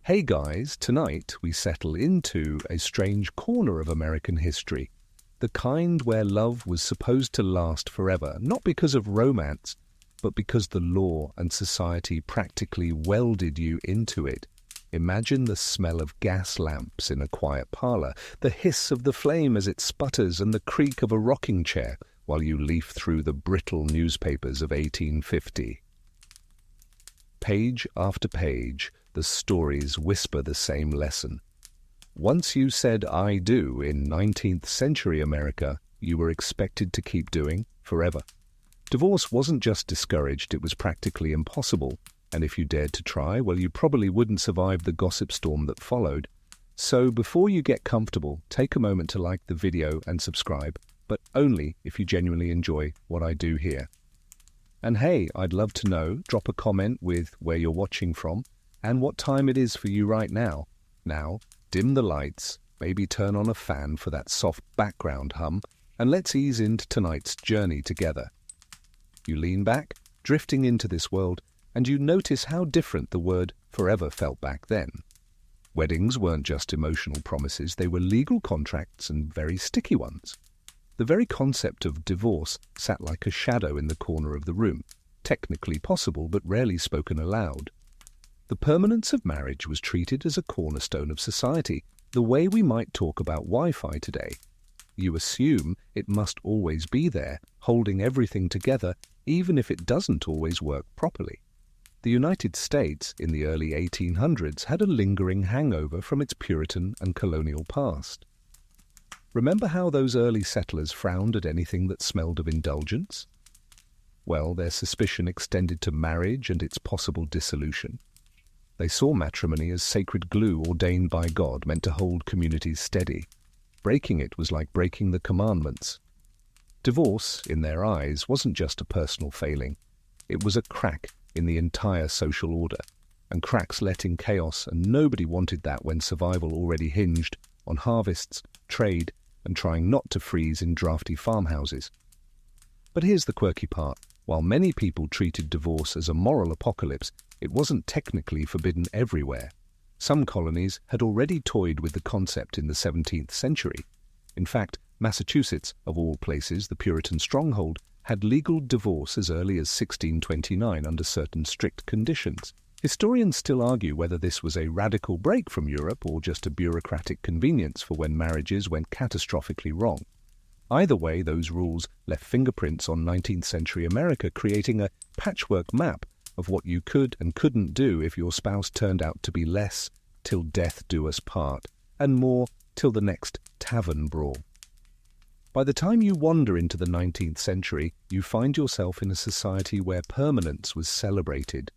Hey guys, tonight we settle into a strange corner of American history, the kind where love was supposed to last forever, not because of romance, but because the law and society practically welded you into it. Imagine the smell of gas lamps in a quiet parlor, the hiss of the flame as it sputters, and the creak of a rocking chair while you leaf through the brittle newspapers of 1850. Page after page, the stories whisper the same lesson. Once you said "I do" in 19th century America, you were expected to keep doing forever. Divorce wasn't just discouraged, it was practically impossible. And if you dared to try, well, you probably wouldn't survive the gossip storm that followed. So before you get comfortable, take a moment to like the video and subscribe, but only if you genuinely enjoy what I do here. And hey, I'd love to know, drop a comment with where you're watching from and what time it is for you right now. Now, dim the lights, maybe turn on a fan for that soft background hum, and let's ease into tonight's journey together. You lean back, drifting into this world, and you notice how different the word forever felt back then. Weddings weren't just emotional promises, they were legal contracts and very sticky ones. The very concept of divorce sat like a shadow in the corner of the room, technically possible but rarely spoken aloud. The permanence of marriage was treated as a cornerstone of society, the way we might talk about Wi-Fi today. You assume it must always be there, holding everything together, even if it doesn't always work properly. The United States, in the early 1800s, had a lingering hangover from its Puritan and colonial past. Remember how those early settlers frowned at anything that smelled of indulgence? Well, their suspicion extended to marriage and its possible dissolution. They saw matrimony as sacred glue ordained by God, meant to hold communities steady. Breaking it was like breaking the commandments. Divorce, in their eyes, wasn't just a personal failing. It was a crack in the entire social order, and cracks let in chaos, and nobody wanted that when survival already hinged on harvests, trade, and trying not to freeze in drafty farmhouses. But here's the quirky part. While many people treated divorce as a moral apocalypse, it wasn't technically forbidden everywhere. Some colonies had already toyed with the concept in the 17th century. In fact, Massachusetts, of all places, the Puritan stronghold, had legal divorce as early as 1629 under certain strict conditions. Historians still argue whether this was a radical break from Europe or just a bureaucratic convenience for when marriages went catastrophically wrong. Either way, those rules left fingerprints on 19th century America, creating a patchwork map of what you could and couldn't do if your spouse turned out to be less till death do us part, and more till the next tavern brawl. By the time you wander into the 19th century, you find yourself in a society where permanence was celebrated.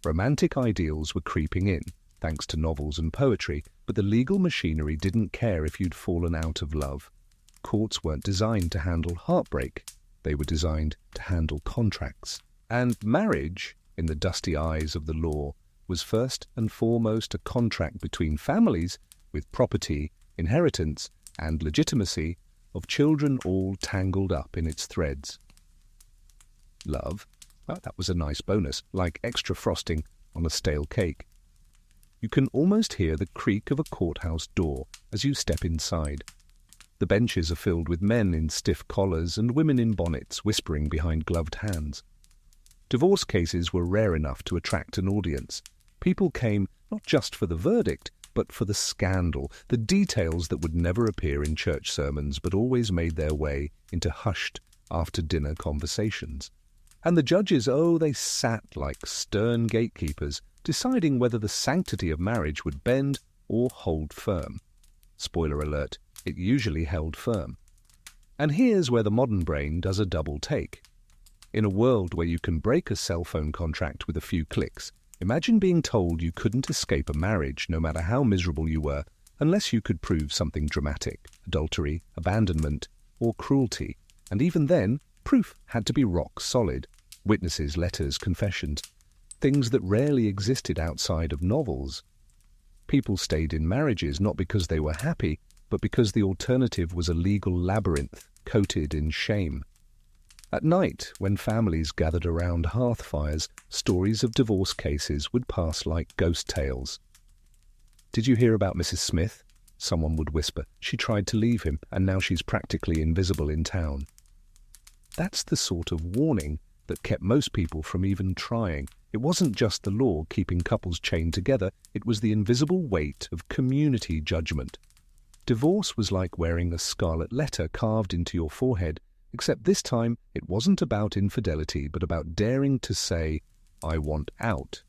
Romantic ideals were creeping in, thanks to novels and poetry, but the legal machinery didn't care if you'd fallen out of love. Courts weren't designed to handle heartbreak. They were designed to handle contracts. And marriage, in the dusty eyes of the law, was first and foremost a contract between families with property, inheritance, and legitimacy of children all tangled up in its threads. Love, well, that was a nice bonus, like extra frosting on a stale cake. You can almost hear the creak of a courthouse door as you step inside. The benches are filled with men in stiff collars and women in bonnets whispering behind gloved hands. Divorce cases were rare enough to attract an audience. People came not just for the verdict, but for the scandal, the details that would never appear in church sermons but always made their way into hushed after-dinner conversations. And the judges, oh, they sat like stern gatekeepers, deciding whether the sanctity of marriage would bend or hold firm. Spoiler alert, it usually held firm. And here's where the modern brain does a double take. In a world where you can break a cell phone contract with a few clicks, imagine being told you couldn't escape a marriage no matter how miserable you were, unless you could prove something dramatic, adultery, abandonment, or cruelty. And even then, proof had to be rock solid. Witnesses, letters, confessions, things that rarely existed outside of novels. People stayed in marriages not because they were happy, but because the alternative was a legal labyrinth coated in shame. At night, when families gathered around hearth fires, stories of divorce cases would pass like ghost tales. "Did you hear about Mrs. Smith?" Someone would whisper. "She tried to leave him, and now she's practically invisible in town." That's the sort of warning that kept most people from even trying. It wasn't just the law keeping couples chained together, it was the invisible weight of community judgment. Divorce was like wearing a scarlet letter carved into your forehead, except this time it wasn't about infidelity, but about daring to say, "I want out."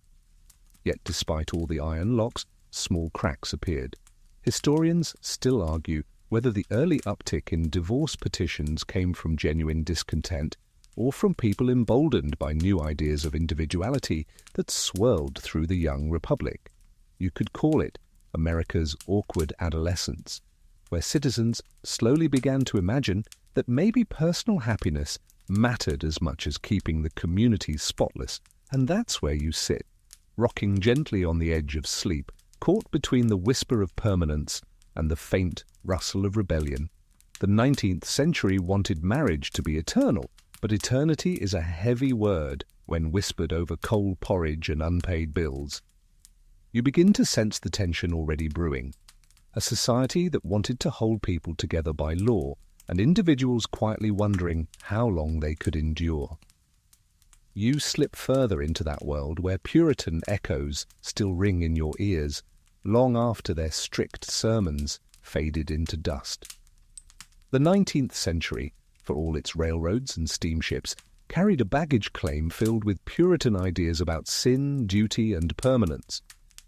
Yet despite all the iron locks, small cracks appeared. Historians still argue whether the early uptick in divorce petitions came from genuine discontent or from people emboldened by new ideas of individuality that swirled through the young republic. You could call it America's awkward adolescence, where citizens slowly began to imagine that maybe personal happiness mattered as much as keeping the community spotless. And that's where you sit, rocking gently on the edge of sleep, caught between the whisper of permanence and the faint rustle of rebellion. The 19th century wanted marriage to be eternal, but eternity is a heavy word when whispered over cold porridge and unpaid bills. You begin to sense the tension already brewing. A society that wanted to hold people together by law, and individuals quietly wondering how long they could endure. You slip further into that world where Puritan echoes still ring in your ears, long after their strict sermons faded into dust. The 19th century, for all its railroads and steamships, carried a baggage claim filled with Puritan ideas about sin, duty, and permanence.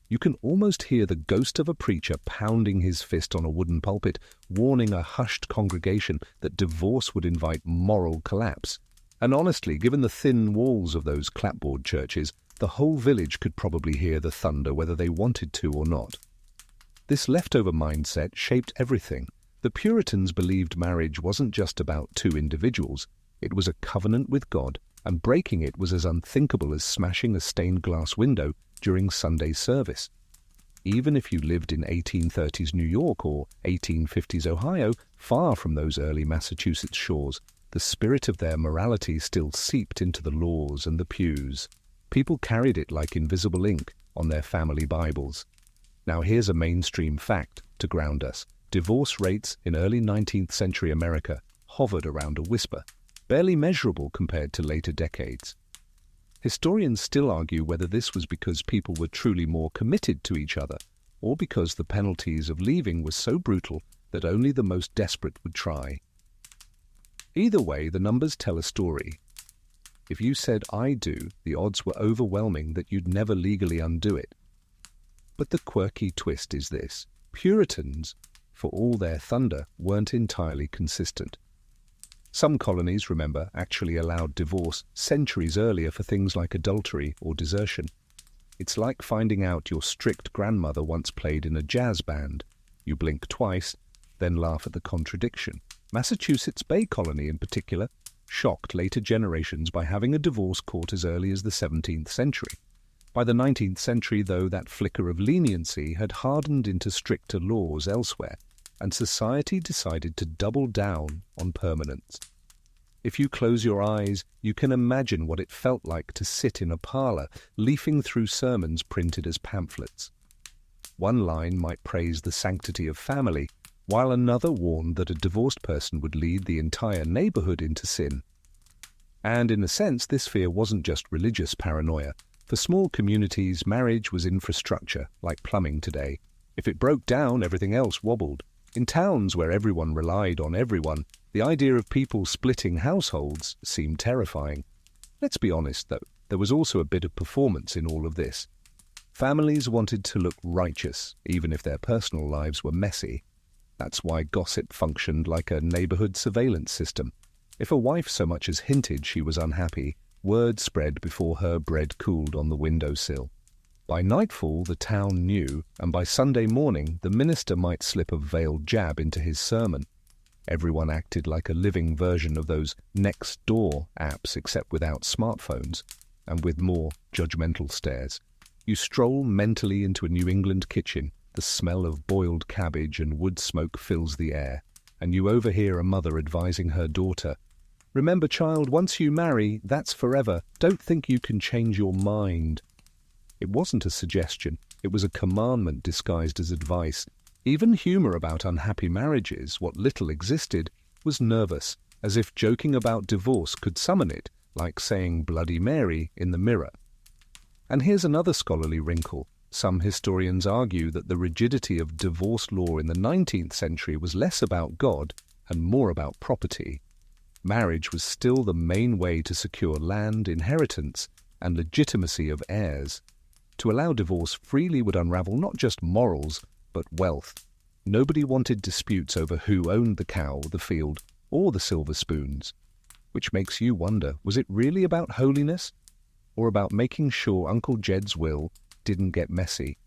You can almost hear the ghost of a preacher pounding his fist on a wooden pulpit, warning a hushed congregation that divorce would invite moral collapse. And honestly, given the thin walls of those clapboard churches, the whole village could probably hear the thunder whether they wanted to or not. This leftover mindset shaped everything. The Puritans believed marriage wasn't just about two individuals. It was a covenant with God, and breaking it was as unthinkable as smashing a stained glass window during Sunday service. Even if you lived in 1830s New York or 1850s Ohio, far from those early Massachusetts shores, the spirit of their morality still seeped into the laws and the pews. People carried it like invisible ink on their family Bibles. Now here's a mainstream fact to ground us. Divorce rates in early 19th century America hovered around a whisper, barely measurable compared to later decades. Historians still argue whether this was because people were truly more committed to each other, or because the penalties of leaving were so brutal that only the most desperate would try. Either way, the numbers tell a story. If you said "I do," the odds were overwhelming that you'd never legally undo it. But the quirky twist is this: Puritans, for all their thunder, weren't entirely consistent. Some colonies, remember, actually allowed divorce centuries earlier for things like adultery or desertion. It's like finding out your strict grandmother once played in a jazz band. You blink twice, then laugh at the contradiction. Massachusetts Bay Colony, in particular, shocked later generations by having a divorce court as early as the 17th century. By the 19th century, though, that flicker of leniency had hardened into stricter laws elsewhere, and society decided to double down on permanence. If you close your eyes, you can imagine what it felt like to sit in a parlor, leafing through sermons printed as pamphlets. One line might praise the sanctity of family, while another warned that a divorced person would lead the entire neighborhood into sin. And in a sense, this fear wasn't just religious paranoia. For small communities, marriage was infrastructure, like plumbing today. If it broke down, everything else wobbled. In towns where everyone relied on everyone, the idea of people splitting households seemed terrifying. Let's be honest, though, there was also a bit of performance in all of this. Families wanted to look righteous, even if their personal lives were messy. That's why gossip functioned like a neighborhood surveillance system. If a wife so much as hinted she was unhappy, word spread before her bread cooled on the windowsill. By nightfall, the town knew, and by Sunday morning, the minister might slip a veiled jab into his sermon. Everyone acted like a living version of those next door apps, except without smartphones, and with more judgmental stares. You stroll mentally into a New England kitchen, the smell of boiled cabbage and wood smoke fills the air, and you overhear a mother advising her daughter, "Remember, child, once you marry, that's forever. Don't think you can change your mind." It wasn't a suggestion, It was a commandment disguised as advice. Even humor about unhappy marriages, what little existed, was nervous, as if joking about divorce could summon it, like saying Bloody Mary in the mirror. And here's another scholarly wrinkle. Some historians argue that the rigidity of divorce law in the 19th century was less about God and more about property. Marriage was still the main way to secure land, inheritance, and legitimacy of heirs. To allow divorce freely would unravel not just morals, but wealth. Nobody wanted disputes over who owned the cow, the field, or the silver spoons. Which makes you wonder, was it really about holiness? Or about making sure Uncle Jed's will didn't get messy?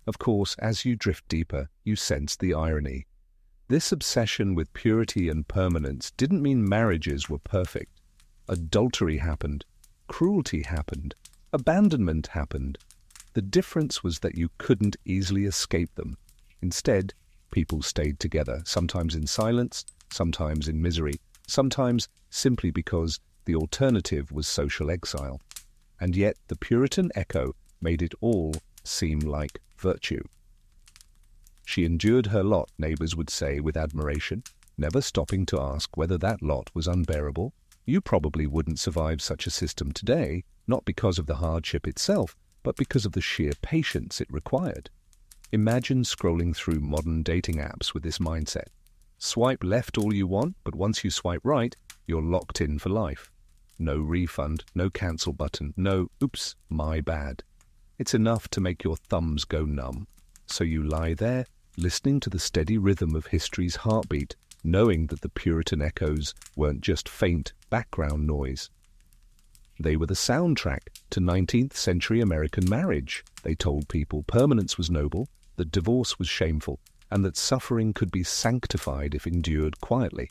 Of course, as you drift deeper, you sense the irony. This obsession with purity and permanence didn't mean marriages were perfect. Adultery happened, cruelty happened, abandonment happened. The difference was that you couldn't easily escape them. Instead, people stayed together, sometimes in silence, sometimes in misery, sometimes simply because the alternative was social exile. And yet the Puritan echo made it all seem like virtue. She endured her lot, neighbors would say with admiration, never stopping to ask whether that lot was unbearable. You probably wouldn't survive such a system today, not because of the hardship itself, but because of the sheer patience it required. Imagine scrolling through modern dating apps with this mindset. Swipe left all you want, but once you swipe right, you're locked in for life. No refund, no cancel button, no, oops, my bad. It's enough to make your thumbs go numb. So you lie there, listening to the steady rhythm of history's heartbeat, knowing that the Puritan echoes weren't just faint background noise. They were the soundtrack to 19th century American marriage. They told people permanence was noble, that divorce was shameful, and that suffering could be sanctified if endured quietly.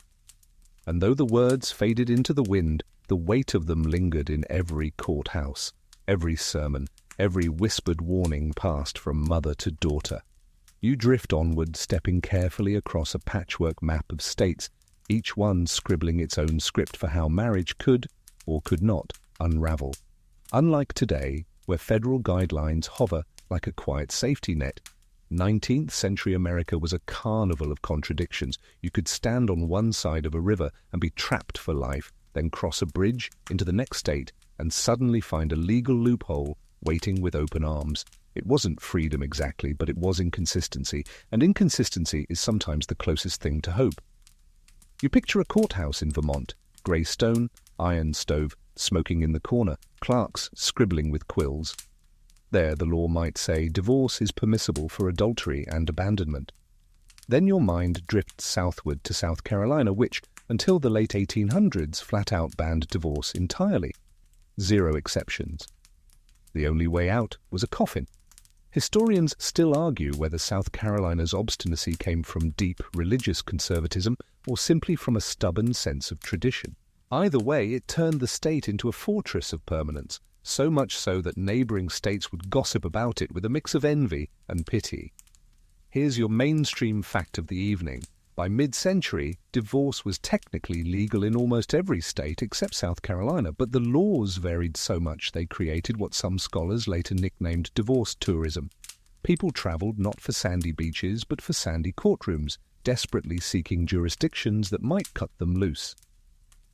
And though the words faded into the wind, the weight of them lingered in every courthouse, every sermon, every whispered warning passed from mother to daughter. You drift onward, stepping carefully across a patchwork map of states, each one scribbling its own script for how marriage could, or could not, unravel. Unlike today, where federal guidelines hover like a quiet safety net, 19th century America was a carnival of contradictions. You could stand on one side of a river and be trapped for life, then cross a bridge into the next state and suddenly find a legal loophole waiting with open arms. It wasn't freedom exactly, but it was inconsistency, and inconsistency is sometimes the closest thing to hope. You picture a courthouse in Vermont, grey stone, iron stove, smoking in the corner, clerks scribbling with quills. There, the law might say divorce is permissible for adultery and abandonment. Then your mind drifts southward to South Carolina, which, until the late 1800s, flat-out banned divorce entirely. 0 exceptions. The only way out was a coffin. Historians still argue whether South Carolina's obstinacy came from deep religious conservatism or simply from a stubborn sense of tradition. Either way, it turned the state into a fortress of permanence, so much so that neighboring states would gossip about it with a mix of envy and pity. Here's your mainstream fact of the evening. By mid-century, divorce was technically legal in almost every state except South Carolina, but the laws varied so much they created what some scholars later nicknamed divorce tourism. People traveled not for sandy beaches, but for sandy courtrooms, desperately seeking jurisdictions that might cut them loose.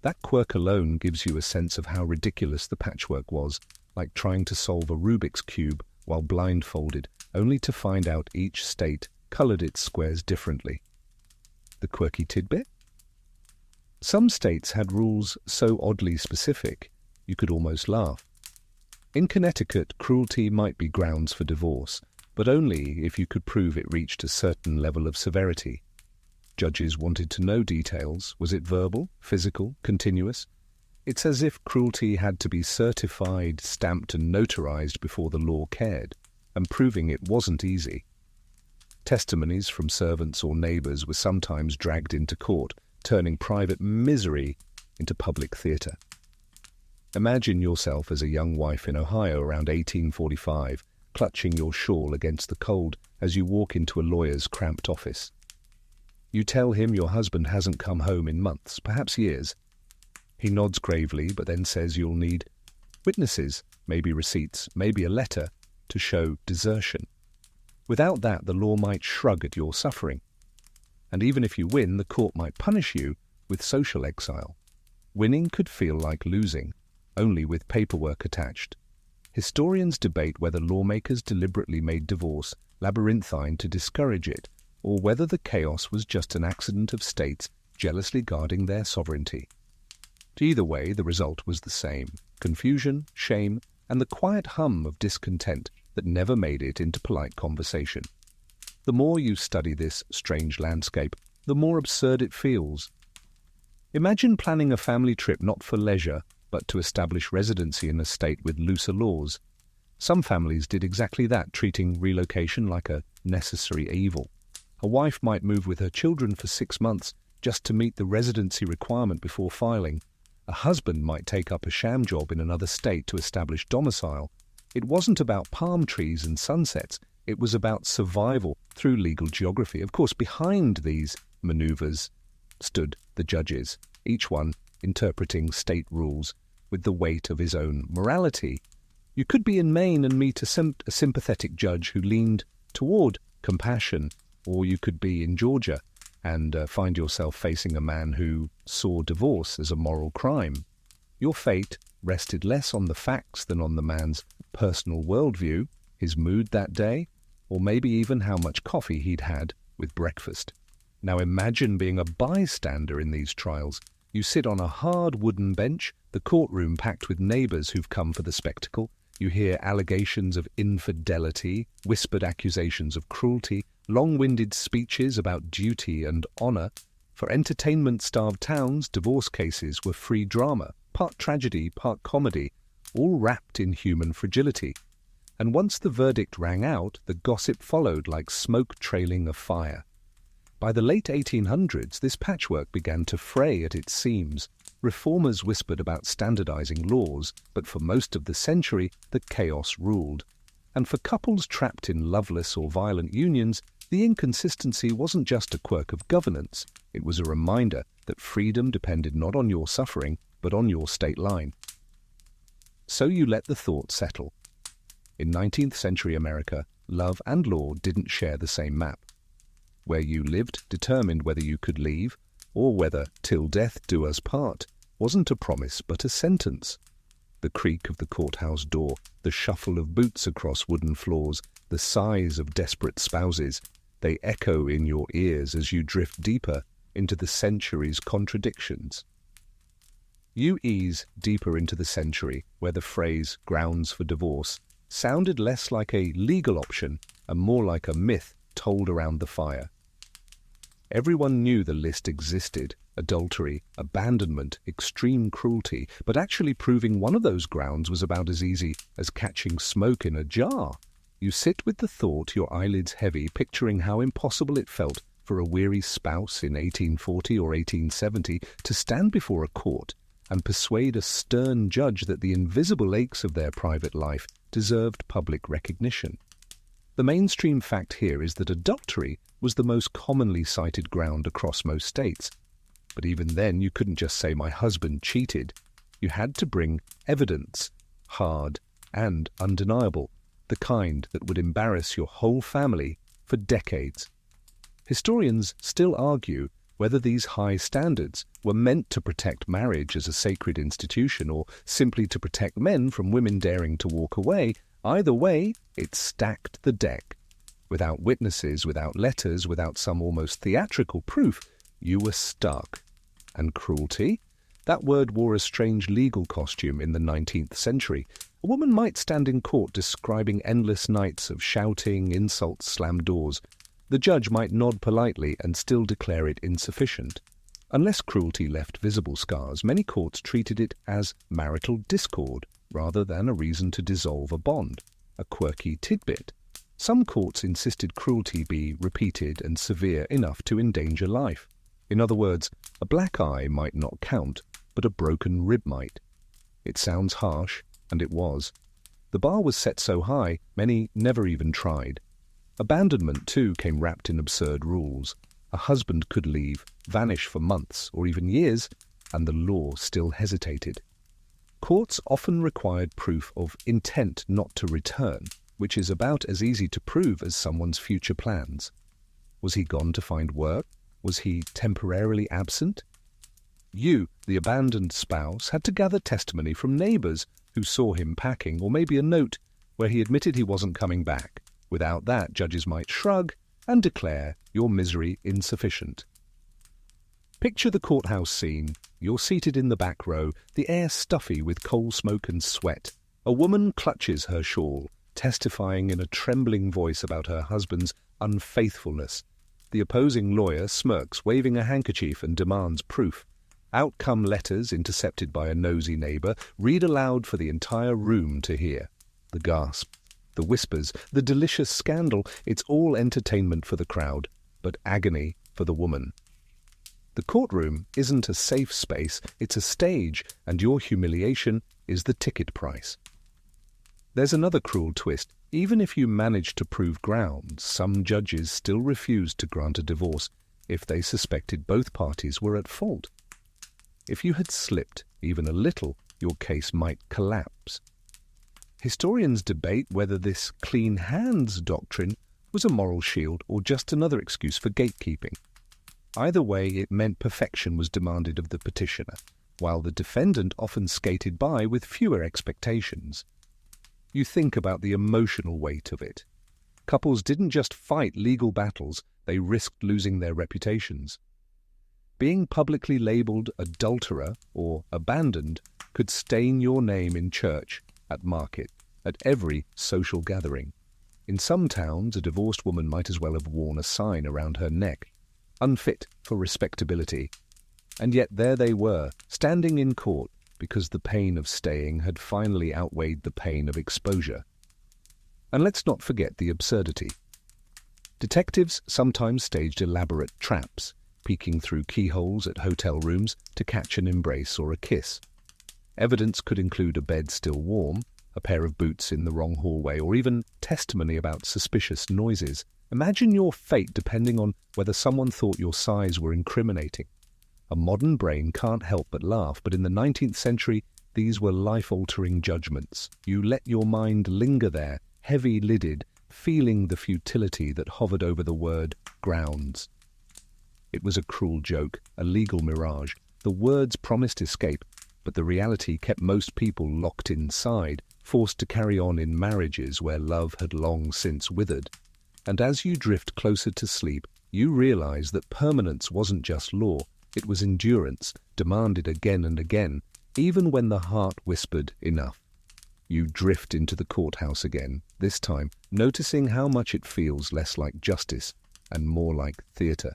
That quirk alone gives you a sense of how ridiculous the patchwork was, like trying to solve a Rubik's Cube while blindfolded, only to find out each state colored its squares differently. The quirky tidbit? Some states had rules so oddly specific, you could almost laugh. In Connecticut, cruelty might be grounds for divorce, but only if you could prove it reached a certain level of severity. Judges wanted to know details. Was it verbal, physical, continuous? It's as if cruelty had to be certified, stamped and notarized before the law cared, and proving it wasn't easy. Testimonies from servants or neighbors were sometimes dragged into court, turning private misery into public theater. Imagine yourself as a young wife in Ohio around 1845, clutching your shawl against the cold as you walk into a lawyer's cramped office. You tell him your husband hasn't come home in months, perhaps years. He nods gravely, but then says you'll need witnesses, maybe receipts, maybe a letter to show desertion. Without that, the law might shrug at your suffering. And even if you win, the court might punish you with social exile. Winning could feel like losing, only with paperwork attached. Historians debate whether lawmakers deliberately made divorce labyrinthine to discourage it, or whether the chaos was just an accident of states jealously guarding their sovereignty. Either way, the result was the same: confusion, shame, and the quiet hum of discontent that never made it into polite conversation. The more you study this strange landscape, the more absurd it feels. Imagine planning a family trip not for leisure, but to establish residency in a state with looser laws. Some families did exactly that, treating relocation like a necessary evil. A wife might move with her children for 6 months just to meet the residency requirement before filing. A husband might take up a sham job in another state to establish domicile. It wasn't about palm trees and sunsets. It was about survival through legal geography. Of course, behind these maneuvers stood the judges, each one interpreting state rules with the weight of his own morality. You could be in Maine and meet a sympathetic judge who leaned toward compassion, or you could be in Georgia and find yourself facing a man who saw divorce as a moral crime. Your fate rested less on the facts than on the man's personal worldview, his mood that day, or maybe even how much coffee he'd had with breakfast. Now imagine being a bystander in these trials. You sit on a hard wooden bench, the courtroom packed with neighbors who've come for the spectacle. You hear allegations of infidelity, whispered accusations of cruelty, long-winded speeches about duty and honor. For entertainment-starved towns, divorce cases were free drama, part tragedy, part comedy, all wrapped in human fragility. And once the verdict rang out, the gossip followed like smoke trailing a fire. By the late 1800s, this patchwork began to fray at its seams. Reformers whispered about standardizing laws, but for most of the century, the chaos ruled. And for couples trapped in loveless or violent unions, the inconsistency wasn't just a quirk of governance. It was a reminder that freedom depended not on your suffering, but on your state line. So you let the thought settle. In 19th century America, love and law didn't share the same map. Where you lived determined whether you could leave, or whether "till death do us part" wasn't a promise but a sentence. The creak of the courthouse door, the shuffle of boots across wooden floors, the sighs of desperate spouses, they echo in your ears as you drift deeper into the century's contradictions. You ease deeper into the century where the phrase "grounds for divorce" sounded less like a legal option and more like a myth told around the fire. Everyone knew the list existed: adultery, abandonment, extreme cruelty, but actually proving one of those grounds was about as easy as catching smoke in a jar. You sit with the thought, your eyelids heavy, picturing how impossible it felt for a weary spouse in 1840 or 1870 to stand before a court and persuade a stern judge that the invisible aches of their private life deserved public recognition. The mainstream fact here is that adultery was the most commonly cited ground across most states. But even then, you couldn't just say, "my husband cheated." You had to bring evidence, hard and undeniable, the kind that would embarrass your whole family for decades. Historians still argue whether these high standards were meant to protect marriage as a sacred institution or simply to protect men from women daring to walk away. Either way, it stacked the deck. Without witnesses, without letters, without some almost theatrical proof, you were stuck. And cruelty? That word wore a strange legal costume in the 19th century. A woman might stand in court describing endless nights of shouting, insults, slammed doors. The judge might nod politely and still declare it insufficient. Unless cruelty left visible scars, many courts treated it as marital discord rather than a reason to dissolve a bond, a quirky tidbit. Some courts insisted cruelty be repeated and severe enough to endanger life. In other words, a black eye might not count, but a broken rib might. It sounds harsh, and it was. The bar was set so high, many never even tried. Abandonment, too, came wrapped in absurd rules. A husband could leave, vanish for months or even years, and the law still hesitated. Courts often required proof of intent not to return. which is about as easy to prove as someone's future plans. Was he gone to find work? Was he temporarily absent? You, the abandoned spouse, had to gather testimony from neighbours who saw him packing, or maybe a note where he admitted he wasn't coming back. Without that, judges might shrug and declare your misery insufficient. Picture the courthouse scene. You're seated in the back row, the air stuffy with coal smoke and sweat. A woman clutches her shawl, testifying in a trembling voice about her husband's unfaithfulness. The opposing lawyer smirks, waving a handkerchief, and demands proof. Out come letters intercepted by a nosy neighbour, read aloud for the entire room to hear. The gasp, the whispers, the delicious scandal, it's all entertainment for the crowd, but agony for the woman. The courtroom isn't a safe space, it's a stage, and your humiliation is the ticket price. There's another cruel twist. Even if you manage to prove grounds, some judges still refuse to grant a divorce if they suspected both parties were at fault. If you had slipped even a little, your case might collapse. Historians debate whether this clean hands doctrine was a moral shield or just another excuse for gatekeeping. Either way, it meant perfection was demanded of the petitioner, while the defendant often skated by with fewer expectations. You think about the emotional weight of it. Couples didn't just fight legal battles, they risked losing their reputations. Being publicly labelled adulterer or abandoned could stain your name in church, at market, at every social gathering. In some towns, a divorced woman might as well have worn a sign around her neck, unfit for respectability. And yet there they were, standing in court, because the pain of staying had finally outweighed the pain of exposure. And let's not forget the absurdity. Detectives sometimes staged elaborate traps, peeking through keyholes at hotel rooms to catch an embrace or a kiss. Evidence could include a bed still warm, a pair of boots in the wrong hallway, or even testimony about suspicious noises. Imagine your fate depending on whether someone thought your sighs were incriminating. A modern brain can't help but laugh, but in the 19th century, these were life-altering judgments. You let your mind linger there, heavy-lidded, feeling the futility that hovered over the word grounds. It was a cruel joke, a legal mirage. The words promised escape, but the reality kept most people locked inside, forced to carry on in marriages where love had long since withered. And as you drift closer to sleep, you realize that permanence wasn't just law, it was endurance, demanded again and again, even when the heart whispered enough. You drift into the courthouse again, this time noticing how much it feels less like justice and more like theatre.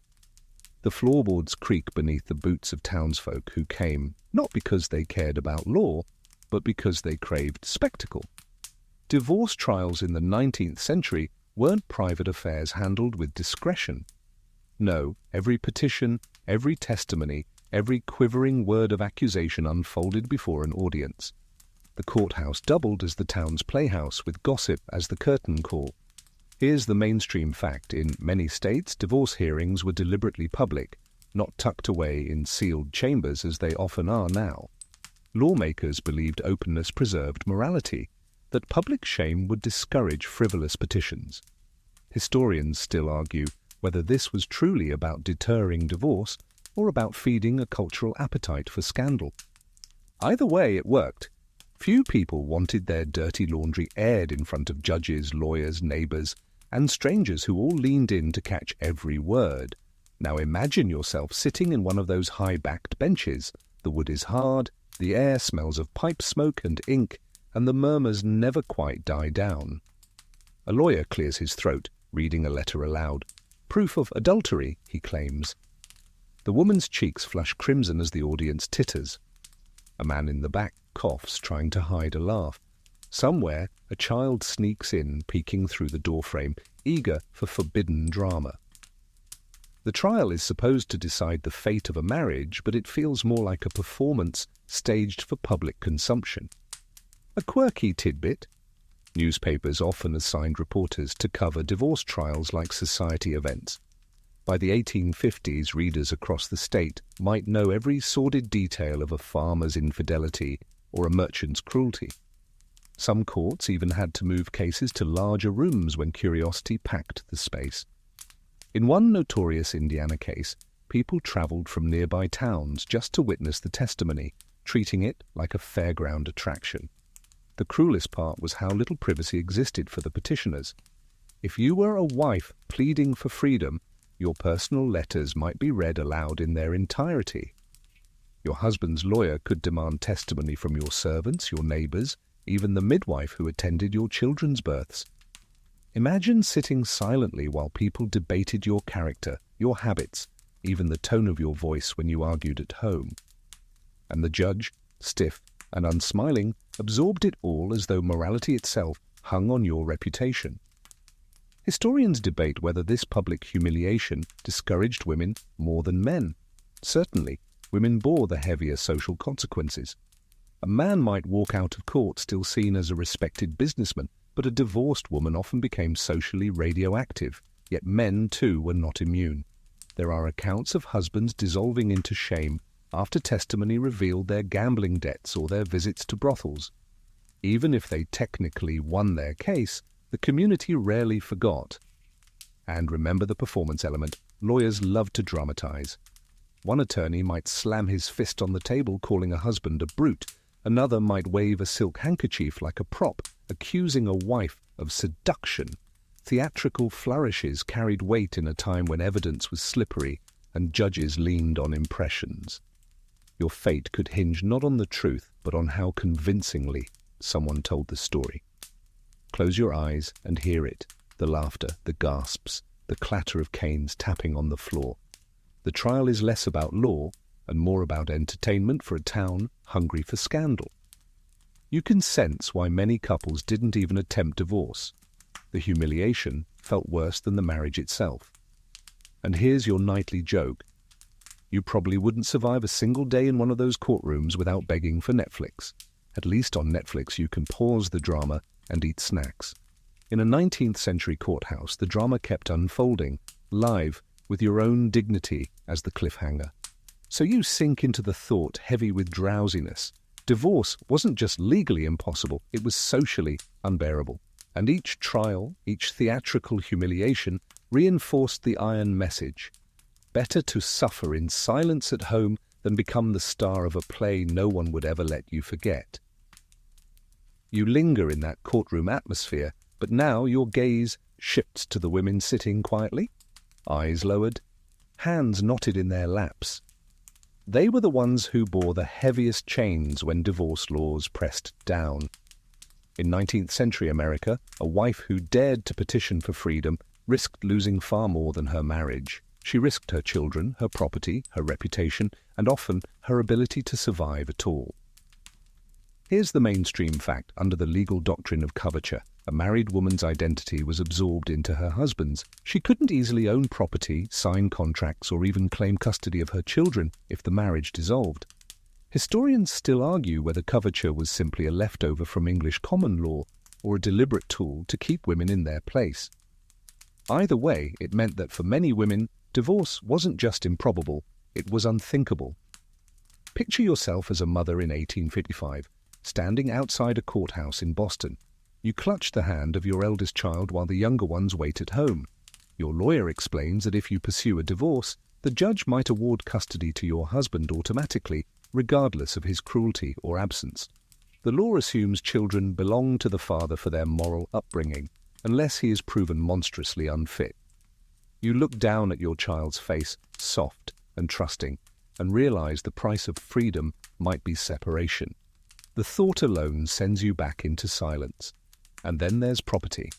The floorboards creak beneath the boots of townsfolk who came not because they cared about law, but because they craved spectacle. Divorce trials in the 19th century weren't private affairs handled with discretion. No, every petition, every testimony, every quivering word of accusation unfolded before an audience. The courthouse doubled as the town's playhouse, with gossip as the curtain call. Here's the mainstream fact. In many states, divorce hearings were deliberately public, not tucked away in sealed chambers as they often are now. Lawmakers believed openness preserved morality, that public shame would discourage frivolous petitions. Historians still argue whether this was truly about deterring divorce or about feeding a cultural appetite for scandal. Either way, it worked. Few people wanted their dirty laundry aired in front of judges, lawyers, neighbours, and strangers who all leaned in to catch every word. Now imagine yourself sitting in one of those high-backed benches. The wood is hard, the air smells of pipe smoke and ink, and the murmurs never quite die down. A lawyer clears his throat, reading a letter aloud. Proof of adultery, he claims. The woman's cheeks flush crimson as the audience titters. A man in the back coughs, trying to hide a laugh. Somewhere, a child sneaks in, peeking through the doorframe, eager for forbidden drama. The trial is supposed to decide the fate of a marriage, but it feels more like a performance staged for public consumption. A quirky tidbit. Newspapers often assigned reporters to cover divorce trials like society events. By the 1850s, readers across the state might know every sordid detail of a farmer's infidelity or a merchant's cruelty. Some courts even had to move cases to larger rooms when curiosity packed the space. In one notorious Indiana case, people traveled from nearby towns just to witness the testimony, treating it like a fairground attraction. The cruelest part was how little privacy existed for the petitioners. If you were a wife pleading for freedom, your personal letters might be read aloud in their entirety. Your husband's lawyer could demand testimony from your servants, your neighbors, even the midwife who attended your children's births. Imagine sitting silently while people debated your character, your habits, even the tone of your voice when you argued at home. And the judge, stiff and unsmiling, absorbed it all as though morality itself hung on your reputation. Historians debate whether this public humiliation discouraged women more than men. Certainly, women bore the heavier social consequences. A man might walk out of court still seen as a respected businessman, but a divorced woman often became socially radioactive, yet men too were not immune. There are accounts of husbands dissolving into shame after testimony revealed their gambling debts or their visits to brothels. Even if they technically won their case, the community rarely forgot. And remember the performance element. Lawyers love to dramatize. One attorney might slam his fist on the table calling a husband a brute. Another might wave a silk handkerchief like a prop, accusing a wife of seduction. Theatrical flourishes carried weight in a time when evidence was slippery and judges leaned on impressions. Your fate could hinge not on the truth, but on how convincingly someone told the story. Close your eyes and hear it, the laughter, the gasps, the clatter of canes tapping on the floor. The trial is less about law and more about entertainment for a town hungry for scandal. You can sense why many couples didn't even attempt divorce. The humiliation felt worse than the marriage itself. And here's your nightly joke. You probably wouldn't survive a single day in one of those courtrooms without begging for Netflix. At least on Netflix you can pause the drama and eat snacks. In a 19th century courthouse, the drama kept unfolding, live, with your own dignity as the cliffhanger. So you sink into the thought heavy with drowsiness. Divorce wasn't just legally impossible, it was socially unbearable. And each trial, each theatrical humiliation, reinforced the iron message. Better to suffer in silence at home than become the star of a play no one would ever let you forget. You linger in that courtroom atmosphere, but now your gaze shifts to the women sitting quietly, eyes lowered, hands knotted in their laps. They were the ones who bore the heaviest chains when divorce laws pressed down. In 19th century America, a wife who dared to petition for freedom risked losing far more than her marriage. She risked her children, her property, her reputation, and often her ability to survive at all. Here's the mainstream fact under the legal doctrine of coverture. A married woman's identity was absorbed into her husband's. She couldn't easily own property, sign contracts, or even claim custody of her children if the marriage dissolved. Historians still argue whether coverture was simply a leftover from English common law or a deliberate tool to keep women in their place. Either way, it meant that for many women, divorce wasn't just improbable, it was unthinkable. Picture yourself as a mother in 1855, standing outside a courthouse in Boston. You clutch the hand of your eldest child while the younger ones wait at home. Your lawyer explains that if you pursue a divorce, the judge might award custody to your husband automatically, regardless of his cruelty or absence. The law assumes children belong to the father for their moral upbringing, unless he is proven monstrously unfit. You look down at your child's face, soft and trusting, and realize the price of freedom might be separation. The thought alone sends you back into silence. And then there's property.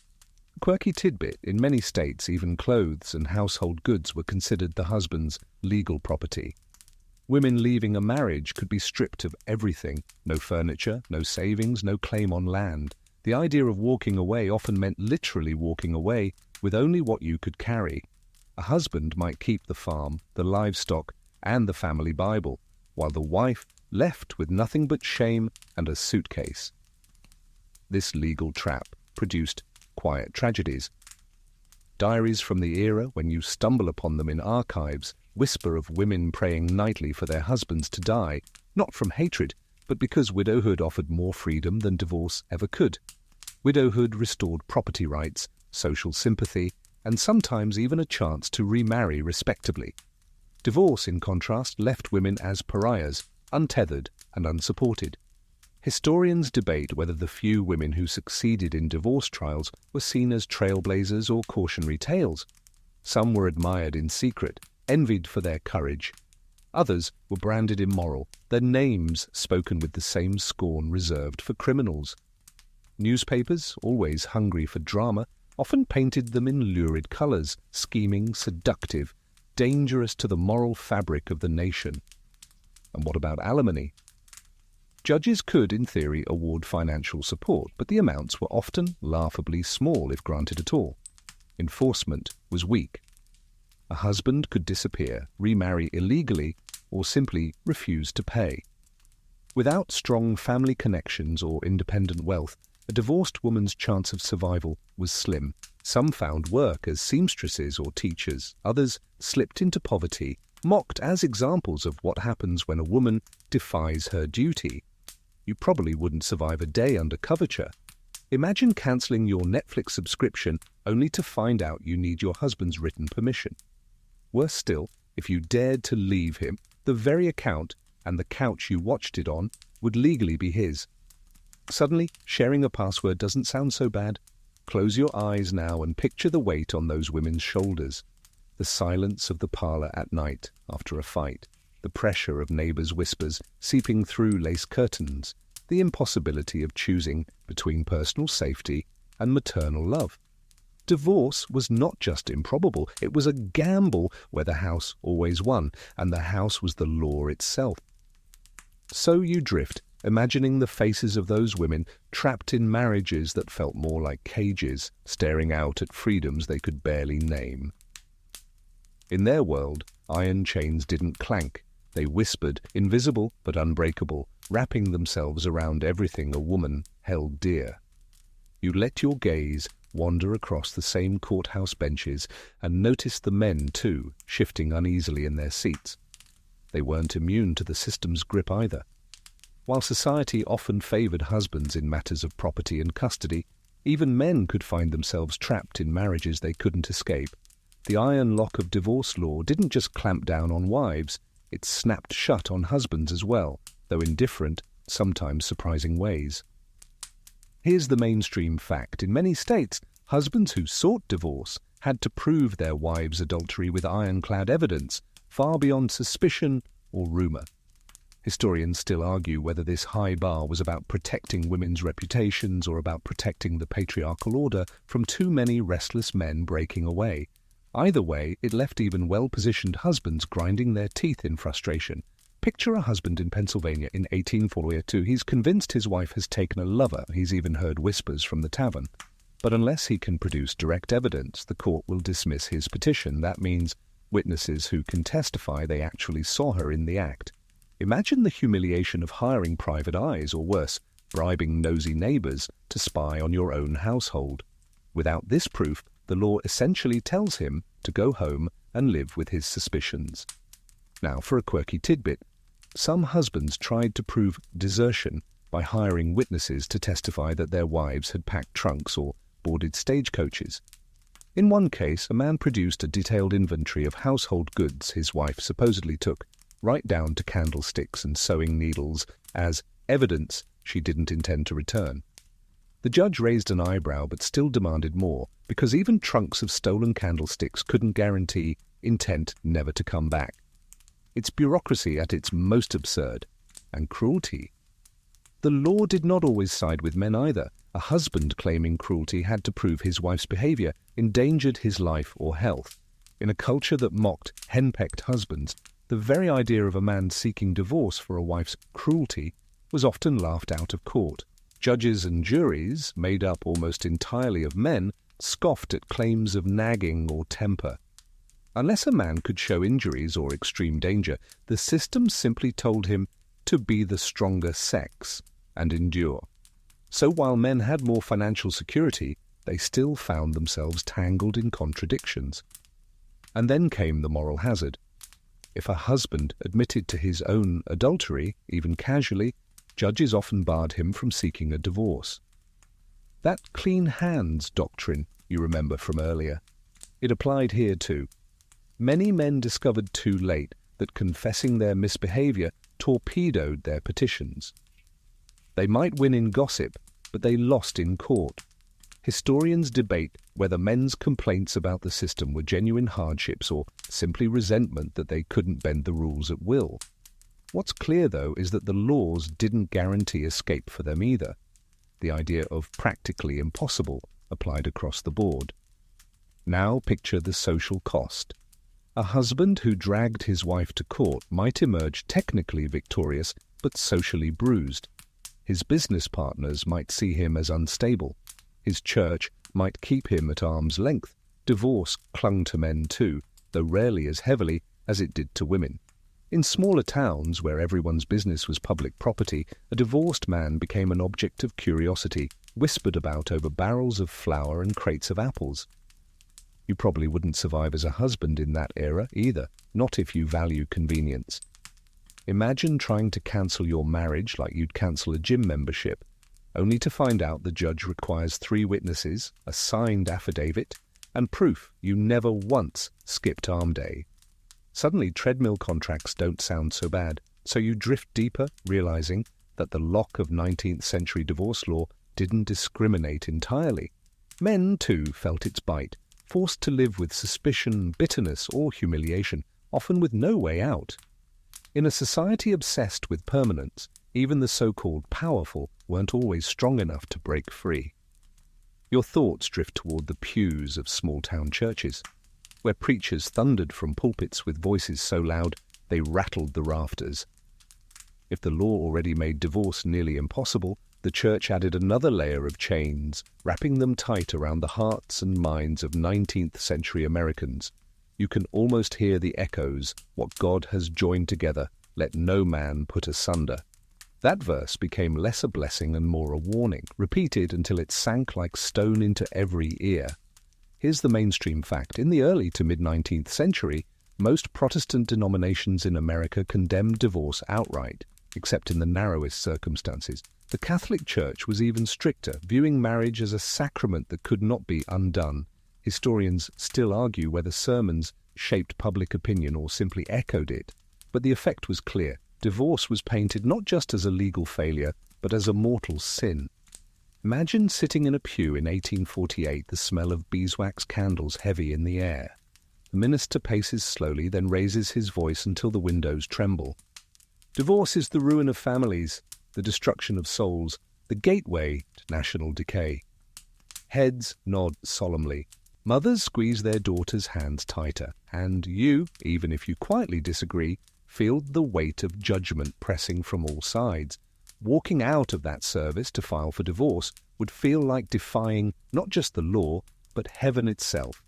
A quirky tidbit, in many states, even clothes and household goods were considered the husband's legal property. Women leaving a marriage could be stripped of everything. No furniture, no savings, no claim on land. The idea of walking away often meant literally walking away with only what you could carry. A husband might keep the farm, the livestock, and the family Bible, while the wife left with nothing but shame and a suitcase. This legal trap produced quiet tragedies. Diaries from the era when you stumble upon them in archives whisper of women praying nightly for their husbands to die, not from hatred, but because widowhood offered more freedom than divorce ever could. Widowhood restored property rights, social sympathy, and sometimes even a chance to remarry respectably. Divorce, in contrast, left women as pariahs, untethered and unsupported. Historians debate whether the few women who succeeded in divorce trials were seen as trailblazers or cautionary tales. Some were admired in secret, envied for their courage. Others were branded immoral, their names spoken with the same scorn reserved for criminals. Newspapers, always hungry for drama, often painted them in lurid colours, scheming, seductive, dangerous to the moral fabric of the nation. And what about alimony? Judges could, in theory, award financial support, but the amounts were often laughably small if granted at all. Enforcement was weak. A husband could disappear, remarry illegally, or simply refuse to pay. Without strong family connections or independent wealth, a divorced woman's chance of survival was slim. Some found work as seamstresses or teachers. Others slipped into poverty, mocked as examples of what happens when a woman defies her duty. You probably wouldn't survive a day under coverture. Imagine cancelling your Netflix subscription only to find out you need your husband's written permission. Worse still, if you dared to leave him, the very account and the couch you watched it on would legally be his. Suddenly, sharing a password doesn't sound so bad. Close your eyes now and picture the weight on those women's shoulders. The silence of the parlour at night after a fight. The pressure of neighbours' whispers seeping through lace curtains. The impossibility of choosing between personal safety and maternal love. Divorce was not just improbable, it was a gamble where the house always won, and the house was the law itself. So you drift, imagining the faces of those women trapped in marriages that felt more like cages, staring out at freedoms they could barely name. In their world, iron chains didn't clank. They whispered, invisible but unbreakable, wrapping themselves around everything a woman held dear. You let your gaze wander across the same courthouse benches and notice the men, too, shifting uneasily in their seats. They weren't immune to the system's grip either. While society often favoured husbands in matters of property and custody, even men could find themselves trapped in marriages they couldn't escape. The iron lock of divorce law didn't just clamp down on wives, it snapped shut on husbands as well, though in different, sometimes surprising ways. Here's the mainstream fact. In many states, husbands who sought divorce had to prove their wives' adultery with ironclad evidence, far beyond suspicion or rumour. Historians still argue whether this high bar was about protecting women's reputations or about protecting the patriarchal order from too many restless men breaking away. Either way, it left even well-positioned husbands grinding their teeth in frustration. Picture a husband in Pennsylvania in 1842. He's convinced his wife has taken a lover. He's even heard whispers from the tavern. But unless he can produce direct evidence, the court will dismiss his petition. That means witnesses who can testify they actually saw her in the act. Imagine the humiliation of hiring private eyes, or worse, bribing nosy neighbours to spy on your own household. Without this proof, the law essentially tells him to go home and live with his suspicions. Now, for a quirky tidbit, some husbands tried to prove desertion by hiring witnesses to testify that their wives had packed trunks or boarded stagecoaches. In one case, a man produced a detailed inventory of household goods his wife supposedly took, right down to candlesticks and sewing needles, as evidence she didn't intend to return. The judge raised an eyebrow but still demanded more, because even trunks of stolen candlesticks couldn't guarantee intent never to come back. It's bureaucracy at its most absurd, and cruelty. The law did not always side with men either. A husband claiming cruelty had to prove his wife's behaviour endangered his life or health. In a culture that mocked henpecked husbands, the very idea of a man seeking divorce for a wife's cruelty was often laughed out of court. Judges and juries, made up almost entirely of men, scoffed at claims of nagging or temper. Unless a man could show injuries or extreme danger, the system simply told him to be the stronger sex and endure. So while men had more financial security, they still found themselves tangled in contradictions. And then came the moral hazard. If a husband admitted to his own adultery, even casually, Judges often barred him from seeking a divorce. That clean hands doctrine you remember from earlier, it applied here too. Many men discovered too late that confessing their misbehavior torpedoed their petitions. They might win in gossip, but they lost in court. Historians debate whether men's complaints about the system were genuine hardships or simply resentment that they couldn't bend the rules at will. What's clear, though, is that the laws didn't guarantee escape for them either. The idea of practically impossible applied across the board. Now picture the social cost. A husband who dragged his wife to court might emerge technically victorious, but socially bruised. His business partners might see him as unstable. His church might keep him at arm's length. Divorce clung to men too, though rarely as heavily as it did to women. In smaller towns where everyone's business was public property, a divorced man became an object of curiosity, whispered about over barrels of flour and crates of apples. You probably wouldn't survive as a husband in that era either, not if you value convenience. Imagine trying to cancel your marriage like you'd cancel a gym membership, only to find out the judge requires 3 witnesses, a signed affidavit, and proof you never once skipped arm day. Suddenly, treadmill contracts don't sound so bad, so you drift deeper, realizing that the lock of 19th century divorce law didn't discriminate entirely. Men, too, felt its bite, forced to live with suspicion, bitterness, or humiliation, often with no way out. In a society obsessed with permanence, even the so-called powerful weren't always strong enough to break free. Your thoughts drift toward the pews of small-town churches, where preachers thundered from pulpits with voices so loud they rattled the rafters. If the law already made divorce nearly impossible, the church added another layer of chains, wrapping them tight around the hearts and minds of 19th century Americans. You can almost hear the echoes, "What God has joined together, let no man put asunder." That verse became less a blessing and more a warning, repeated until it sank like stone into every ear. Here's the mainstream fact. In the early to mid-19th century, most Protestant denominations in America condemned divorce outright, except in the narrowest circumstances. The Catholic Church was even stricter, viewing marriage as a sacrament that could not be undone. Historians still argue whether sermons shaped public opinion or simply echoed it, but the effect was clear. Divorce was painted not just as a legal failure, but as a mortal sin. Imagine sitting in a pew in 1848, the smell of beeswax candles heavy in the air. The minister paces slowly, then raises his voice until the windows tremble. Divorce is the ruin of families, the destruction of souls, the gateway to national decay. Heads nod solemnly. Mothers squeeze their daughters' hands tighter, and you, even if you quietly disagree, feel the weight of judgment pressing from all sides. Walking out of that service to file for divorce would feel like defying not just the law, but heaven itself.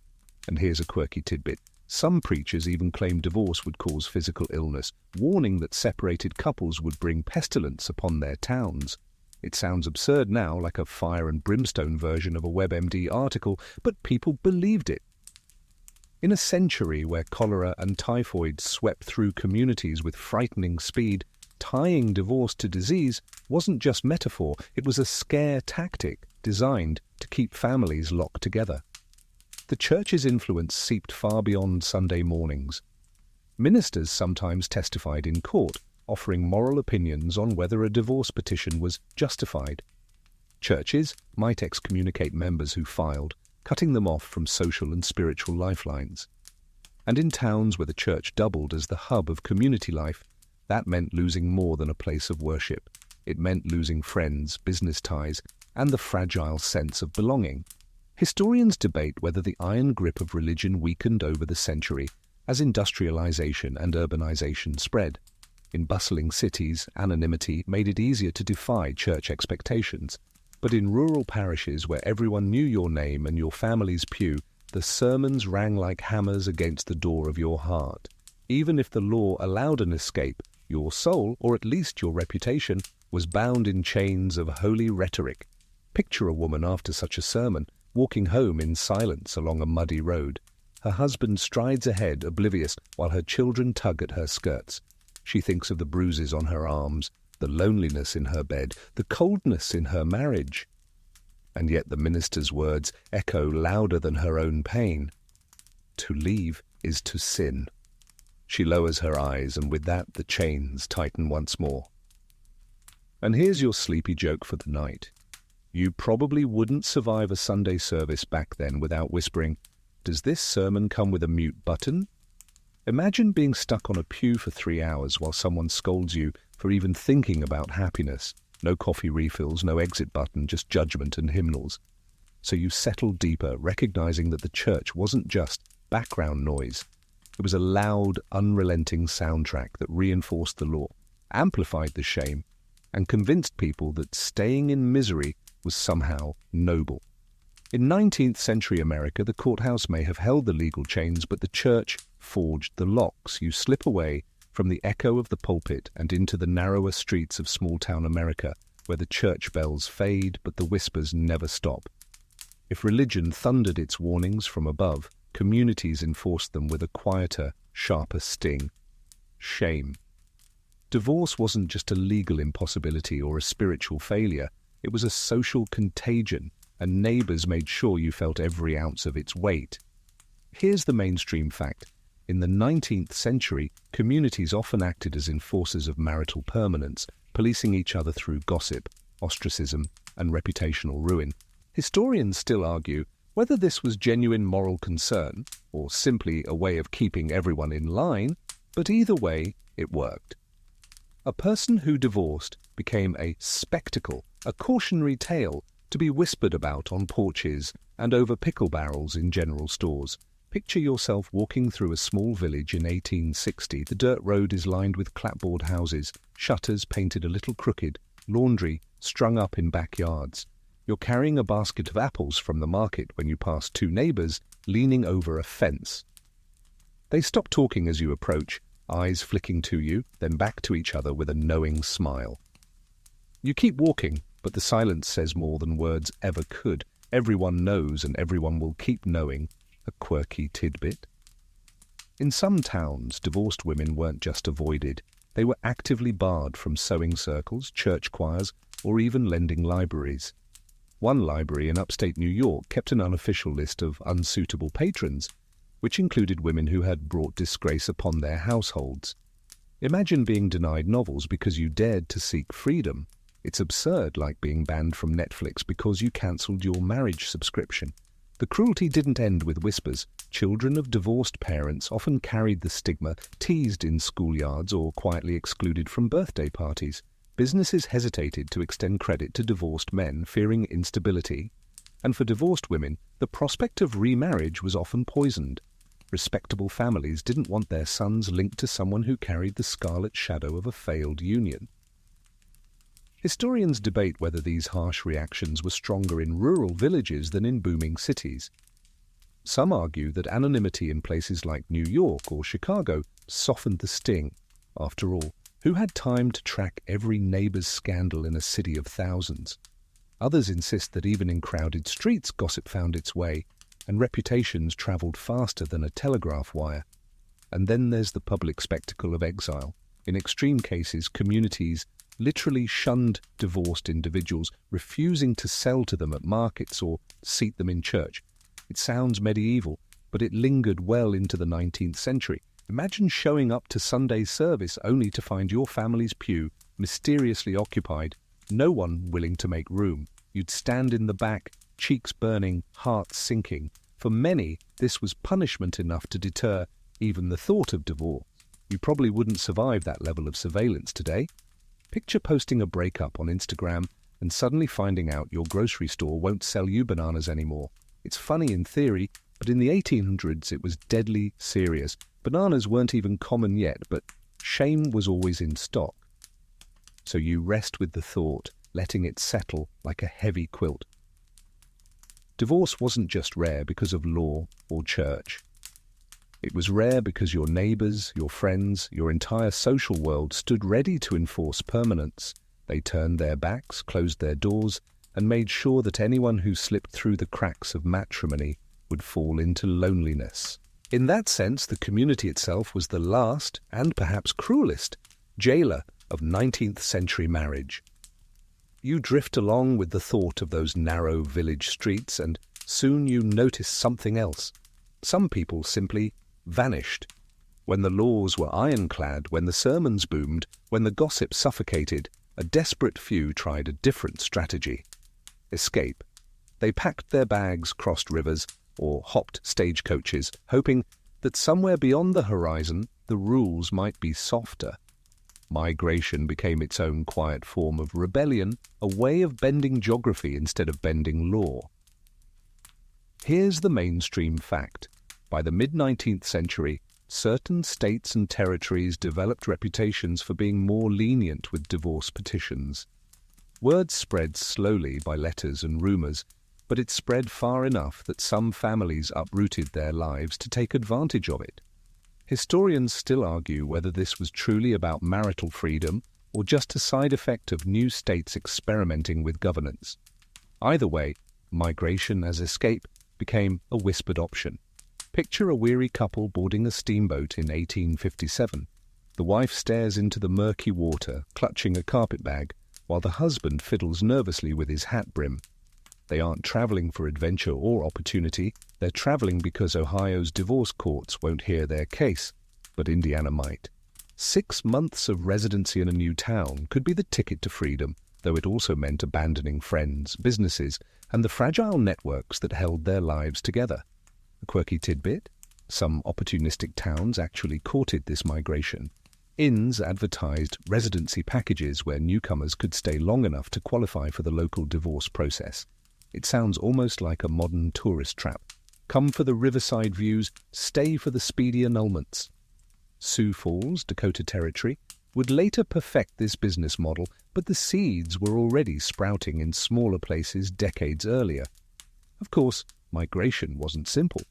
And here's a quirky tidbit. Some preachers even claimed divorce would cause physical illness, warning that separated couples would bring pestilence upon their towns. It sounds absurd now, like a fire and brimstone version of a WebMD article, but people believed it. In a century where cholera and typhoid swept through communities with frightening speed, tying divorce to disease wasn't just metaphor, it was a scare tactic designed to keep families locked together. The church's influence seeped far beyond Sunday mornings. Ministers sometimes testified in court, offering moral opinions on whether a divorce petition was justified. Churches might excommunicate members who filed, cutting them off from social and spiritual lifelines. And in towns where the church doubled as the hub of community life, that meant losing more than a place of worship. It meant losing friends, business ties, and the fragile sense of belonging. Historians debate whether the iron grip of religion weakened over the century as industrialization and urbanization spread. In bustling cities, anonymity made it easier to defy church expectations. But in rural parishes where everyone knew your name and your family's pew, the sermons rang like hammers against the door of your heart. Even if the law allowed an escape, your soul, or at least your reputation, was bound in chains of holy rhetoric. Picture a woman after such a sermon, walking home in silence along a muddy road. Her husband strides ahead, oblivious, while her children tug at her skirts. She thinks of the bruises on her arms, the loneliness in her bed, the coldness in her marriage. And yet the minister's words echo louder than her own pain. To leave is to sin. She lowers her eyes, and with that the chains tighten once more. And here's your sleepy joke for the night. You probably wouldn't survive a Sunday service back then without whispering, "Does this sermon come with a mute button?" Imagine being stuck on a pew for 3 hours while someone scolds you for even thinking about happiness. No coffee refills, no exit button, just judgment and hymnals. So you settled deeper, recognizing that the church wasn't just background noise. It was a loud, unrelenting soundtrack that reinforced the law, amplified the shame, and convinced people that staying in misery was somehow noble. In 19th century America, the courthouse may have held the legal chains, but the church forged the locks. You slip away from the echo of the pulpit and into the narrower streets of small-town America, where the church bells fade, but the whispers never stop. If religion thundered its warnings from above, communities enforced them with a quieter, sharper sting: shame. Divorce wasn't just a legal impossibility or a spiritual failure, it was a social contagion, and neighbors made sure you felt every ounce of its weight. Here's the mainstream fact. In the 19th century, communities often acted as enforcers of marital permanence, policing each other through gossip, ostracism, and reputational ruin. Historians still argue whether this was genuine moral concern or simply a way of keeping everyone in line, but either way, it worked. A person who divorced became a spectacle, a cautionary tale to be whispered about on porches and over pickle barrels in general stores. Picture yourself walking through a small village in 1860. The dirt road is lined with clapboard houses, shutters painted a little crooked, laundry strung up in backyards. You're carrying a basket of apples from the market when you pass two neighbors leaning over a fence. They stop talking as you approach, eyes flicking to you, then back to each other with a knowing smile. You keep walking, but the silence says more than words ever could. Everyone knows, and everyone will keep knowing, a quirky tidbit. In some towns, divorced women weren't just avoided. They were actively barred from sewing circles, church choirs, or even lending libraries. One library in upstate New York kept an unofficial list of unsuitable patrons, which included women who had brought disgrace upon their households. Imagine being denied novels because you dared to seek freedom. It's absurd, like being banned from Netflix because you cancelled your marriage subscription. The cruelty didn't end with whispers. Children of divorced parents often carried the stigma, teased in schoolyards or quietly excluded from birthday parties. Businesses hesitated to extend credit to divorced men, fearing instability. And for divorced women, the prospect of remarriage was often poisoned. Respectable families didn't want their sons linked to someone who carried the scarlet shadow of a failed union. Historians debate whether these harsh reactions were stronger in rural villages than in booming cities. Some argue that anonymity in places like New York or Chicago softened the sting. After all, who had time to track every neighbor's scandal in a city of thousands? Others insist that even in crowded streets, gossip found its way, and reputations traveled faster than a telegraph wire. And then there's the public spectacle of exile. In extreme cases, communities literally shunned divorced individuals, refusing to sell to them at markets or seat them in church. It sounds medieval, but it lingered well into the 19th century. Imagine showing up to Sunday service only to find your family's pew mysteriously occupied, no one willing to make room. You'd stand in the back, cheeks burning, heart sinking. For many, this was punishment enough to deter even the thought of divorce. You probably wouldn't survive that level of surveillance today. Picture posting a breakup on Instagram and suddenly finding out your grocery store won't sell you bananas anymore. It's funny in theory, but in the 1800s it was deadly serious. Bananas weren't even common yet, but shame was always in stock. So you rest with the thought, letting it settle like a heavy quilt. Divorce wasn't just rare because of law or church. It was rare because your neighbors, your friends, your entire social world stood ready to enforce permanence. They turned their backs, closed their doors, and made sure that anyone who slipped through the cracks of matrimony would fall into loneliness. In that sense, the community itself was the last, and perhaps cruelest, jailer of 19th century marriage. You drift along with the thought of those narrow village streets, and soon you notice something else. Some people simply vanished. When the laws were ironclad, when the sermons boomed, when the gossip suffocated, a desperate few tried a different strategy. Escape. They packed their bags, crossed rivers, or hopped stagecoaches, hoping that somewhere beyond the horizon the rules might be softer. Migration became its own quiet form of rebellion, a way of bending geography instead of bending law. Here's the mainstream fact. By the mid-19th century, certain states and territories developed reputations for being more lenient with divorce petitions. Word spread slowly by letters and rumors, but it spread far enough that some families uprooted their lives to take advantage of it. Historians still argue whether this was truly about marital freedom or just a side effect of new states experimenting with governance. Either way, migration as escape became a whispered option. Picture a weary couple boarding a steamboat in 1857. The wife stares into the murky water, clutching a carpetbag, while the husband fiddles nervously with his hat brim. They aren't traveling for adventure or opportunity. They're traveling because Ohio's divorce courts won't hear their case, but Indiana might. 6 months of residency in a new town could be the ticket to freedom, though it also meant abandoning friends, businesses, and the fragile networks that held their lives together. A quirky tidbit: some opportunistic towns actually courted this migration. Inns advertised residency packages where newcomers could stay long enough to qualify for the local divorce process. It sounds almost like a modern tourist trap. Come for the riverside views, stay for the speedy annulments. Sioux Falls, Dakota Territory, would later perfect this business model, but the seeds were already sprouting in smaller places decades earlier. Of course, migration wasn't simple.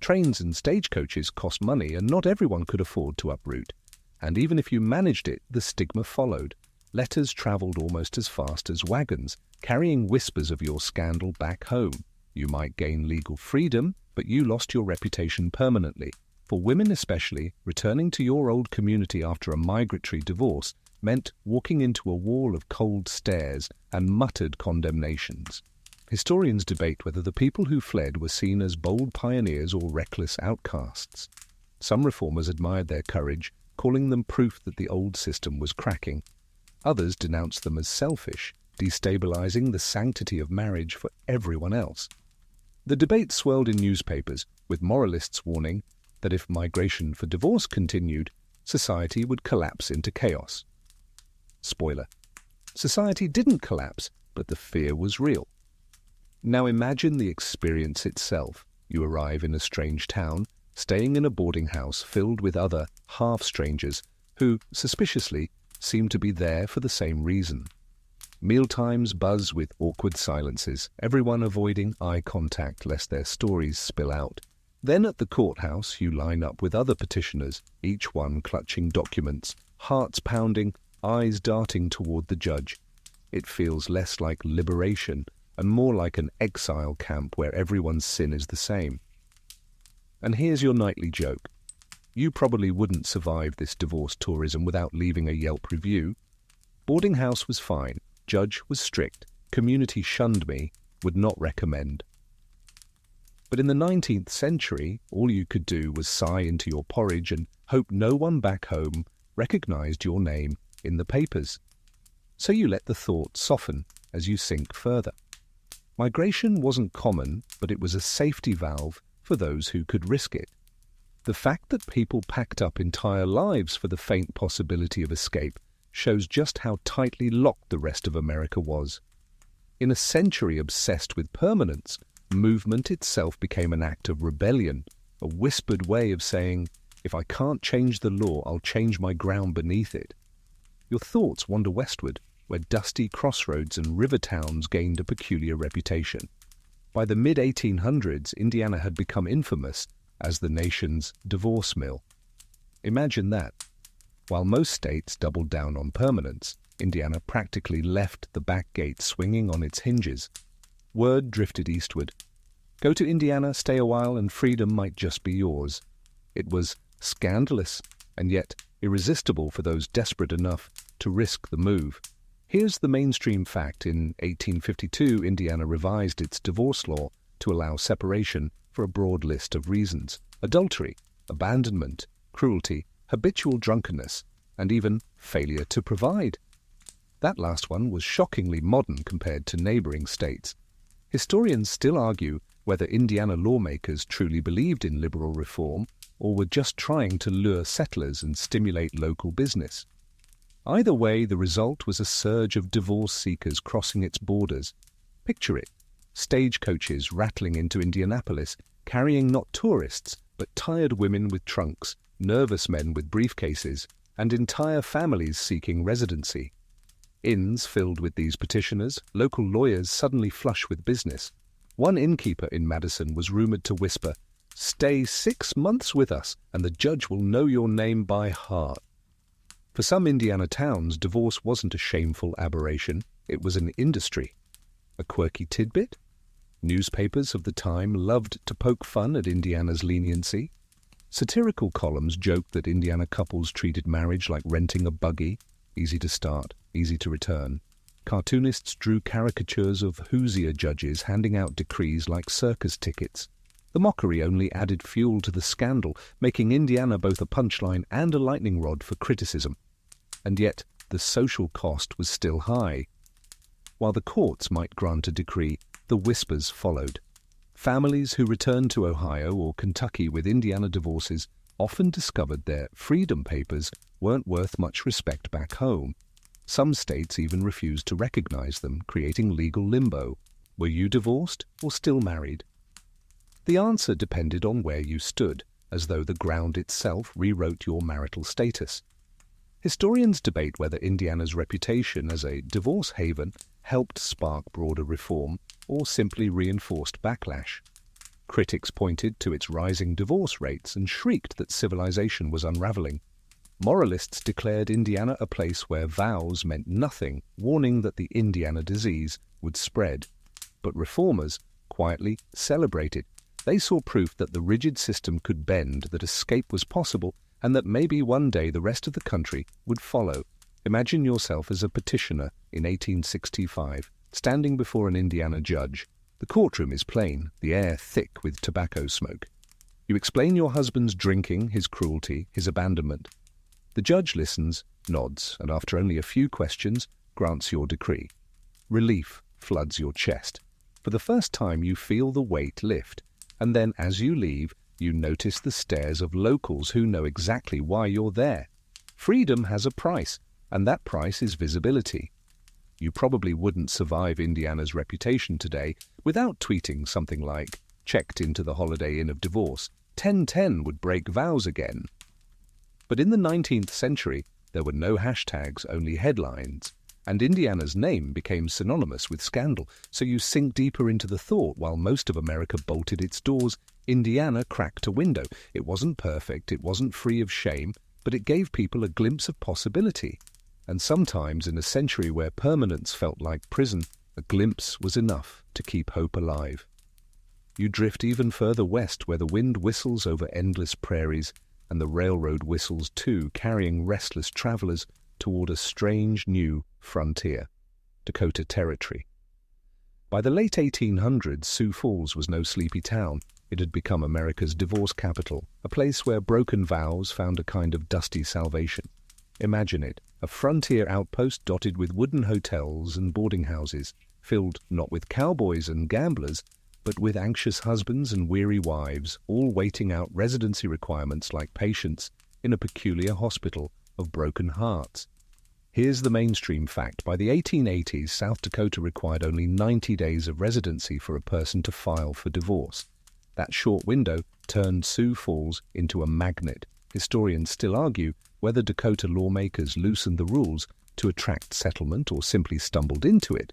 Trains and stagecoaches cost money, and not everyone could afford to uproot. And even if you managed it, the stigma followed. Letters travelled almost as fast as wagons, carrying whispers of your scandal back home. You might gain legal freedom, but you lost your reputation permanently. For women especially, returning to your old community after a migratory divorce meant walking into a wall of cold stares and muttered condemnations. Historians debate whether the people who fled were seen as bold pioneers or reckless outcasts. Some reformers admired their courage, calling them proof that the old system was cracking. Others denounced them as selfish, destabilizing the sanctity of marriage for everyone else. The debate swirled in newspapers, with moralists warning that if migration for divorce continued, society would collapse into chaos. Spoiler: society didn't collapse, but the fear was real. Now imagine the experience itself. You arrive in a strange town, staying in a boarding house filled with other half-strangers who, suspiciously, seem to be there for the same reason. Mealtimes buzz with awkward silences, everyone avoiding eye contact lest their stories spill out. Then at the courthouse you line up with other petitioners, each one clutching documents, hearts pounding, eyes darting toward the judge. It feels less like liberation and more like an exile camp where everyone's sin is the same. And here's your nightly joke. You probably wouldn't survive this divorce tourism without leaving a Yelp review. Boarding house was fine, judge was strict, community shunned me, would not recommend. But in the 19th century, all you could do was sigh into your porridge and hope no one back home recognized your name in the papers. So you let the thought soften as you sink further. Migration wasn't common, but it was a safety valve for those who could risk it. The fact that people packed up entire lives for the faint possibility of escape shows just how tightly locked the rest of America was. In a century obsessed with permanence, movement itself became an act of rebellion, a whispered way of saying, if I can't change the law, I'll change my ground beneath it. Your thoughts wander westward, where dusty crossroads and river towns gained a peculiar reputation. By the mid-1800s, Indiana had become infamous as the nation's divorce mill. Imagine that. While most states doubled down on permanence, Indiana practically left the back gate swinging on its hinges. Word drifted eastward. Go to Indiana, stay a while, and freedom might just be yours. It was scandalous, and yet irresistible for those desperate enough to risk the move. Here's the mainstream fact. In 1852, Indiana revised its divorce law to allow separation for a broad list of reasons: adultery, abandonment, cruelty, habitual drunkenness, and even failure to provide. That last one was shockingly modern compared to neighboring states. Historians still argue whether Indiana lawmakers truly believed in liberal reform or were just trying to lure settlers and stimulate local business. Either way, the result was a surge of divorce seekers crossing its borders. Picture it: stagecoaches rattling into Indianapolis, carrying not tourists, but tired women with trunks, nervous men with briefcases, and entire families seeking residency. Inns filled with these petitioners, local lawyers suddenly flush with business. One innkeeper in Madison was rumored to whisper, "Stay 6 months with us, and the judge will know your name by heart." For some Indiana towns, divorce wasn't a shameful aberration, it was an industry. A quirky tidbit? Newspapers of the time loved to poke fun at Indiana's leniency. Satirical columns joked that Indiana couples treated marriage like renting a buggy, easy to start, easy to return. Cartoonists drew caricatures of Hoosier judges handing out decrees like circus tickets. The mockery only added fuel to the scandal, making Indiana both a punchline and a lightning rod for criticism. And yet, the social cost was still high. While the courts might grant a decree, the whispers followed. Families who returned to Ohio or Kentucky with Indiana divorces often discovered their freedom papers weren't worth much respect back home. Some states even refused to recognize them, creating legal limbo. Were you divorced or still married? The answer depended on where you stood, as though the ground itself rewrote your marital status. Historians debate whether Indiana's reputation as a divorce haven helped spark broader reform or simply reinforced backlash. Critics pointed to its rising divorce rates and shrieked that civilization was unraveling. Moralists declared Indiana a place where vows meant nothing, warning that the Indiana disease would spread. But reformers quietly celebrated. They saw proof that the rigid system could bend, that escape was possible, and that maybe one day the rest of the country would follow. Imagine yourself as a petitioner in 1865, standing before an Indiana judge. The courtroom is plain, the air thick with tobacco smoke. You explain your husband's drinking, his cruelty, his abandonment. The judge listens, nods, and after only a few questions, grants your decree. Relief floods your chest. For the first time, you feel the weight lift, and then as you leave, you notice the stares of locals who know exactly why you're there. Freedom has a price, and that price is visibility. You probably wouldn't survive Indiana's reputation today without tweeting something like, "Checked into the Holiday Inn of divorce. 1010 would break vows again." But in the 19th century, there were no hashtags, only headlines, and Indiana's name became synonymous with scandal, so you sink deeper into the thought. While most of America bolted its doors, Indiana cracked a window. It wasn't perfect, it wasn't free of shame, but it gave people a glimpse of possibility. And sometimes, in a century where permanence felt like prison, a glimpse was enough to keep hope alive. You drift even further west, where the wind whistles over endless prairies, and the railroad whistles too, carrying restless travelers toward a strange new frontier, Dakota Territory. By the late 1800s, Sioux Falls was no sleepy town. It had become America's divorce capital, a place where broken vows found a kind of dusty salvation. Imagine it, a frontier outpost dotted with wooden hotels and boarding houses, filled not with cowboys and gamblers, but with anxious husbands and weary wives, all waiting out residency requirements like patients in a peculiar hospital of broken hearts. Here's the mainstream fact. By the 1880s, South Dakota required only 90 days of residency for a person to file for divorce. That short window turned Sioux Falls into a magnet. Historians still argue whether Dakota lawmakers loosened the rules to attract settlement or simply stumbled into it.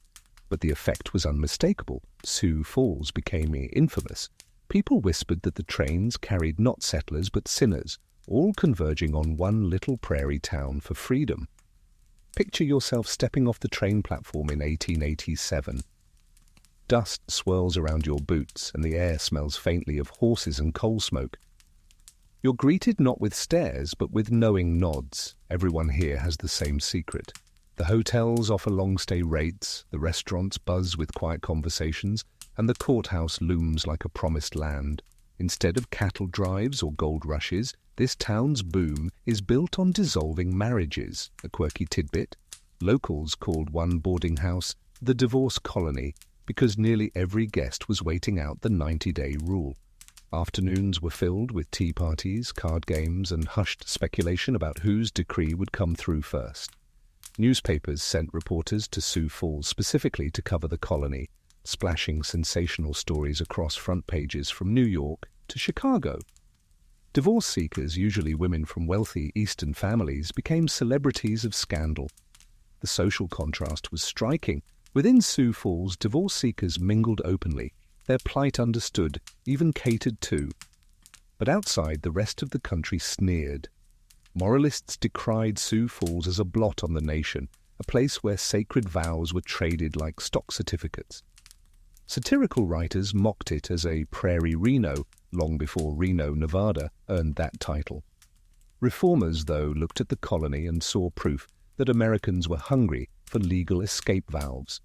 But the effect was unmistakable. Sioux Falls became infamous. People whispered that the trains carried not settlers but sinners, all converging on one little prairie town for freedom. Picture yourself stepping off the train platform in 1887. Dust swirls around your boots, and the air smells faintly of horses and coal smoke. You're greeted not with stares, but with knowing nods. Everyone here has the same secret. The hotels offer long-stay rates, the restaurants buzz with quiet conversations, and the courthouse looms like a promised land. Instead of cattle drives or gold rushes, this town's boom is built on dissolving marriages. A quirky tidbit: locals called one boarding house the divorce colony because nearly every guest was waiting out the 90-day rule. Afternoons were filled with tea parties, card games, and hushed speculation about whose decree would come through first. Newspapers sent reporters to Sioux Falls specifically to cover the colony, splashing sensational stories across front pages from New York to Chicago. Divorce seekers, usually women from wealthy Eastern families, became celebrities of scandal. The social contrast was striking. Within Sioux Falls, divorce seekers mingled openly, their plight understood, even catered to. But outside, the rest of the country sneered. Moralists decried Sioux Falls as a blot on the nation, a place where sacred vows were traded like stock certificates. Satirical writers mocked it as a Prairie Reno, long before Reno, Nevada, earned that title. Reformers, though, looked at the colony and saw proof that Americans were hungry for legal escape valves.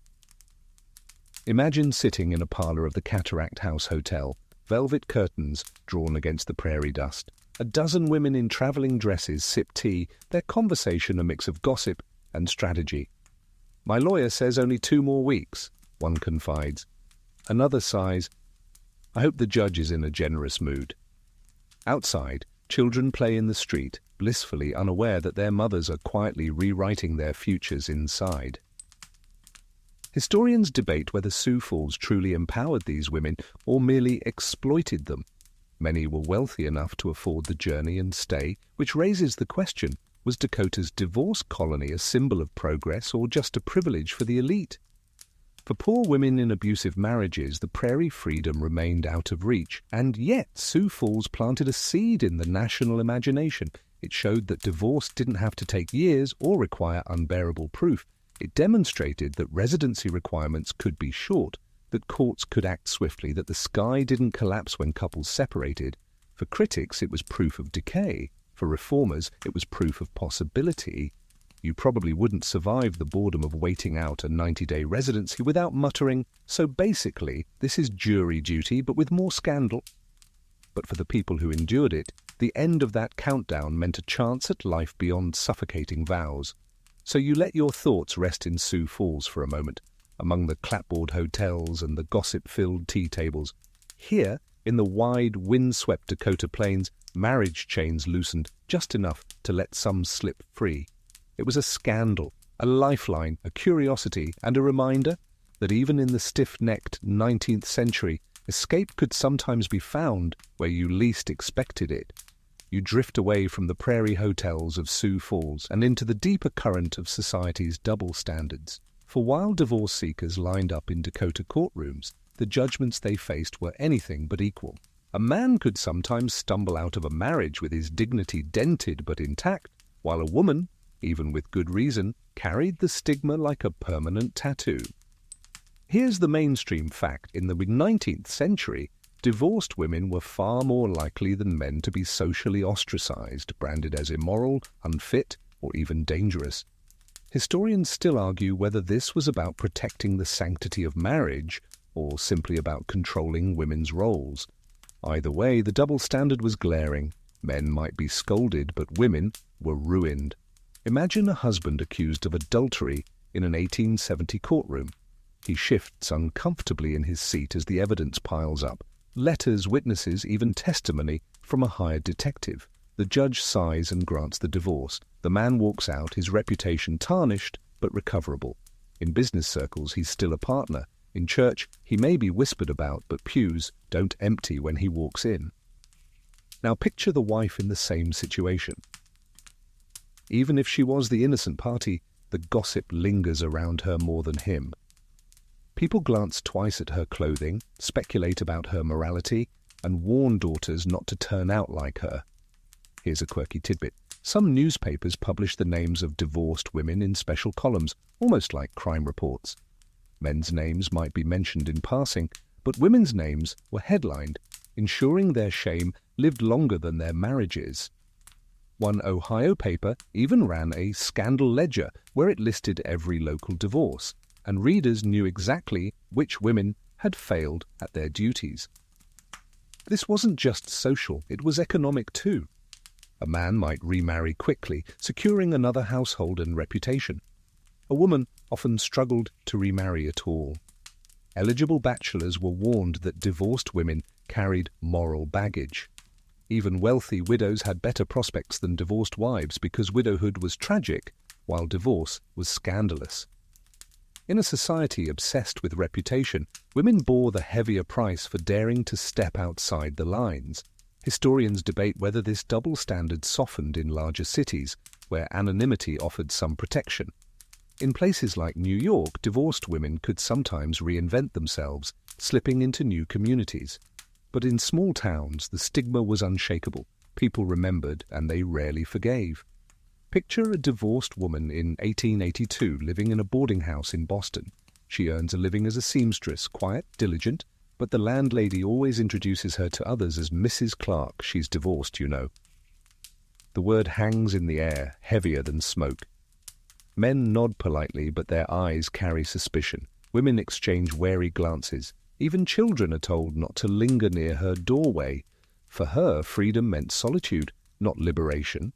Imagine sitting in a parlor of the Cataract House Hotel, velvet curtains drawn against the prairie dust. A dozen women in traveling dresses sip tea, their conversation a mix of gossip and strategy. "My lawyer says only 2 more weeks," one confides. Another sighs, "I hope the judge is in a generous mood." Outside, children play in the street, blissfully unaware that their mothers are quietly rewriting their futures inside. Historians debate whether Sioux Falls truly empowered these women or merely exploited them. Many were wealthy enough to afford the journey and stay, which raises the question, was Dakota's divorce colony a symbol of progress or just a privilege for the elite? For poor women in abusive marriages, the prairie freedom remained out of reach, and yet Sioux Falls planted a seed in the national imagination. It showed that divorce didn't have to take years or require unbearable proof. It demonstrated that residency requirements could be short, that courts could act swiftly, that the sky didn't collapse when couples separated. For critics, it was proof of decay. For reformers, it was proof of possibility. You probably wouldn't survive the boredom of waiting out a 90-day residency without muttering, "So basically, this is jury duty, but with more scandal." But for the people who endured it, the end of that countdown meant a chance at life beyond suffocating vows. So you let your thoughts rest in Sioux Falls for a moment, among the clapboard hotels and the gossip-filled tea tables. Here, in the wide, wind-swept Dakota plains, marriage chains loosened just enough to let some slip free. It was a scandal, a lifeline, a curiosity, and a reminder that even in the stiff-necked 19th century, escape could sometimes be found where you least expected it. You drift away from the prairie hotels of Sioux Falls and into the deeper current of society's double standards. For while divorce seekers lined up in Dakota courtrooms, the judgments they faced were anything but equal. A man could sometimes stumble out of a marriage with his dignity dented but intact, while a woman, even with good reason, carried the stigma like a permanent tattoo. Here's the mainstream fact. In the 19th century, divorced women were far more likely than men to be socially ostracized, branded as immoral, unfit, or even dangerous. Historians still argue whether this was about protecting the sanctity of marriage or simply about controlling women's roles. Either way, the double standard was glaring. Men might be scolded, but women were ruined. Imagine a husband accused of adultery in an 1870 courtroom. He shifts uncomfortably in his seat as the evidence piles up. Letters, witnesses, even testimony from a hired detective. The judge sighs and grants the divorce. The man walks out, his reputation tarnished but recoverable. In business circles, he's still a partner. In church, he may be whispered about, but pews don't empty when he walks in. Now picture the wife in the same situation. Even if she was the innocent party, the gossip lingers around her more than him. People glance twice at her clothing, speculate about her morality, and warn daughters not to turn out like her. Here's a quirky tidbit. Some newspapers publish the names of divorced women in special columns, almost like crime reports. Men's names might be mentioned in passing, but women's names were headlined, ensuring their shame lived longer than their marriages. One Ohio paper even ran a scandal ledger where it listed every local divorce, and readers knew exactly which women had failed at their duties. This wasn't just social, it was economic too. A man might remarry quickly, securing another household and reputation. A woman often struggled to remarry at all. Eligible bachelors were warned that divorced women carried moral baggage. Even wealthy widows had better prospects than divorced wives because widowhood was tragic, while divorce was scandalous. In a society obsessed with reputation, women bore the heavier price for daring to step outside the lines. Historians debate whether this double standard softened in larger cities, where anonymity offered some protection. In places like New York, divorced women could sometimes reinvent themselves, slipping into new communities. But in small towns, the stigma was unshakable. People remembered, and they rarely forgave. Picture a divorced woman in 1882 living in a boarding house in Boston. She earns a living as a seamstress, quiet, diligent, but the landlady always introduces her to others as Mrs. Clark. She's divorced, you know. The word hangs in the air, heavier than smoke. Men nod politely, but their eyes carry suspicion. Women exchange wary glances. Even children are told not to linger near her doorway. For her, freedom meant solitude, not liberation.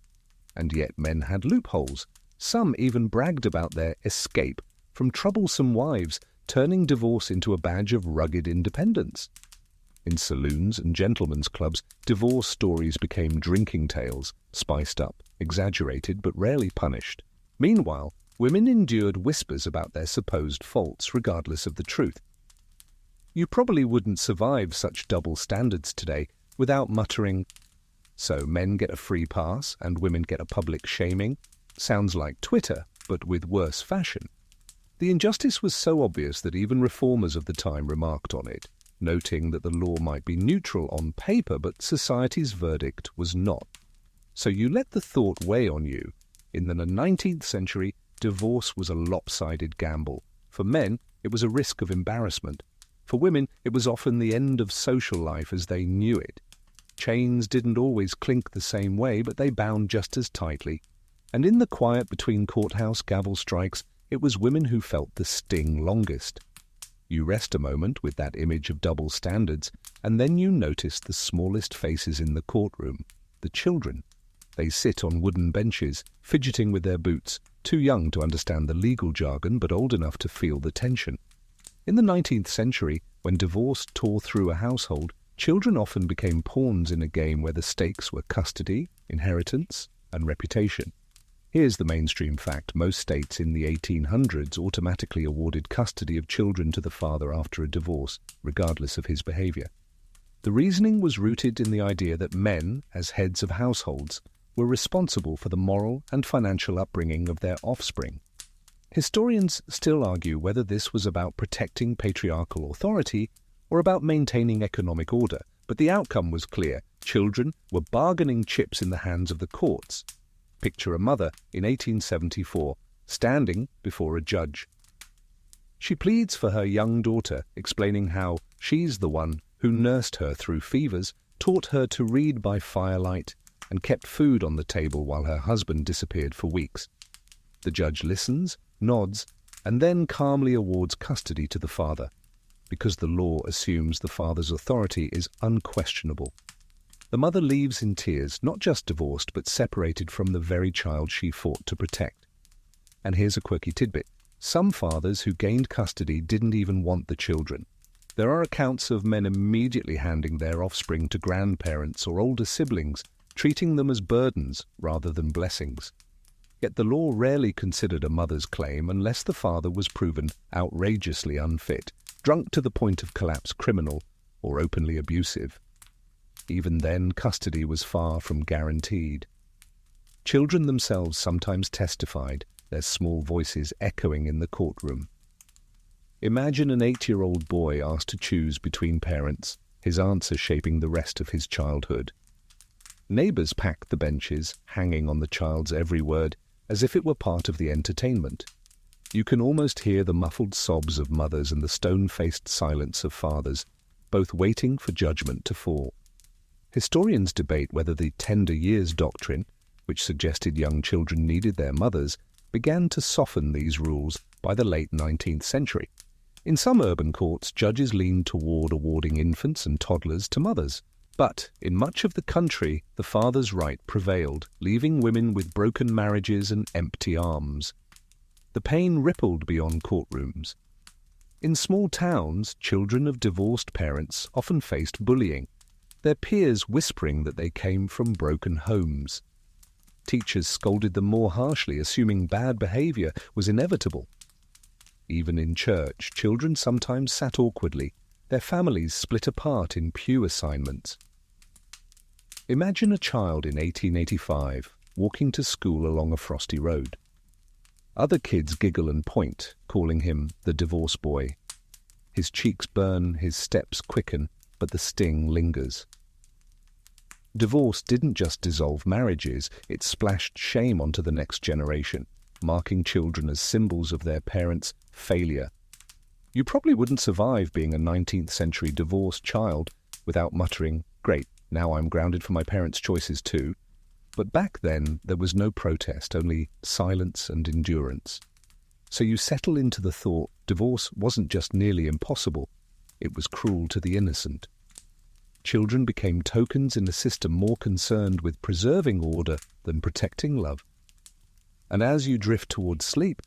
And yet men had loopholes. Some even bragged about their escape from troublesome wives, turning divorce into a badge of rugged independence. In saloons and gentlemen's clubs, divorce stories became drinking tales, spiced up, exaggerated, but rarely punished. Meanwhile, women endured whispers about their supposed faults, regardless of the truth. You probably wouldn't survive such double standards today without muttering, "So men get a free pass and women get a public shaming?" Sounds like Twitter, but with worse fashion. The injustice was so obvious that even reformers of the time remarked on it, noting that the law might be neutral on paper, but society's verdict was not. So you let the thought weigh on you. In the 19th century, divorce was a lopsided gamble. For men, it was a risk of embarrassment. For women, it was often the end of social life as they knew it. Chains didn't always clink the same way, but they bound just as tightly. And in the quiet between courthouse gavel strikes, it was women who felt the sting longest. You rest a moment with that image of double standards, and then you notice the smallest faces in the courtroom, the children. They sit on wooden benches, fidgeting with their boots, too young to understand the legal jargon, but old enough to feel the tension. In the 19th century, when divorce tore through a household, children often became pawns in a game where the stakes were custody, inheritance, and reputation. Here's the mainstream fact: most states in the 1800s automatically awarded custody of children to the father after a divorce, regardless of his behavior. The reasoning was rooted in the idea that men, as heads of households, were responsible for the moral and financial upbringing of their offspring. Historians still argue whether this was about protecting patriarchal authority or about maintaining economic order, but the outcome was clear. Children were bargaining chips in the hands of the courts. Picture a mother in 1874, standing before a judge. She pleads for her young daughter, explaining how she's the one who nursed her through fevers, taught her to read by firelight, and kept food on the table while her husband disappeared for weeks. The judge listens, nods, and then calmly awards custody to the father, because the law assumes the father's authority is unquestionable. The mother leaves in tears, not just divorced, but separated from the very child she fought to protect. And here's a quirky tidbit. Some fathers who gained custody didn't even want the children. There are accounts of men immediately handing their offspring to grandparents or older siblings, treating them as burdens rather than blessings. Yet the law rarely considered a mother's claim unless the father was proven outrageously unfit, drunk to the point of collapse, criminal, or openly abusive. Even then, custody was far from guaranteed. Children themselves sometimes testified, their small voices echoing in the courtroom. Imagine an 8-year-old boy asked to choose between parents, his answer shaping the rest of his childhood. Neighbors packed the benches, hanging on the child's every word, as if it were part of the entertainment. You can almost hear the muffled sobs of mothers and the stone-faced silence of fathers, both waiting for judgment to fall. Historians debate whether the tender years doctrine, which suggested young children needed their mothers, began to soften these rules by the late 19th century. In some urban courts, judges leaned toward awarding infants and toddlers to mothers. But in much of the country, the father's right prevailed, leaving women with broken marriages and empty arms. The pain rippled beyond courtrooms. In small towns, children of divorced parents often faced bullying, their peers whispering that they came from broken homes. Teachers scolded them more harshly, assuming bad behavior was inevitable. Even in church, children sometimes sat awkwardly, their families split apart in pew assignments. Imagine a child in 1885 walking to school along a frosty road. Other kids giggle and point, calling him the divorce boy. His cheeks burn, his steps quicken, but the sting lingers. Divorce didn't just dissolve marriages, it splashed shame onto the next generation, marking children as symbols of their parents' failure. You probably wouldn't survive being a 19th century divorced child without muttering, "Great, now I'm grounded for my parents' choices too." But back then, there was no protest, only silence and endurance. So you settle into the thought divorce wasn't just nearly impossible, it was cruel to the innocent. Children became tokens in a system more concerned with preserving order than protecting love. And as you drift towards sleep,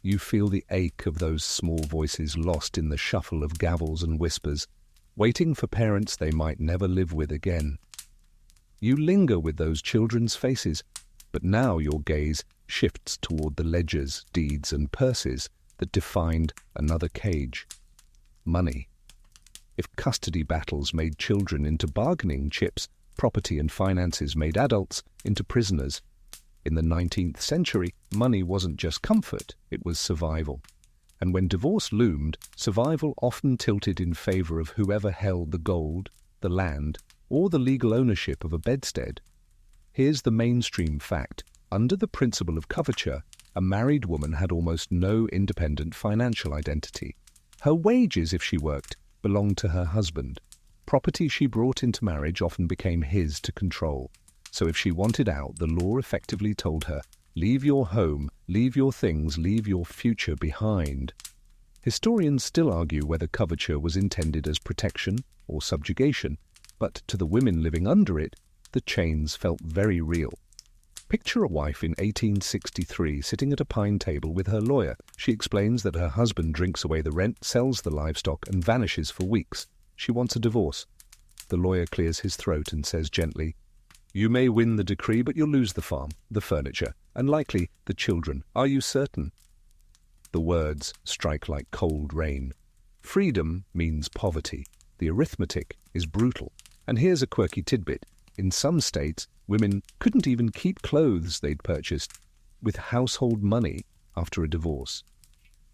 you feel the ache of those small voices lost in the shuffle of gavels and whispers, waiting for parents they might never live with again. You linger with those children's faces, but now your gaze shifts toward the ledgers, deeds, and purses that defined another cage: money. If custody battles made children into bargaining chips, property and finances made adults into prisoners. In the 19th century, money wasn't just comfort, it was survival. And when divorce loomed, survival often tilted in favor of whoever held the gold, the land, or the legal ownership of a bedstead. Here's the mainstream fact. Under the principle of coverture, a married woman had almost no independent financial identity. Her wages, if she worked, belonged to her husband. Property she brought into marriage often became his to control. So if she wanted out, the law effectively told her, leave your home, leave your things, leave your future behind. Historians still argue whether coverture was intended as protection or subjugation, but to the women living under it, the chains felt very real. Picture a wife in 1863 sitting at a pine table with her lawyer. She explains that her husband drinks away the rent, sells the livestock, and vanishes for weeks. She wants a divorce. The lawyer clears his throat and says gently, "You may win the decree, but you'll lose the farm, the furniture, and likely the children. Are you certain?" The words strike like cold rain. Freedom means poverty. The arithmetic is brutal. And here's a quirky tidbit. In some states, women couldn't even keep clothes they'd purchased with household money after a divorce.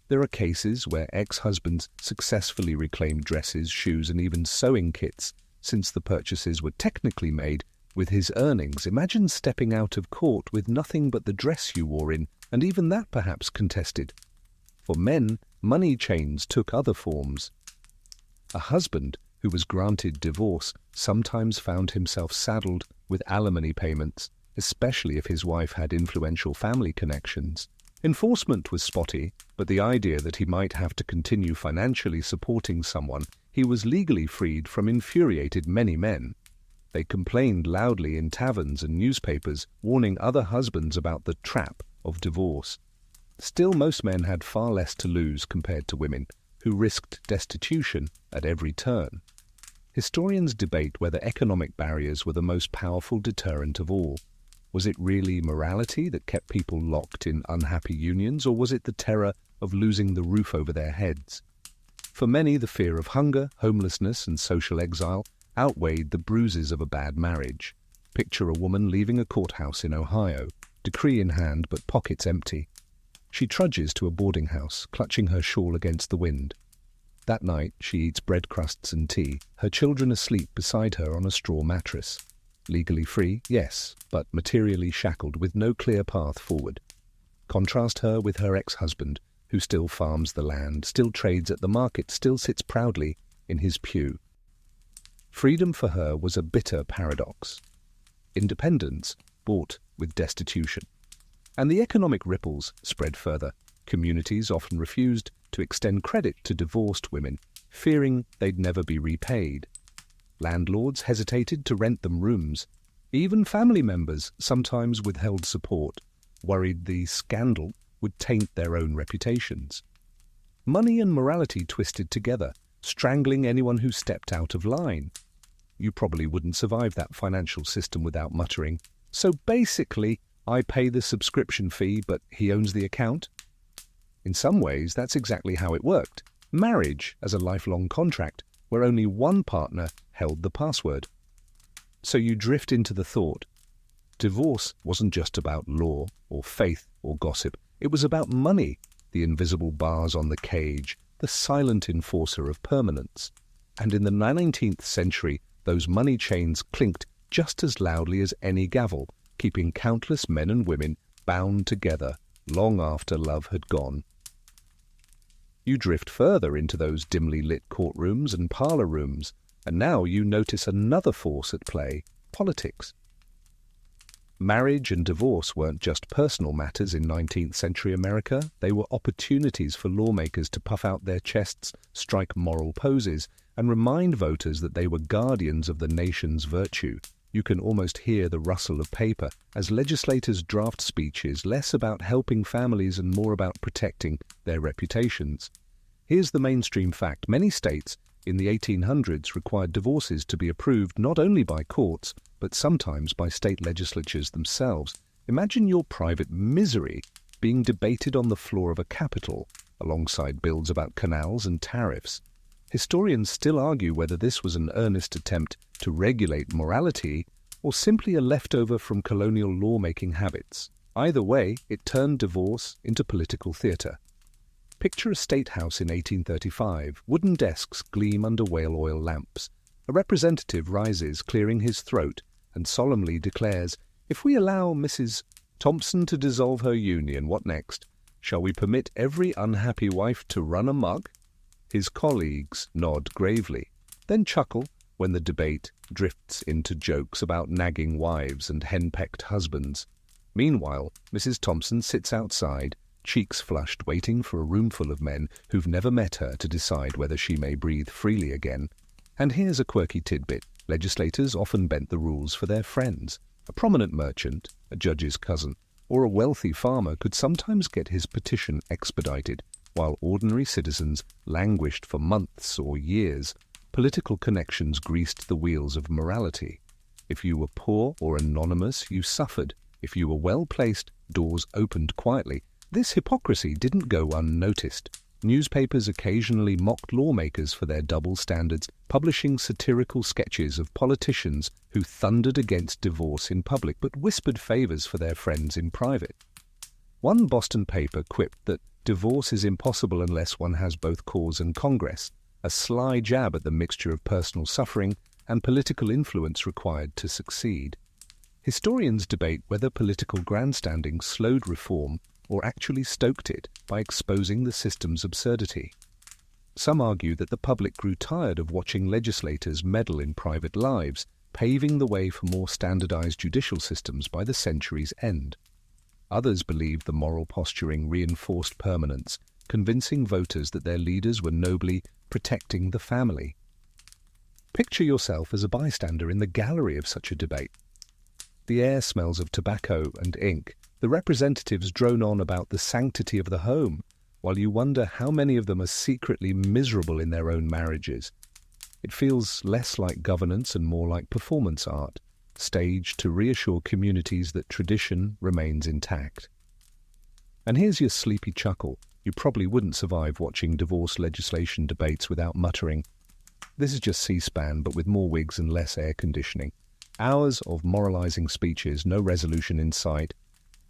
There are cases where ex-husbands successfully reclaimed dresses, shoes, and even sewing kits, since the purchases were technically made with his earnings. Imagine stepping out of court with nothing but the dress you wore in, and even that perhaps contested. For men, money chains took other forms. A husband who was granted divorce sometimes found himself saddled with alimony payments, especially if his wife had influential family connections. Enforcement was spotty, but the idea that he might have to continue financially supporting someone he was legally freed from infuriated many men. They complained loudly in taverns and newspapers, warning other husbands about the trap of divorce. Still, most men had far less to lose compared to women, who risked destitution at every turn. Historians debate whether economic barriers were the most powerful deterrent of all. Was it really morality that kept people locked in unhappy unions, or was it the terror of losing the roof over their heads? For many, the fear of hunger, homelessness, and social exile outweighed the bruises of a bad marriage. Picture a woman leaving a courthouse in Ohio, decree in hand but pockets empty. She trudges to a boarding house, clutching her shawl against the wind. That night, she eats bread crusts and tea, her children asleep beside her on a straw mattress. Legally free, yes, but materially shackled with no clear path forward. Contrast her with her ex-husband, who still farms the land, still trades at the market, still sits proudly in his pew. Freedom for her was a bitter paradox. Independence bought with destitution. And the economic ripples spread further. Communities often refused to extend credit to divorced women, fearing they'd never be repaid. Landlords hesitated to rent them rooms. Even family members sometimes withheld support, worried the scandal would taint their own reputations. Money and morality twisted together, strangling anyone who stepped out of line. You probably wouldn't survive that financial system without muttering, "So basically, I pay the subscription fee, but he owns the account?" In some ways, that's exactly how it worked. Marriage as a lifelong contract, where only one partner held the password. So you drift into the thought, divorce wasn't just about law or faith or gossip. It was about money, the invisible bars on the cage, the silent enforcer of permanence. And in the 19th century, those money chains clinked just as loudly as any gavel, keeping countless men and women bound together long after love had gone. You drift further into those dimly lit courtrooms and parlor rooms, and now you notice another force at play: politics. Marriage and divorce weren't just personal matters in 19th century America. They were opportunities for lawmakers to puff out their chests, strike moral poses, and remind voters that they were guardians of the nation's virtue. You can almost hear the rustle of paper as legislators draft speeches less about helping families and more about protecting their reputations. Here's the mainstream fact. Many states in the 1800s required divorces to be approved not only by courts, but sometimes by state legislatures themselves. Imagine your private misery being debated on the floor of a capitol, alongside bills about canals and tariffs. Historians still argue whether this was an earnest attempt to regulate morality or simply a leftover from colonial lawmaking habits. Either way, it turned divorce into political theatre. Picture a state house in 1835. Wooden desks gleam under whale oil lamps. A representative rises, clearing his throat, and solemnly declares, "If we allow Mrs. Thompson to dissolve her union, what next? Shall we permit every unhappy wife to run amok?" His colleagues nod gravely, then chuckle when the debate drifts into jokes about nagging wives and henpecked husbands. Meanwhile, Mrs. Thompson sits outside, cheeks flushed, waiting for a roomful of men who've never met her to decide whether she may breathe freely again. And here's a quirky tidbit. Legislators often bent the rules for their friends. A prominent merchant, a judge's cousin, or a wealthy farmer could sometimes get his petition expedited, while ordinary citizens languished for months or years. Political connections greased the wheels of morality. If you were poor or anonymous, you suffered. If you were well-placed, doors opened quietly. This hypocrisy didn't go unnoticed. Newspapers occasionally mocked lawmakers for their double standards, publishing satirical sketches of politicians who thundered against divorce in public but whispered favors for their friends in private. One Boston paper quipped that divorce is impossible unless one has both cause and Congress, a sly jab at the mixture of personal suffering and political influence required to succeed. Historians debate whether political grandstanding slowed reform or actually stoked it by exposing the system's absurdity. Some argue that the public grew tired of watching legislators meddle in private lives, paving the way for more standardized judicial systems by the century's end. Others believe the moral posturing reinforced permanence, convincing voters that their leaders were nobly protecting the family. Picture yourself as a bystander in the gallery of such a debate. The air smells of tobacco and ink. The representatives drone on about the sanctity of the home, while you wonder how many of them are secretly miserable in their own marriages. It feels less like governance and more like performance art, staged to reassure communities that tradition remains intact. And here's your sleepy chuckle. You probably wouldn't survive watching divorce legislation debates without muttering, "This is just C-SPAN, but with more wigs and less air conditioning." Hours of moralizing speeches, no resolution in sight,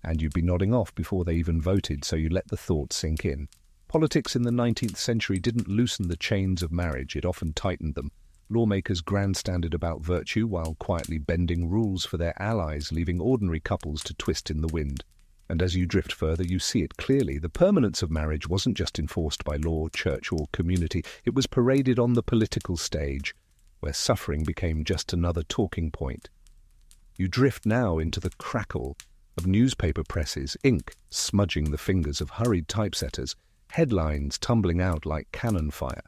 and you'd be nodding off before they even voted, so you let the thought sink in. Politics in the 19th century didn't loosen the chains of marriage, it often tightened them. Lawmakers grandstanded about virtue while quietly bending rules for their allies, leaving ordinary couples to twist in the wind. And as you drift further, you see it clearly. The permanence of marriage wasn't just enforced by law, church, or community. It was paraded on the political stage. where suffering became just another talking point. You drift now into the crackle of newspaper presses, ink smudging the fingers of hurried typesetters, headlines tumbling out like cannon fire.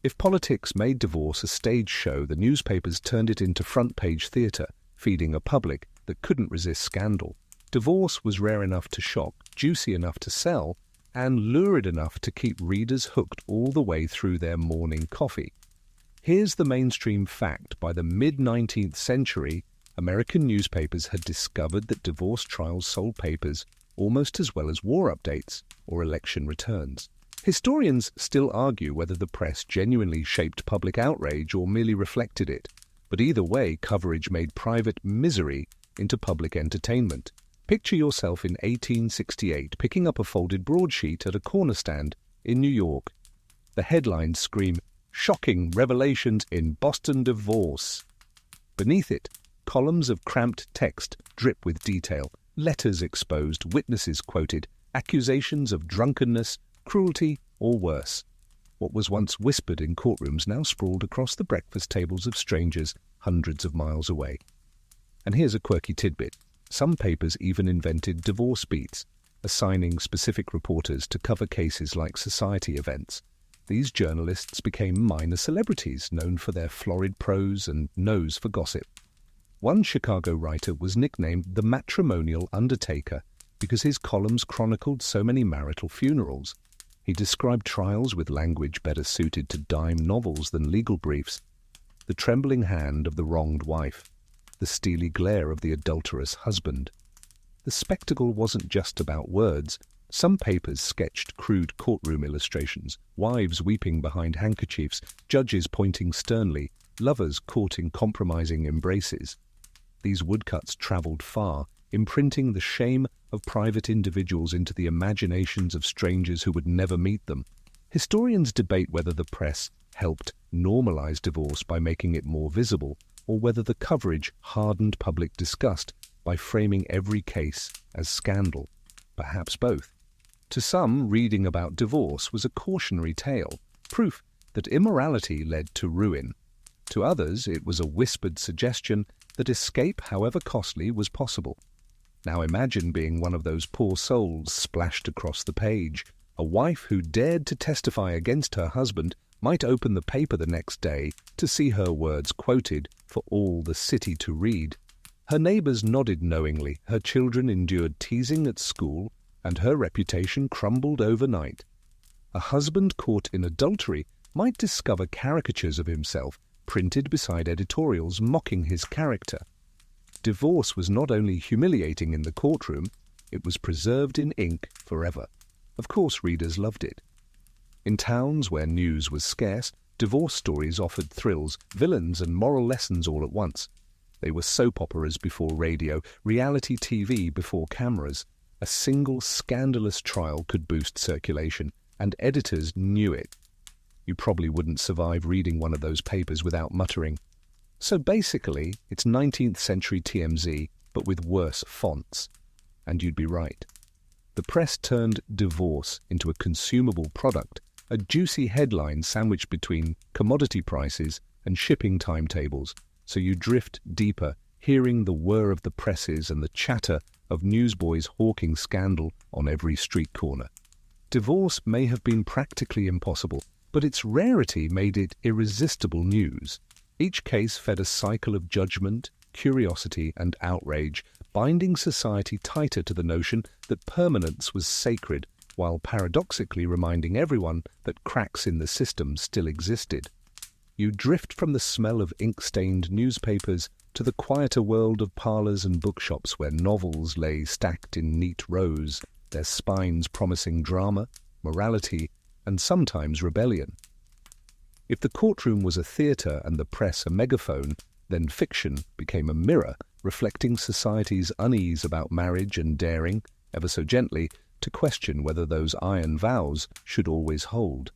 If politics made divorce a stage show, the newspapers turned it into front-page theatre, feeding a public that couldn't resist scandal. Divorce was rare enough to shock, juicy enough to sell, and lurid enough to keep readers hooked all the way through their morning coffee. Here's the mainstream fact. By the mid-19th century, American newspapers had discovered that divorce trials sold papers almost as well as war updates or election returns. Historians still argue whether the press genuinely shaped public outrage or merely reflected it, but either way, coverage made private misery into public entertainment. Picture yourself in 1868 picking up a folded broadsheet at a corner stand in New York. The headlines scream, "Shocking Revelations in Boston Divorce." Beneath it, columns of cramped text drip with detail, letters exposed, witnesses quoted, accusations of drunkenness, cruelty, or worse. What was once whispered in courtrooms now sprawled across the breakfast tables of strangers hundreds of miles away. And here's a quirky tidbit. Some papers even invented divorce beats, assigning specific reporters to cover cases like society events. These journalists became minor celebrities, known for their florid prose and nose for gossip. One Chicago writer was nicknamed the matrimonial undertaker because his columns chronicled so many marital funerals. He described trials with language better suited to dime novels than legal briefs. The trembling hand of the wronged wife, the steely glare of the adulterous husband. The spectacle wasn't just about words. Some papers sketched crude courtroom illustrations, wives weeping behind handkerchiefs, judges pointing sternly, lovers caught in compromising embraces. These woodcuts travelled far, imprinting the shame of private individuals into the imaginations of strangers who would never meet them. Historians debate whether the press helped normalize divorce by making it more visible, or whether the coverage hardened public disgust by framing every case as scandal. Perhaps both. To some, reading about divorce was a cautionary tale, proof that immorality led to ruin. To others, it was a whispered suggestion that escape, however costly, was possible. Now imagine being one of those poor souls splashed across the page. A wife who dared to testify against her husband might open the paper the next day to see her words quoted for all the city to read. Her neighbors nodded knowingly, her children endured teasing at school, and her reputation crumbled overnight. A husband caught in adultery might discover caricatures of himself printed beside editorials mocking his character. Divorce was not only humiliating in the courtroom, it was preserved in ink forever. Of course, readers loved it. In towns where news was scarce, divorce stories offered thrills, villains, and moral lessons all at once. They were soap operas before radio, reality TV before cameras. A single scandalous trial could boost circulation, and editors knew it. You probably wouldn't survive reading one of those papers without muttering. So basically, it's 19th century TMZ, but with worse fonts. And you'd be right. The press turned divorce into a consumable product, a juicy headline sandwiched between commodity prices and shipping timetables, so you drift deeper, hearing the whir of the presses and the chatter of newsboys hawking scandal on every street corner. Divorce may have been practically impossible, but its rarity made it irresistible news. Each case fed a cycle of judgment, curiosity, and outrage, binding society tighter to the notion that permanence was sacred, while paradoxically reminding everyone that cracks in the system still existed. You drift from the smell of ink-stained newspapers to the quieter world of parlours and bookshops where novels lay stacked in neat rows, their spines promising drama, morality, and sometimes rebellion. If the courtroom was a theatre and the press a megaphone, then fiction became a mirror, reflecting society's unease about marriage and daring, ever so gently, to question whether those iron vows should always hold.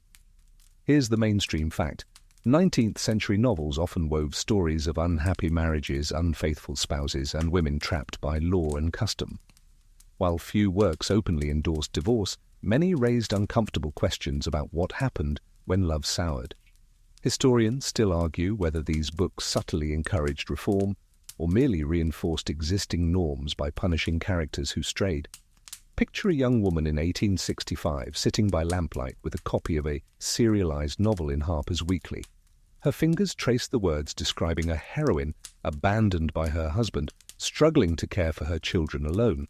Here's the mainstream fact. 19th century novels often wove stories of unhappy marriages, unfaithful spouses, and women trapped by law and custom. While few works openly endorsed divorce, many raised uncomfortable questions about what happened when love soured. Historians still argue whether these books subtly encouraged reform or merely reinforced existing norms by punishing characters who strayed. Picture a young woman in 1865 sitting by lamplight with a copy of a serialized novel in Harper's Weekly. Her fingers trace the words describing a heroine abandoned by her husband, struggling to care for her children alone.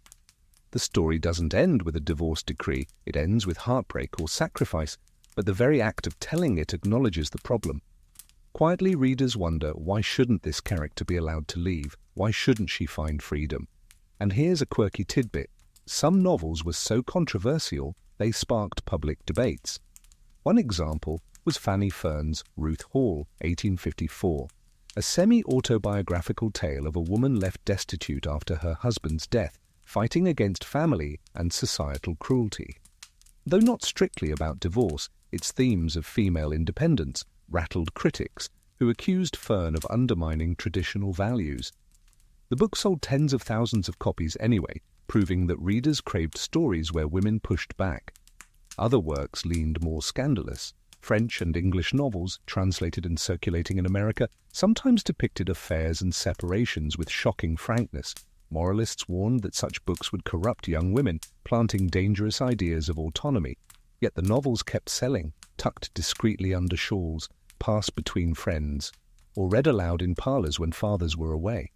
The story doesn't end with a divorce decree, it ends with heartbreak or sacrifice, but the very act of telling it acknowledges the problem. Quietly, readers wonder, why shouldn't this character be allowed to leave? Why shouldn't she find freedom? And here's a quirky tidbit. Some novels were so controversial, they sparked public debates. One example was Fanny Fern's Ruth Hall, 1854, a semi-autobiographical tale of a woman left destitute after her husband's death, fighting against family and societal cruelty. Though not strictly about divorce, its themes of female independence rattled critics who accused Fern of undermining traditional values. The book sold tens of thousands of copies anyway, proving that readers craved stories where women pushed back. Other works leaned more scandalous. French and English novels, translated and circulating in America, sometimes depicted affairs and separations with shocking frankness. Moralists warned that such books would corrupt young women, planting dangerous ideas of autonomy. Yet the novels kept selling, tucked discreetly under shawls, passed between friends, or read aloud in parlors when fathers were away.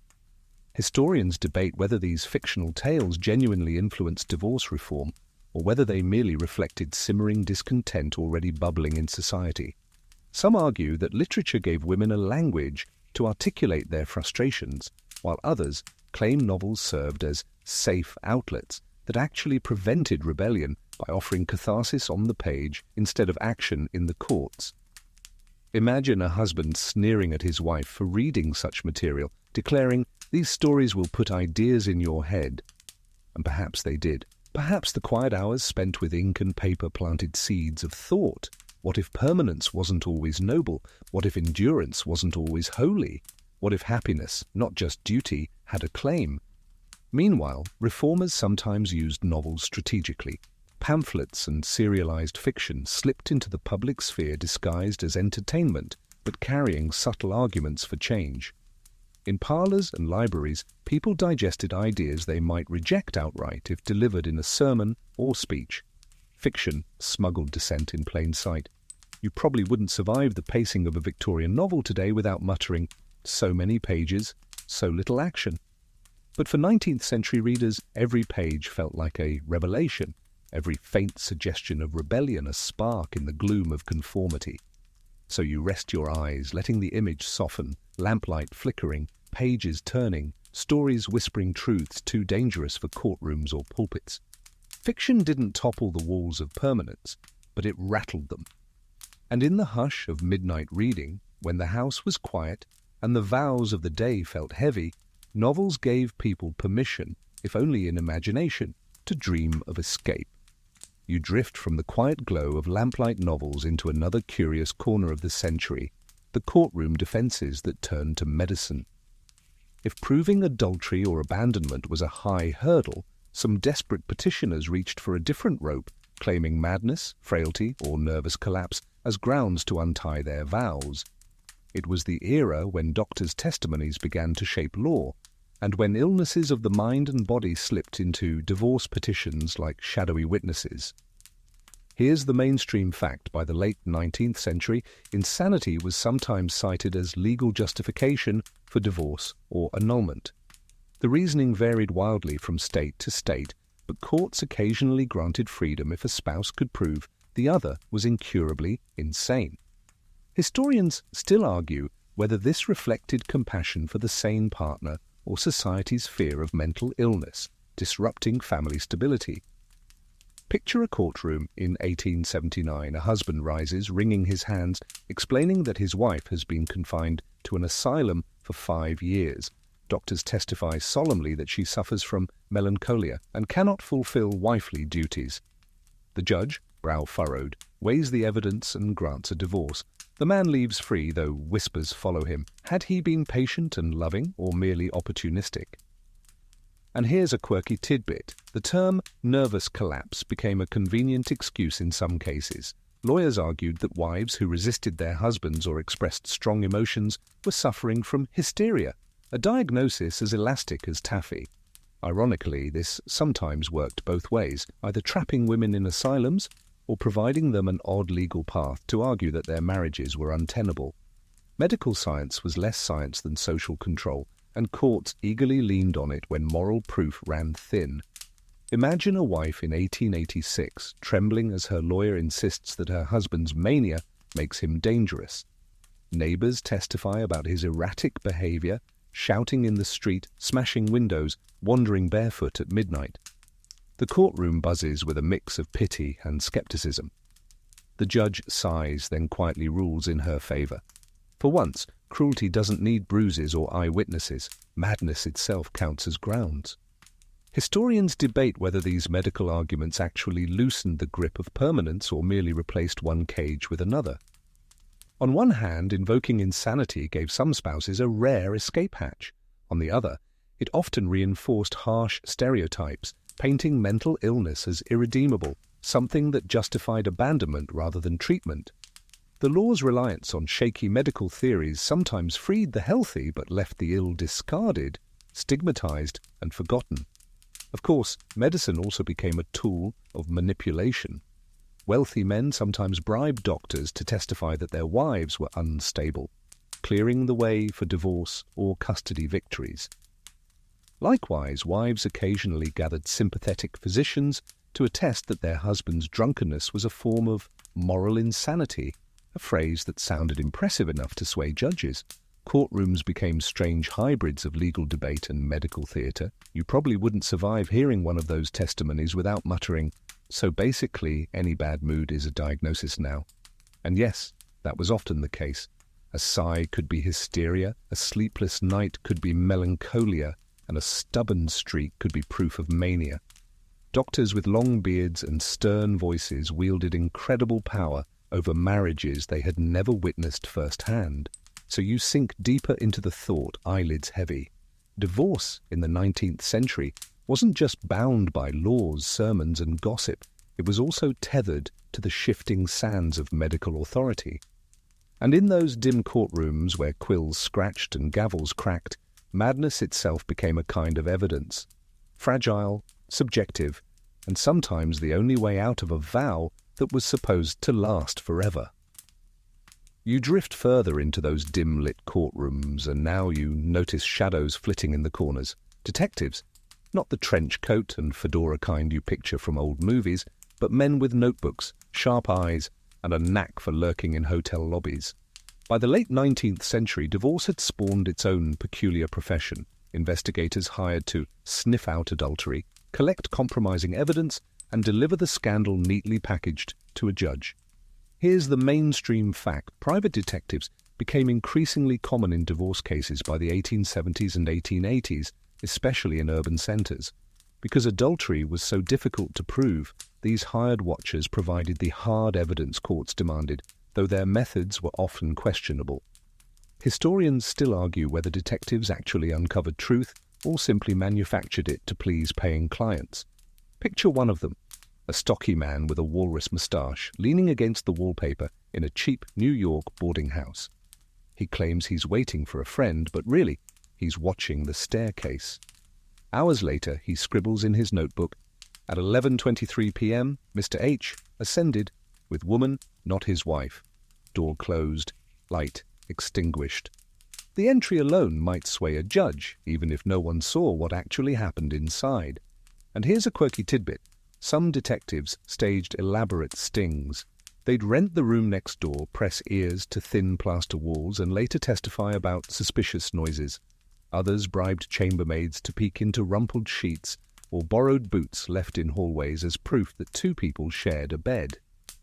Historians debate whether these fictional tales genuinely influenced divorce reform, or whether they merely reflected simmering discontent already bubbling in society. Some argue that literature gave women a language to articulate their frustrations, while others claim novels served as safe outlets that actually prevented rebellion by offering catharsis on the page instead of action in the courts. Imagine a husband sneering at his wife for reading such material, declaring, "These stories will put ideas in your head." And perhaps they did. Perhaps the quiet hours spent with ink and paper planted seeds of thought. What if permanence wasn't always noble? What if endurance wasn't always holy? What if happiness, not just duty, had a claim? Meanwhile, reformers sometimes used novels strategically. Pamphlets and serialized fiction slipped into the public sphere disguised as entertainment, but carrying subtle arguments for change. In parlors and libraries, people digested ideas they might reject outright if delivered in a sermon or speech. Fiction smuggled dissent in plain sight. You probably wouldn't survive the pacing of a Victorian novel today without muttering, "So many pages, so little action." But for 19th century readers, every page felt like a revelation, every faint suggestion of rebellion a spark in the gloom of conformity. So you rest your eyes, letting the image soften, lamplight flickering, pages turning, stories whispering truths too dangerous for courtrooms or pulpits. Fiction didn't topple the walls of permanence, but it rattled them. And in the hush of midnight reading, when the house was quiet and the vows of the day felt heavy, novels gave people permission, if only in imagination, to dream of escape. You drift from the quiet glow of lamplight novels into another curious corner of the century, the courtroom defenses that turned to medicine. If proving adultery or abandonment was a high hurdle, some desperate petitioners reached for a different rope, claiming madness, frailty, or nervous collapse as grounds to untie their vows. It was the era when doctors' testimonies began to shape law, and when illnesses of the mind and body slipped into divorce petitions like shadowy witnesses. Here's the mainstream fact: by the late 19th century, insanity was sometimes cited as legal justification for divorce or annulment. The reasoning varied wildly from state to state, but courts occasionally granted freedom if a spouse could prove the other was incurably insane. Historians still argue whether this reflected compassion for the sane partner or society's fear of mental illness, disrupting family stability. Picture a courtroom in 1879. A husband rises, wringing his hands, explaining that his wife has been confined to an asylum for 5 years. Doctors testify solemnly that she suffers from melancholia and cannot fulfill wifely duties. The judge, brow furrowed, weighs the evidence and grants a divorce. The man leaves free, though whispers follow him. Had he been patient and loving, or merely opportunistic? And here's a quirky tidbit. The term nervous collapse became a convenient excuse in some cases. Lawyers argued that wives who resisted their husbands or expressed strong emotions were suffering from hysteria, a diagnosis as elastic as taffy. Ironically, this sometimes worked both ways, either trapping women in asylums or providing them an odd legal path to argue that their marriages were untenable. Medical science was less science than social control, and courts eagerly leaned on it when moral proof ran thin. Imagine a wife in 1886 trembling as her lawyer insists that her husband's mania makes him dangerous. Neighbors testify about his erratic behavior, shouting in the street, smashing windows, wandering barefoot at midnight. The courtroom buzzes with a mix of pity and skepticism. The judge sighs, then quietly rules in her favor. For once, cruelty doesn't need bruises or eyewitnesses. Madness itself counts as grounds. Historians debate whether these medical arguments actually loosened the grip of permanence or merely replaced one cage with another. On one hand, invoking insanity gave some spouses a rare escape hatch. On the other, it often reinforced harsh stereotypes, painting mental illness as irredeemable, something that justified abandonment rather than treatment. The law's reliance on shaky medical theories sometimes freed the healthy but left the ill discarded, stigmatized, and forgotten. Of course, medicine also became a tool of manipulation. Wealthy men sometimes bribed doctors to testify that their wives were unstable, clearing the way for divorce or custody victories. Likewise, wives occasionally gathered sympathetic physicians to attest that their husband's drunkenness was a form of moral insanity, a phrase that sounded impressive enough to sway judges. Courtrooms became strange hybrids of legal debate and medical theatre. You probably wouldn't survive hearing one of those testimonies without muttering, "So basically, any bad mood is a diagnosis now." And yes, that was often the case. A sigh could be hysteria, a sleepless night could be melancholia, and a stubborn streak could be proof of mania. Doctors with long beards and stern voices wielded incredible power over marriages they had never witnessed firsthand. So you sink deeper into the thought, eyelids heavy. Divorce in the 19th century wasn't just bound by laws, sermons, and gossip. It was also tethered to the shifting sands of medical authority. And in those dim courtrooms where quills scratched and gavels cracked, madness itself became a kind of evidence. Fragile, subjective, and sometimes the only way out of a vow that was supposed to last forever. You drift further into those dim-lit courtrooms, and now you notice shadows flitting in the corners. Detectives, not the trench coat and fedora kind you picture from old movies, but men with notebooks, sharp eyes, and a knack for lurking in hotel lobbies. By the late 19th century, divorce had spawned its own peculiar profession. Investigators hired to sniff out adultery, collect compromising evidence, and deliver the scandal neatly packaged to a judge. Here's the mainstream fact. Private detectives became increasingly common in divorce cases by the 1870s and 1880s, especially in urban centers. Because adultery was so difficult to prove, these hired watchers provided the hard evidence courts demanded, though their methods were often questionable. Historians still argue whether detectives actually uncovered truth or simply manufactured it to please paying clients. Picture one of them. A stocky man with a walrus moustache, leaning against the wallpaper in a cheap New York boarding house. He claims he's waiting for a friend, but really, he's watching the staircase. Hours later, he scribbles in his notebook, "At 11:23 p.m., Mr. H. ascended, with woman, not his wife. Door closed, light extinguished." The entry alone might sway a judge, even if no one saw what actually happened inside. And here's a quirky tidbit. Some detectives staged elaborate stings. They'd rent the room next door, press ears to thin plaster walls, and later testify about suspicious noises. Others bribed chambermaids to peek into rumpled sheets or borrowed boots left in hallways as proof that two people shared a bed.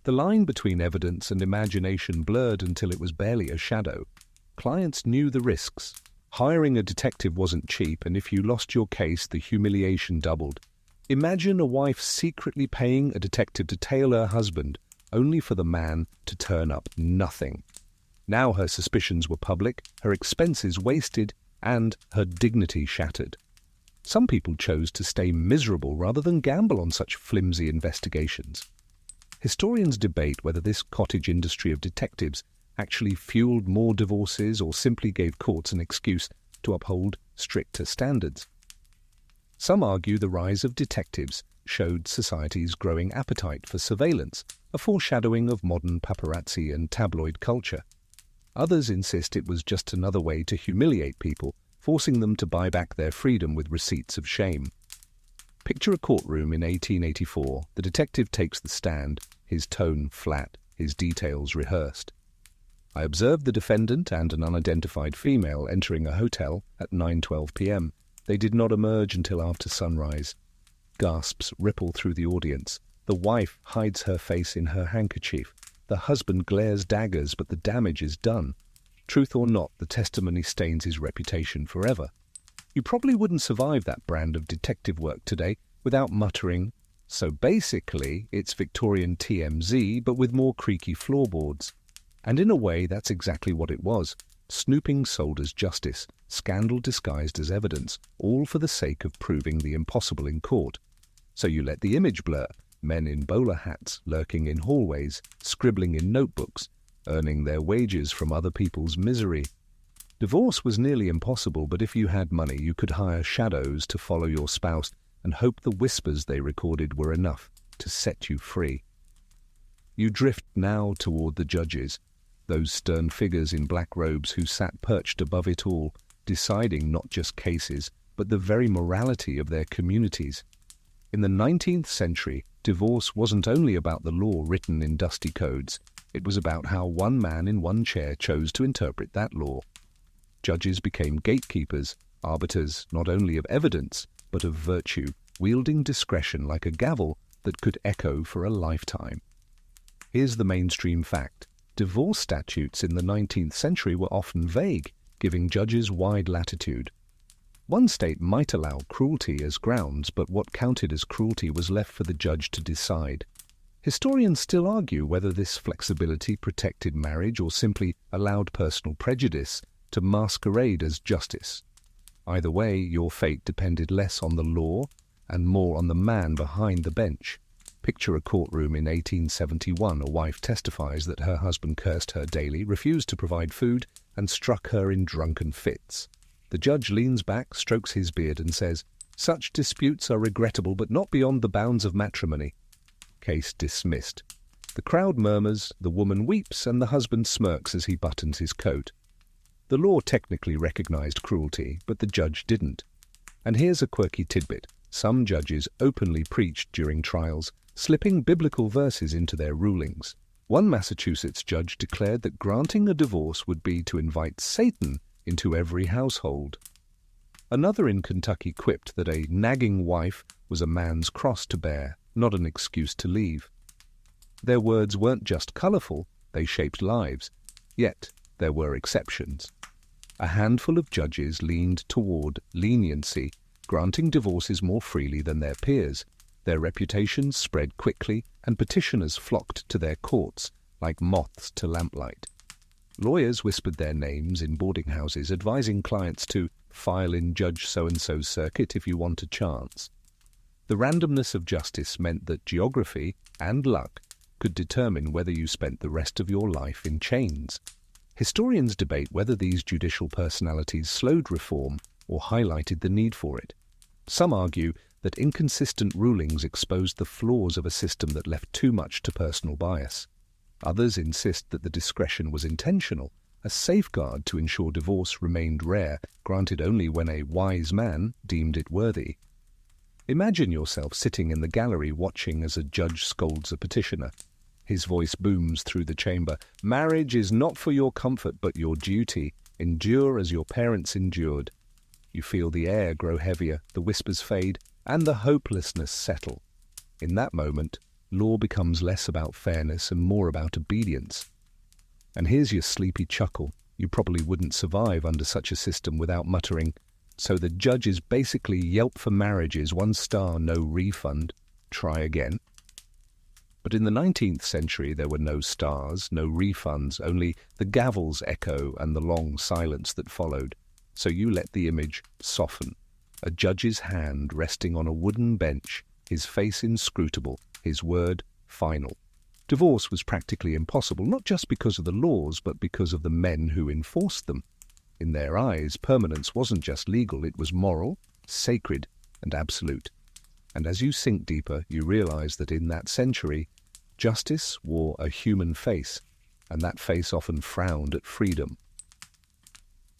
The line between evidence and imagination blurred until it was barely a shadow. Clients knew the risks. Hiring a detective wasn't cheap, and if you lost your case, the humiliation doubled. Imagine a wife secretly paying a detective to tail her husband, only for the man to turn up nothing. Now her suspicions were public, her expenses wasted, and her dignity shattered. Some people chose to stay miserable rather than gamble on such flimsy investigations. Historians debate whether this cottage industry of detectives actually fueled more divorces or simply gave courts an excuse to uphold stricter standards. Some argue the rise of detectives showed society's growing appetite for surveillance, a foreshadowing of modern paparazzi and tabloid culture. Others insist it was just another way to humiliate people, forcing them to buy back their freedom with receipts of shame. Picture a courtroom in 1884. The detective takes the stand, his tone flat, his details rehearsed. I observed the defendant and an unidentified female entering a hotel at 9:12 p.m. They did not emerge until after sunrise. Gasps ripple through the audience. The wife hides her face in her handkerchief. The husband glares daggers, but the damage is done. Truth or not, the testimony stains his reputation forever. You probably wouldn't survive that brand of detective work today without muttering, "So basically, it's Victorian TMZ, but with more creaky floorboards." And in a way, that's exactly what it was. Snooping sold as justice, scandal disguised as evidence, all for the sake of proving the impossible in court. So you let the image blur, men in bowler hats lurking in hallways, scribbling in notebooks, earning their wages from other people's misery. Divorce was nearly impossible, but if you had money, you could hire shadows to follow your spouse and hope the whispers they recorded were enough to set you free. You drift now toward the judges, those stern figures in black robes who sat perched above it all, deciding not just cases, but the very morality of their communities. In the 19th century, divorce wasn't only about the law written in dusty codes. It was about how one man in one chair chose to interpret that law. Judges became gatekeepers, arbiters not only of evidence, but of virtue, wielding discretion like a gavel that could echo for a lifetime. Here's the mainstream fact. Divorce statutes in the 19th century were often vague, giving judges wide latitude. One state might allow cruelty as grounds, but what counted as cruelty was left for the judge to decide. Historians still argue whether this flexibility protected marriage or simply allowed personal prejudice to masquerade as justice. Either way, your fate depended less on the law and more on the man behind the bench. Picture a courtroom in 1871. A wife testifies that her husband cursed her daily, refused to provide food, and struck her in drunken fits. The judge leans back, strokes his beard, and says, "Such disputes are regrettable, but not beyond the bounds of matrimony." Case dismissed. The crowd murmurs, the woman weeps, and the husband smirks as he buttons his coat. The law technically recognized cruelty, but the judge didn't. And here's a quirky tidbit. Some judges openly preached during trials, slipping biblical verses into their rulings. One Massachusetts judge declared that granting a divorce would be to invite Satan into every household. Another in Kentucky quipped that a nagging wife was a man's cross to bear, not an excuse to leave. Their words weren't just colorful, they shaped lives. Yet there were exceptions. A handful of judges leaned toward leniency, granting divorces more freely than their peers. Their reputations spread quickly, and petitioners flocked to their courts like moths to lamplight. Lawyers whispered their names in boarding houses, advising clients to file in Judge so-and-so's circuit if you want a chance. The randomness of justice meant that geography and luck could determine whether you spent the rest of your life in chains. Historians debate whether these judicial personalities slowed reform or highlighted the need for it. Some argue that inconsistent rulings exposed the flaws of a system that left too much to personal bias. Others insist that the discretion was intentional, a safeguard to ensure divorce remained rare, granted only when a wise man deemed it worthy. Imagine yourself sitting in the gallery watching as a judge scolds a petitioner. His voice booms through the chamber. "Marriage is not for your comfort but your duty. Endure as your parents endured." You feel the air grow heavier, the whispers fade, and the hopelessness settle. In that moment, law becomes less about fairness and more about obedience. And here's your sleepy chuckle. You probably wouldn't survive under such a system without muttering, "So the judges basically yelp for marriages, 1 star, no refund. Try again." But in the 19th century there were no stars, no refunds, only the gavel's echo and the long silence that followed. So you let the image soften. A judge's hand resting on a wooden bench, his face inscrutable, his word final. Divorce was practically impossible, not just because of the laws, but because of the men who enforced them. In their eyes, permanence wasn't just legal, it was moral, sacred, and absolute. And as you sink deeper, you realize that in that century, justice wore a human face, and that face often frowned at freedom.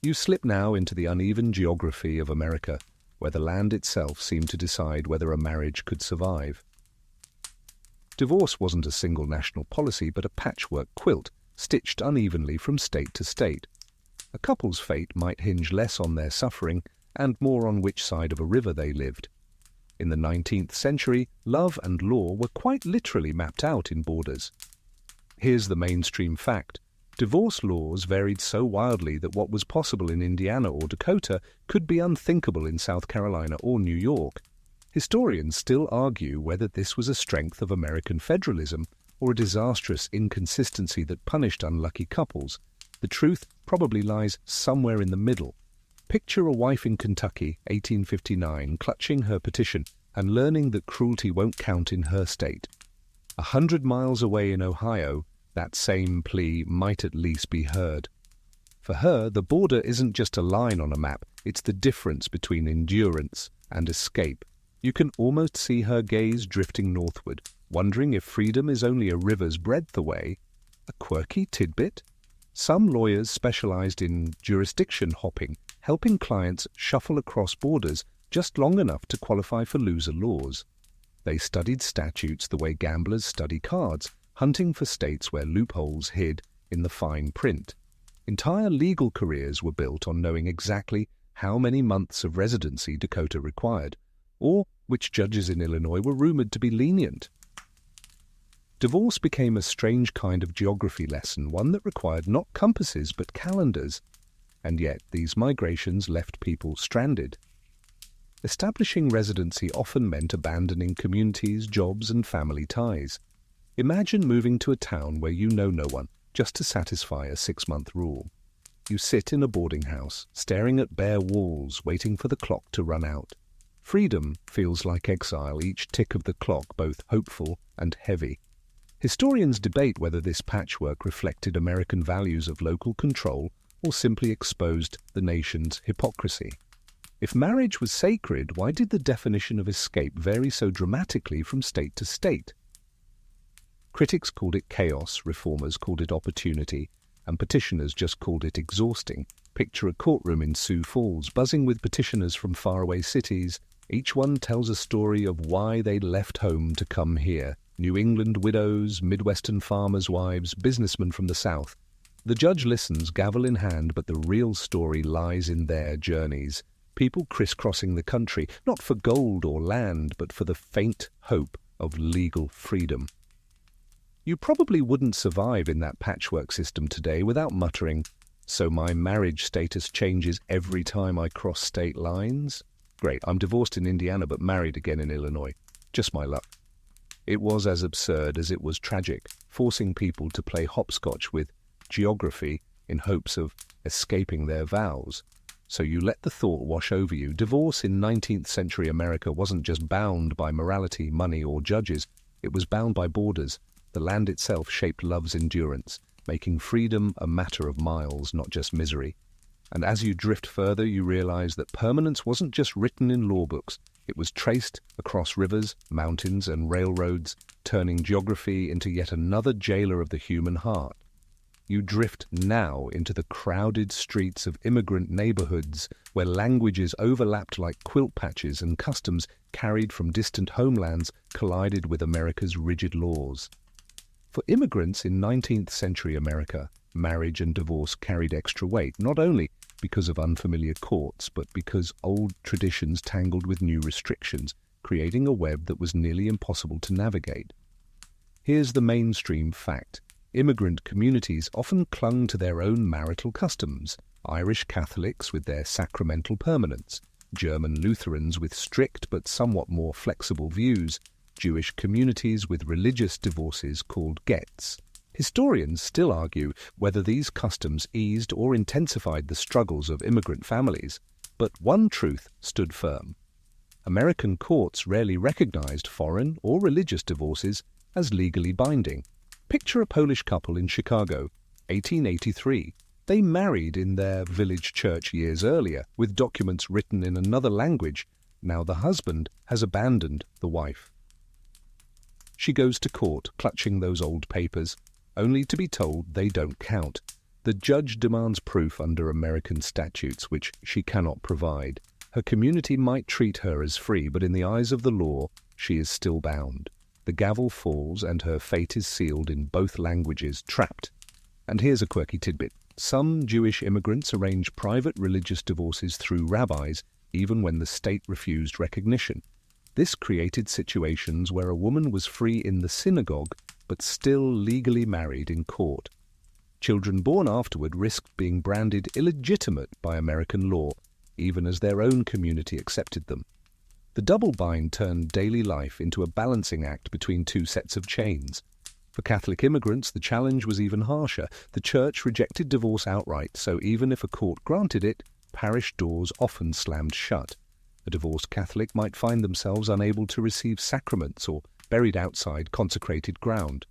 You slip now into the uneven geography of America, where the land itself seemed to decide whether a marriage could survive. Divorce wasn't a single national policy, but a patchwork quilt, stitched unevenly from state to state. A couple's fate might hinge less on their suffering and more on which side of a river they lived. In the 19th century, love and law were quite literally mapped out in borders. Here's the mainstream fact. Divorce laws varied so wildly that what was possible in Indiana or Dakota could be unthinkable in South Carolina or New York. Historians still argue whether this was a strength of American federalism or a disastrous inconsistency that punished unlucky couples. The truth probably lies somewhere in the middle. Picture a wife in Kentucky, 1859, clutching her petition and learning that cruelty won't count in her state. 100 miles away in Ohio, that same plea might at least be heard. For her, the border isn't just a line on a map, it's the difference between endurance and escape. You can almost see her gaze drifting northward, wondering if freedom is only a river's breadth away. A quirky tidbit? Some lawyers specialized in jurisdiction hopping, helping clients shuffle across borders just long enough to qualify for loser laws. They studied statutes the way gamblers study cards, hunting for states where loopholes hid in the fine print. Entire legal careers were built on knowing exactly how many months of residency Dakota required, or which judges in Illinois were rumored to be lenient. Divorce became a strange kind of geography lesson, one that required not compasses but calendars. And yet these migrations left people stranded. Establishing residency often meant abandoning communities, jobs, and family ties. Imagine moving to a town where you know no one, just to satisfy a 6-month rule. You sit in a boarding house, staring at bare walls, waiting for the clock to run out. Freedom feels like exile, each tick of the clock both hopeful and heavy. Historians debate whether this patchwork reflected American values of local control or simply exposed the nation's hypocrisy. If marriage was sacred, why did the definition of escape vary so dramatically from state to state? Critics called it chaos, reformers called it opportunity, and petitioners just called it exhausting. Picture a courtroom in Sioux Falls, buzzing with petitioners from faraway cities. Each one tells a story of why they left home to come here. New England widows, Midwestern farmers' wives, businessmen from the South. The judge listens, gavel in hand, but the real story lies in their journeys. People crisscrossing the country, not for gold or land, but for the faint hope of legal freedom. You probably wouldn't survive in that patchwork system today without muttering, "So my marriage status changes every time I cross state lines? Great, I'm divorced in Indiana but married again in Illinois. Just my luck." It was as absurd as it was tragic, forcing people to play hopscotch with geography in hopes of escaping their vows. So you let the thought wash over you. Divorce in 19th century America wasn't just bound by morality, money, or judges. It was bound by borders. The land itself shaped love's endurance, making freedom a matter of miles, not just misery. And as you drift further, you realize that permanence wasn't just written in law books. It was traced across rivers, mountains, and railroads, turning geography into yet another jailer of the human heart. You drift now into the crowded streets of immigrant neighborhoods where languages overlapped like quilt patches and customs carried from distant homelands collided with America's rigid laws. For immigrants in 19th century America, marriage and divorce carried extra weight, not only because of unfamiliar courts, but because old traditions tangled with new restrictions, creating a web that was nearly impossible to navigate. Here's the mainstream fact. Immigrant communities often clung to their own marital customs. Irish Catholics with their sacramental permanence, German Lutherans with strict but somewhat more flexible views, Jewish communities with religious divorces called gets. Historians still argue whether these customs eased or intensified the struggles of immigrant families, but one truth stood firm. American courts rarely recognized foreign or religious divorces as legally binding. Picture a Polish couple in Chicago, 1883. They married in their village church years earlier, with documents written in another language. Now the husband has abandoned the wife. She goes to court, clutching those old papers, only to be told they don't count. The judge demands proof under American statutes, which she cannot provide. Her community might treat her as free, but in the eyes of the law, she is still bound. The gavel falls and her fate is sealed in both languages, trapped. And here's a quirky tidbit. Some Jewish immigrants arrange private religious divorces through rabbis, even when the state refused recognition. This created situations where a woman was free in the synagogue, but still legally married in court. Children born afterward risked being branded illegitimate by American law, even as their own community accepted them. The double bind turned daily life into a balancing act between two sets of chains. For Catholic immigrants, the challenge was even harsher. The church rejected divorce outright, so even if a court granted it, parish doors often slammed shut. A divorced Catholic might find themselves unable to receive sacraments or buried outside consecrated ground.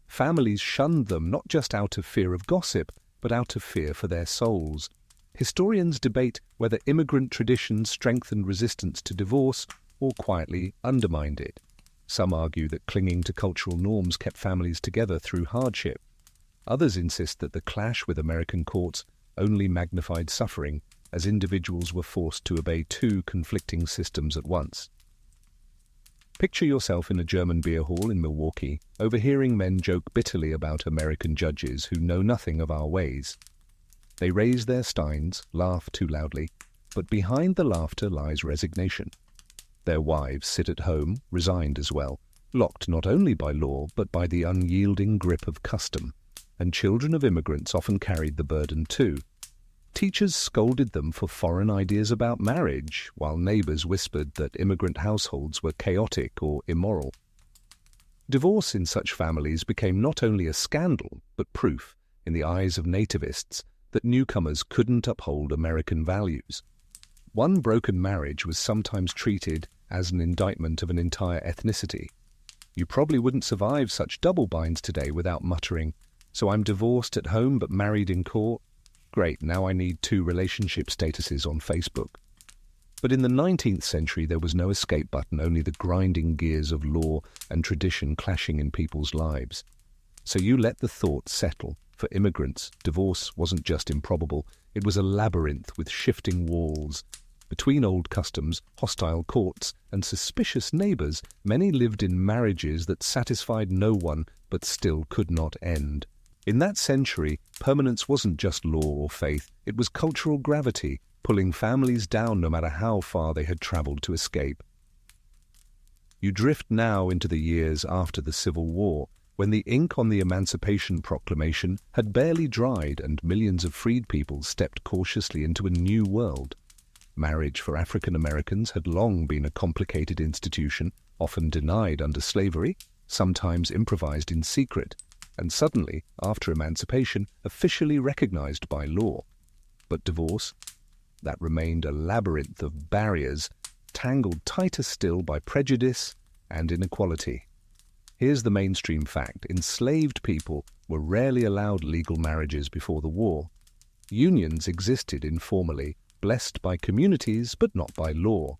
Families shunned them not just out of fear of gossip, but out of fear for their souls. Historians debate whether immigrant traditions strengthened resistance to divorce or quietly undermined it. Some argue that clinging to cultural norms kept families together through hardship. Others insist that the clash with American courts only magnified suffering, as individuals were forced to obey two conflicting systems at once. Picture yourself in a German beer hall in Milwaukee, overhearing men joke bitterly about American judges who know nothing of our ways. They raise their steins, laugh too loudly, but behind the laughter lies resignation. Their wives sit at home, resigned as well, locked not only by law but by the unyielding grip of custom, and children of immigrants often carried the burden too. Teachers scolded them for foreign ideas about marriage, while neighbors whispered that immigrant households were chaotic or immoral. Divorce in such families became not only a scandal, but proof, in the eyes of nativists, that newcomers couldn't uphold American values. One broken marriage was sometimes treated as an indictment of an entire ethnicity. You probably wouldn't survive such double binds today without muttering, "So I'm divorced at home but married in court? Great, now I need 2 relationship statuses on Facebook." But in the 19th century there was no escape button, only the grinding gears of law and tradition clashing in people's lives. So you let the thought settle. For immigrants, divorce wasn't just improbable, it was a labyrinth with shifting walls. Between old customs, hostile courts, and suspicious neighbors, many lived in marriages that satisfied no one but still could not end. In that century, permanence wasn't just law or faith, it was cultural gravity, pulling families down no matter how far they had traveled to escape. You drift now into the years after the Civil War, when the ink on the Emancipation Proclamation had barely dried and millions of freed people stepped cautiously into a new world. Marriage for African Americans had long been a complicated institution, often denied under slavery, sometimes improvised in secret, and suddenly, after emancipation, officially recognized by law. But divorce? That remained a labyrinth of barriers, tangled tighter still by prejudice and inequality. Here's the mainstream fact. Enslaved people were rarely allowed legal marriages before the war. Unions existed informally, blessed by communities but not by law.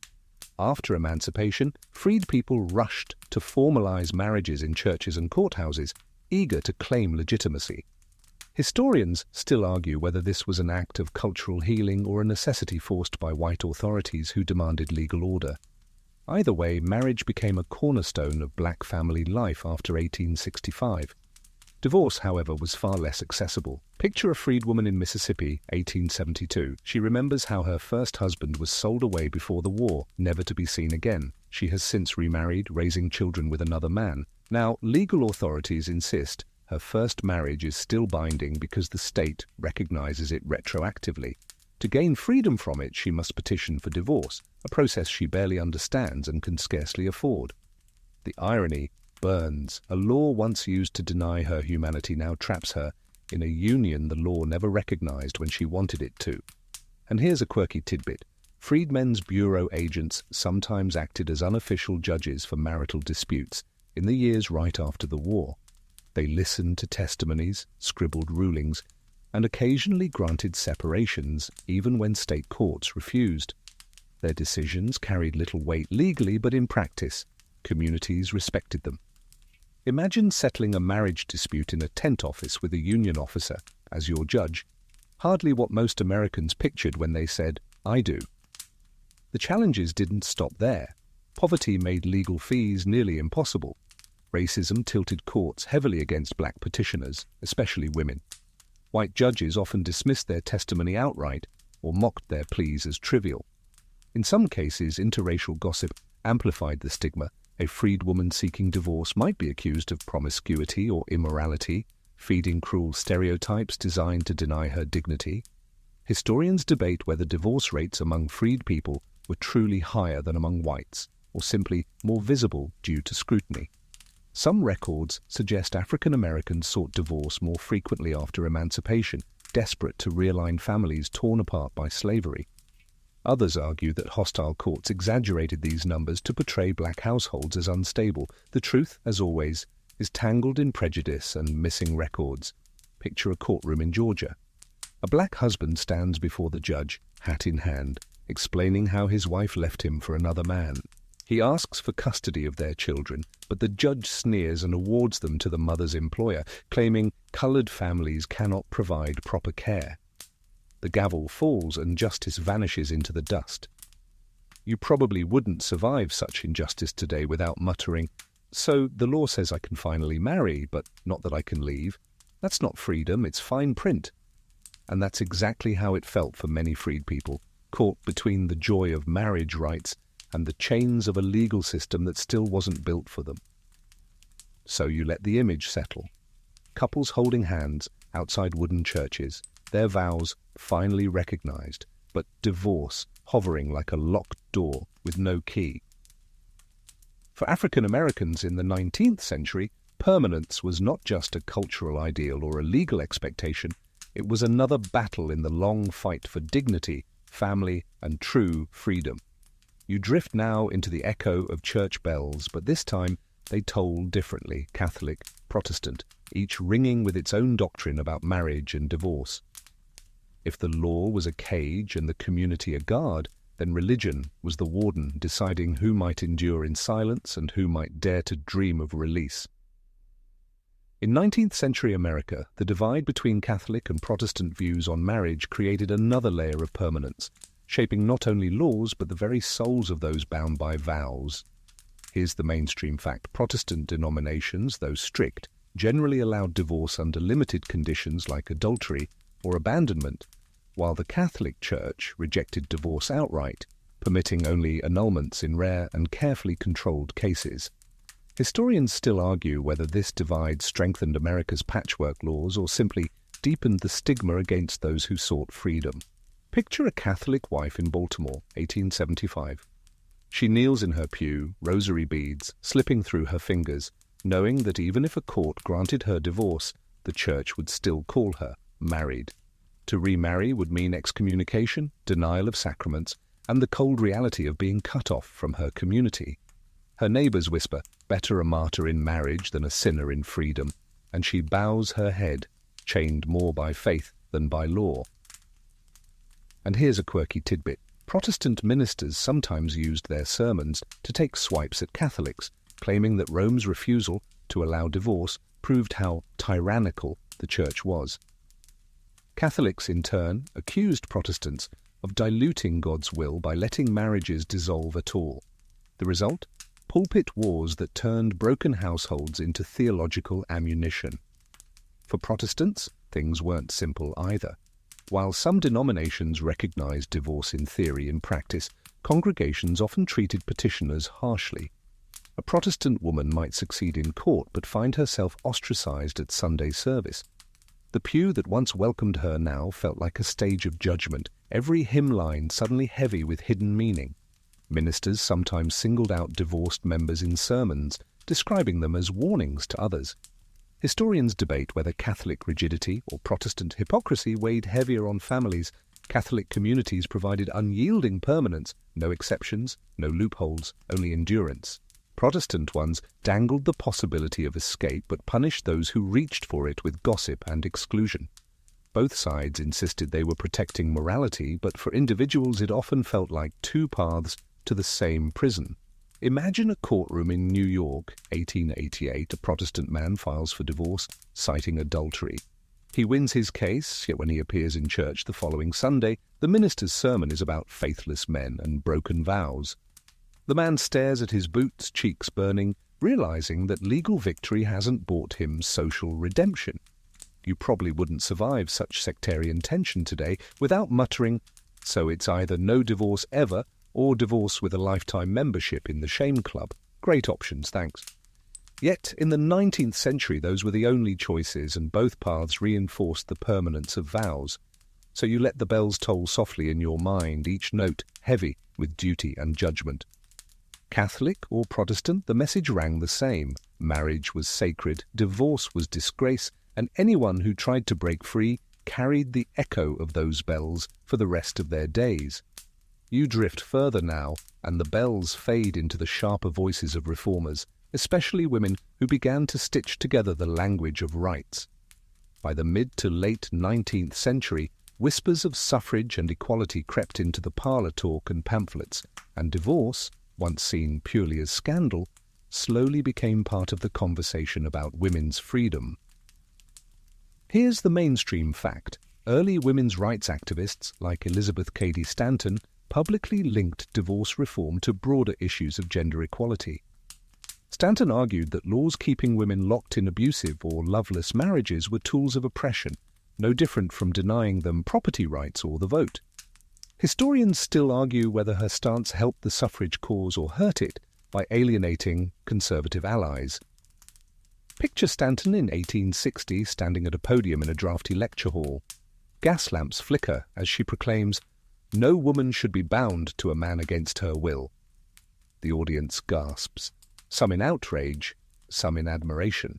After emancipation, freed people rushed to formalize marriages in churches and courthouses, eager to claim legitimacy. Historians still argue whether this was an act of cultural healing or a necessity forced by white authorities who demanded legal order. Either way, marriage became a cornerstone of black family life after 1865. Divorce, however, was far less accessible. Picture a freed woman in Mississippi, 1872. She remembers how her first husband was sold away before the war, never to be seen again. She has since remarried, raising children with another man. Now, legal authorities insist her first marriage is still binding because the state recognizes it retroactively. To gain freedom from it, she must petition for divorce, a process she barely understands and can scarcely afford. The irony burns. A law once used to deny her humanity now traps her in a union the law never recognized when she wanted it to. And here's a quirky tidbit. Freedmen's Bureau agents sometimes acted as unofficial judges for marital disputes in the years right after the war. They listened to testimonies, scribbled rulings, and occasionally granted separations, even when state courts refused. Their decisions carried little weight legally, but in practice, communities respected them. Imagine settling a marriage dispute in a tent office with a union officer as your judge. Hardly what most Americans pictured when they said, "I do." The challenges didn't stop there. Poverty made legal fees nearly impossible. Racism tilted courts heavily against black petitioners, especially women. White judges often dismissed their testimony outright or mocked their pleas as trivial. In some cases, interracial gossip amplified the stigma. A freed woman seeking divorce might be accused of promiscuity or immorality, feeding cruel stereotypes designed to deny her dignity. Historians debate whether divorce rates among freed people were truly higher than among whites, or simply more visible due to scrutiny. Some records suggest African Americans sought divorce more frequently after emancipation, desperate to realign families torn apart by slavery. Others argue that hostile courts exaggerated these numbers to portray black households as unstable. The truth, as always, is tangled in prejudice and missing records. Picture a courtroom in Georgia. A black husband stands before the judge, hat in hand, explaining how his wife left him for another man. He asks for custody of their children, but the judge sneers and awards them to the mother's employer, claiming colored families cannot provide proper care. The gavel falls and justice vanishes into the dust. You probably wouldn't survive such injustice today without muttering, "So the law says I can finally marry, but not that I can leave. That's not freedom, it's fine print." And that's exactly how it felt for many freed people, caught between the joy of marriage rights and the chains of a legal system that still wasn't built for them. So you let the image settle. Couples holding hands outside wooden churches, their vows finally recognized, but divorce hovering like a locked door with no key. For African Americans in the 19th century, permanence was not just a cultural ideal or a legal expectation, it was another battle in the long fight for dignity, family, and true freedom. You drift now into the echo of church bells, but this time they toll differently, Catholic, Protestant, each ringing with its own doctrine about marriage and divorce. If the law was a cage and the community a guard, then religion was the warden deciding who might endure in silence and who might dare to dream of release. In 19th century America, the divide between Catholic and Protestant views on marriage created another layer of permanence, shaping not only laws but the very souls of those bound by vows. Here's the mainstream fact. Protestant denominations, though strict, generally allowed divorce under limited conditions like adultery or abandonment, while the Catholic Church rejected divorce outright, permitting only annulments in rare and carefully controlled cases. Historians still argue whether this divide strengthened America's patchwork laws or simply deepened the stigma against those who sought freedom. Picture a Catholic wife in Baltimore, 1875. She kneels in her pew, rosary beads slipping through her fingers, knowing that even if a court granted her divorce, the church would still call her married. To remarry would mean excommunication, denial of sacraments, and the cold reality of being cut off from her community. Her neighbors whisper, "Better a martyr in marriage than a sinner in freedom," and she bows her head, chained more by faith than by law. And here's a quirky tidbit. Protestant ministers sometimes used their sermons to take swipes at Catholics, claiming that Rome's refusal to allow divorce proved how tyrannical the church was. Catholics, in turn, accused Protestants of diluting God's will by letting marriages dissolve at all. The result? Pulpit wars that turned broken households into theological ammunition. For Protestants, things weren't simple either. While some denominations recognized divorce in theory, in practice, congregations often treated petitioners harshly. A Protestant woman might succeed in court but find herself ostracized at Sunday service. The pew that once welcomed her now felt like a stage of judgment, every hymn line suddenly heavy with hidden meaning. Ministers sometimes singled out divorced members in sermons, describing them as warnings to others. Historians debate whether Catholic rigidity or Protestant hypocrisy weighed heavier on families. Catholic communities provided unyielding permanence, no exceptions, no loopholes, only endurance. Protestant ones dangled the possibility of escape but punished those who reached for it with gossip and exclusion. Both sides insisted they were protecting morality, but for individuals it often felt like two paths to the same prison. Imagine a courtroom in New York, 1888. A Protestant man files for divorce, citing adultery. He wins his case, yet when he appears in church the following Sunday, the minister's sermon is about faithless men and broken vows. The man stares at his boots, cheeks burning, realizing that legal victory hasn't bought him social redemption. You probably wouldn't survive such sectarian tension today without muttering, "So it's either no divorce ever or divorce with a lifetime membership in the shame club. Great options, thanks." Yet, in the 19th century, those were the only choices, and both paths reinforced the permanence of vows. So you let the bells toll softly in your mind, each note heavy with duty and judgment. Catholic or Protestant, the message rang the same. Marriage was sacred, divorce was disgrace, and anyone who tried to break free carried the echo of those bells for the rest of their days. You drift further now, and the bells fade into the sharper voices of reformers, especially women who began to stitch together the language of rights. By the mid to late 19th century, whispers of suffrage and equality crept into the parlour talk and pamphlets, and divorce, once seen purely as scandal, slowly became part of the conversation about women's freedom. Here's the mainstream fact. Early women's rights activists, like Elizabeth Cady Stanton, publicly linked divorce reform to broader issues of gender equality. Stanton argued that laws keeping women locked in abusive or loveless marriages were tools of oppression, no different from denying them property rights or the vote. Historians still argue whether her stance helped the suffrage cause or hurt it by alienating conservative allies. Picture Stanton in 1860 standing at a podium in a drafty lecture hall. Gas lamps flicker as she proclaims, "No woman should be bound to a man against her will." The audience gasps, some in outrage, some in admiration.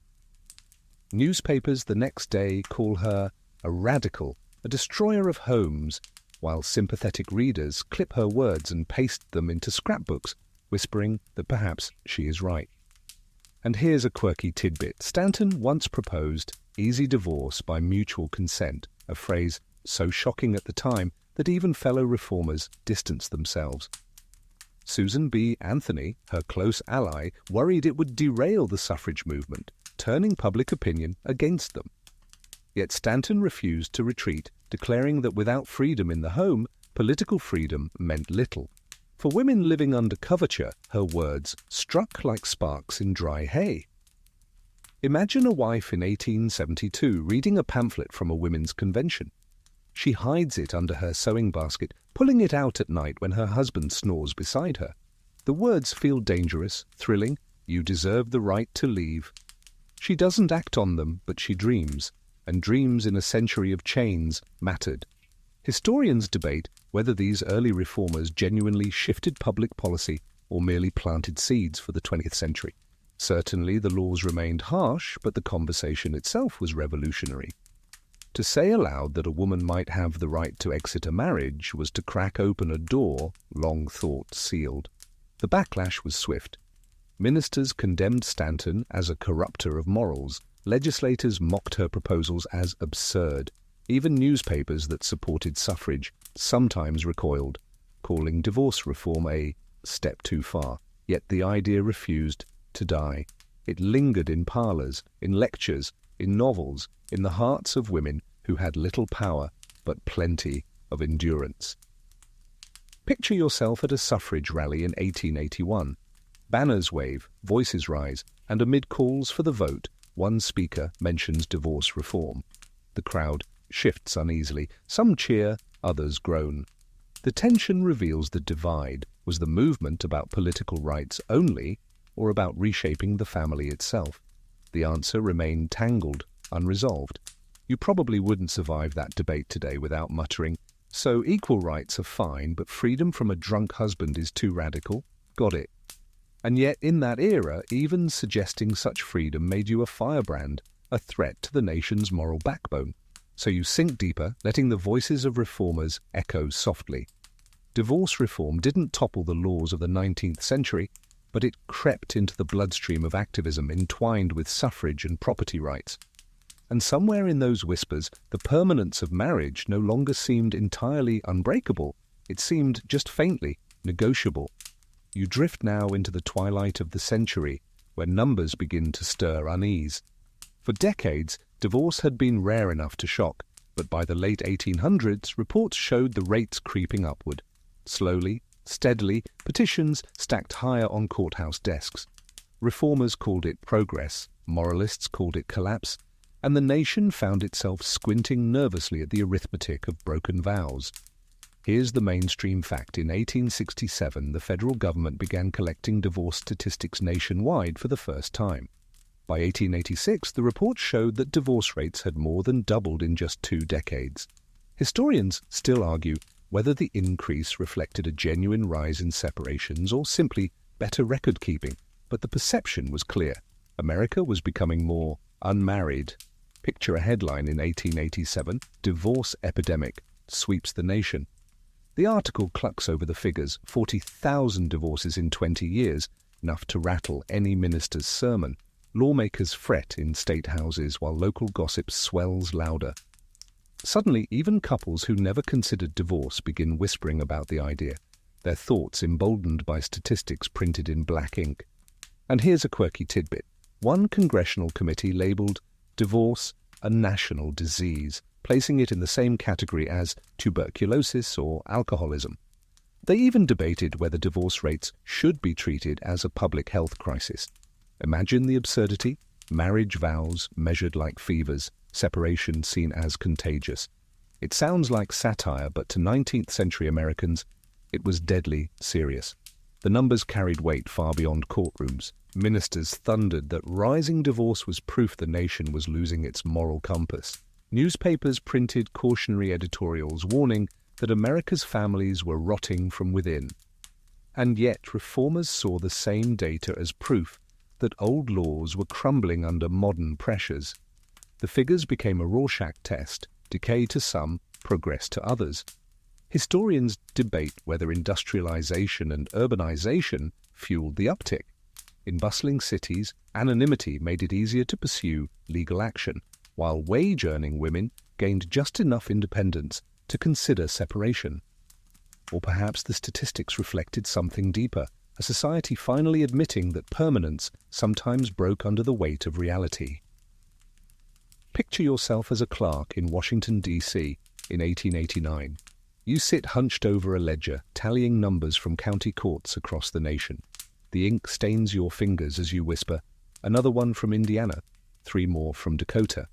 Newspapers the next day call her a radical, a destroyer of homes, while sympathetic readers clip her words and paste them into scrapbooks, whispering that perhaps she is right. And here's a quirky tidbit. Stanton once proposed easy divorce by mutual consent, a phrase so shocking at the time that even fellow reformers distanced themselves. Susan B. Anthony, her close ally, worried it would derail the suffrage movement, turning public opinion against them. Yet Stanton refused to retreat, declaring that without freedom in the home, political freedom meant little. For women living under coverture, her words struck like sparks in dry hay. Imagine a wife in 1872 reading a pamphlet from a women's convention. She hides it under her sewing basket, pulling it out at night when her husband snores beside her. The words feel dangerous, thrilling. "You deserve the right to leave." She doesn't act on them, but she dreams, and dreams in a century of chains mattered. Historians debate whether these early reformers genuinely shifted public policy or merely planted seeds for the 20th century. Certainly the laws remained harsh, but the conversation itself was revolutionary. To say aloud that a woman might have the right to exit a marriage was to crack open a door long thought sealed. The backlash was swift. Ministers condemned Stanton as a corrupter of morals. Legislators mocked her proposals as absurd. Even newspapers that supported suffrage sometimes recoiled, calling divorce reform a step too far. Yet the idea refused to die. It lingered in parlours, in lectures, in novels, in the hearts of women who had little power but plenty of endurance. Picture yourself at a suffrage rally in 1881. Banners wave, voices rise, and amid calls for the vote, one speaker mentions divorce reform. The crowd shifts uneasily. Some cheer, others groan. The tension reveals the divide. Was the movement about political rights only, or about reshaping the family itself? The answer remained tangled, unresolved. You probably wouldn't survive that debate today without muttering, "So equal rights are fine, but freedom from a drunk husband is too radical? Got it." And yet in that era, even suggesting such freedom made you a firebrand, a threat to the nation's moral backbone. So you sink deeper, letting the voices of reformers echo softly. Divorce reform didn't topple the laws of the 19th century. but it crept into the bloodstream of activism entwined with suffrage and property rights. And somewhere in those whispers, the permanence of marriage no longer seemed entirely unbreakable. It seemed just faintly negotiable. You drift now into the twilight of the century, where numbers begin to stir unease. For decades, divorce had been rare enough to shock, but by the late 1800s, reports showed the rates creeping upward. Slowly, steadily, petitions stacked higher on courthouse desks. Reformers called it progress, moralists called it collapse, and the nation found itself squinting nervously at the arithmetic of broken vows. Here's the mainstream fact. In 1867, the federal government began collecting divorce statistics nationwide for the first time. By 1886, the report showed that divorce rates had more than doubled in just 2 decades. Historians still argue whether the increase reflected a genuine rise in separations or simply better record-keeping, but the perception was clear. America was becoming more unmarried. Picture a headline in 1887, "Divorce Epidemic Sweeps the Nation." The article clucks over the figures, 40,000 divorces in 20 years, enough to rattle any minister's sermon. Lawmakers fret in state houses while local gossip swells louder. Suddenly, even couples who never considered divorce begin whispering about the idea, their thoughts emboldened by statistics printed in black ink. And here's a quirky tidbit. One congressional committee labeled divorce a national disease, placing it in the same category as tuberculosis or alcoholism. They even debated whether divorce rates should be treated as a public health crisis. Imagine the absurdity: marriage vows measured like fevers, separation seen as contagious. It sounds like satire, but to 19th century Americans, it was deadly serious. The numbers carried weight far beyond courtrooms. Ministers thundered that rising divorce was proof the nation was losing its moral compass. Newspapers printed cautionary editorials warning that America's families were rotting from within. And yet reformers saw the same data as proof that old laws were crumbling under modern pressures. The figures became a Rorschach test: decay to some, progress to others. Historians debate whether industrialization and urbanization fueled the uptick. In bustling cities, anonymity made it easier to pursue legal action, while wage-earning women gained just enough independence to consider separation. Or perhaps the statistics reflected something deeper, a society finally admitting that permanence sometimes broke under the weight of reality. Picture yourself as a clerk in Washington, D.C. in 1889. You sit hunched over a ledger, tallying numbers from county courts across the nation. The ink stains your fingers as you whisper, "Another one from Indiana, 3 more from Dakota."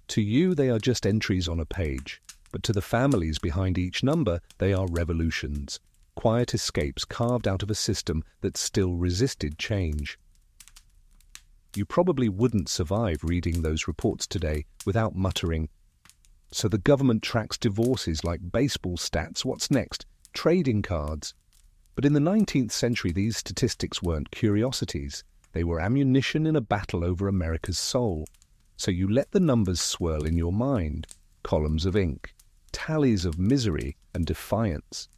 To you, they are just entries on a page, but to the families behind each number, they are revolutions, quiet escapes carved out of a system that still resisted change. You probably wouldn't survive reading those reports today without muttering, "So the government tracks divorces like baseball stats. What's next? Trading cards." But in the 19th century, these statistics weren't curiosities. They were ammunition in a battle over America's soul. So you let the numbers swirl in your mind, columns of ink, tallies of misery and defiance.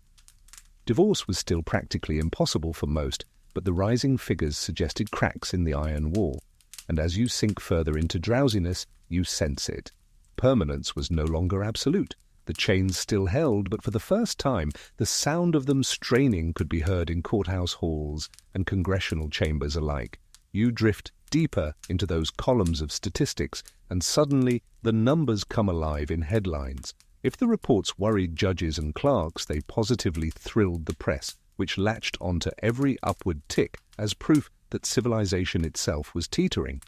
Divorce was still practically impossible for most, but the rising figures suggested cracks in the iron wall. And as you sink further into drowsiness, you sense it. Permanence was no longer absolute. The chains still held, but for the first time, the sound of them straining could be heard in courthouse halls and congressional chambers alike. You drift deeper into those columns of statistics, and suddenly the numbers come alive in headlines. If the reports worried judges and clerks, they positively thrilled the press, which latched onto every upward tick as proof that civilization itself was teetering.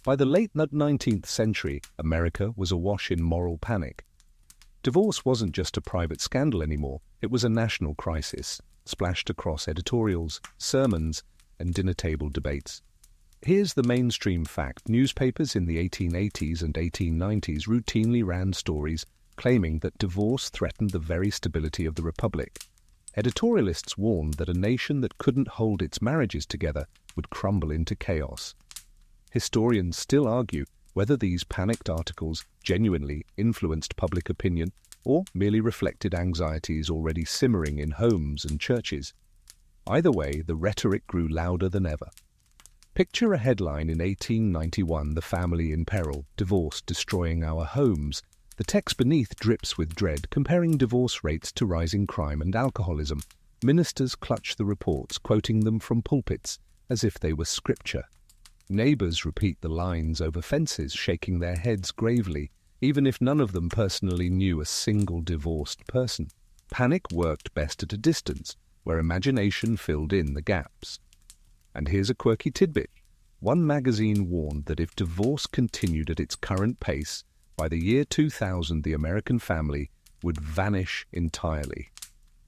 By the late 19th century, America was awash in moral panic. Divorce wasn't just a private scandal anymore, it was a national crisis, splashed across editorials, sermons, and dinner-table debates. Here's the mainstream fact. Newspapers in the 1880s and 1890s routinely ran stories claiming that divorce threatened the very stability of the republic. Editorialists warned that a nation that couldn't hold its marriages together would crumble into chaos. Historians still argue whether these panicked articles genuinely influenced public opinion or merely reflected anxieties already simmering in homes and churches. Either way, the rhetoric grew louder than ever. Picture a headline in 1891, "The family in peril, divorce destroying our homes." The text beneath drips with dread, comparing divorce rates to rising crime and alcoholism. Ministers clutch the reports, quoting them from pulpits as if they were scripture. Neighbours repeat the lines over fences, shaking their heads gravely, even if none of them personally knew a single divorced person. Panic worked best at a distance, where imagination filled in the gaps. And here's a quirky tidbit. One magazine warned that if divorce continued at its current pace, by the year 2000 the American family would vanish entirely.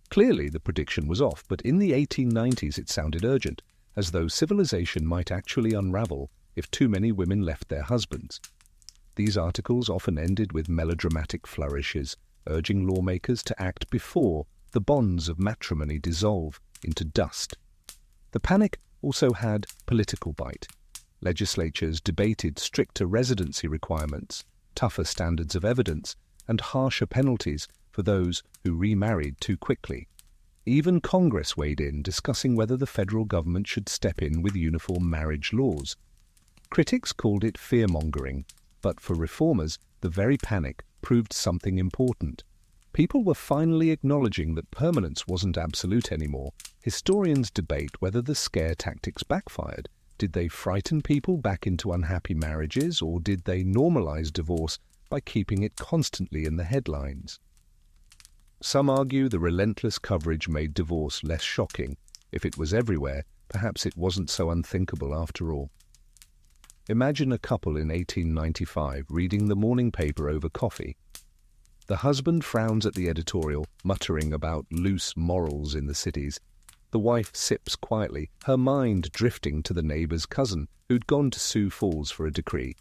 Clearly the prediction was off, but in the 1890s it sounded urgent, as though civilization might actually unravel if too many women left their husbands. These articles often ended with melodramatic flourishes, urging lawmakers to act before the bonds of matrimony dissolve into dust. The panic also had political bite. Legislatures debated stricter residency requirements, tougher standards of evidence, and harsher penalties for those who remarried too quickly. Even Congress weighed in, discussing whether the federal government should step in with uniform marriage laws. Critics called it fear-mongering, but for reformers, the very panic proved something important. People were finally acknowledging that permanence wasn't absolute anymore. Historians debate whether the scare tactics backfired. Did they frighten people back into unhappy marriages, or did they normalize divorce by keeping it constantly in the headlines? Some argue the relentless coverage made divorce less shocking. If it was everywhere, perhaps it wasn't so unthinkable after all. Imagine a couple in 1895 reading the morning paper over coffee. The husband frowns at the editorial, muttering about loose morals in the cities. The wife sips quietly, her mind drifting to the neighbour's cousin, who'd gone to Sioux Falls for a decree.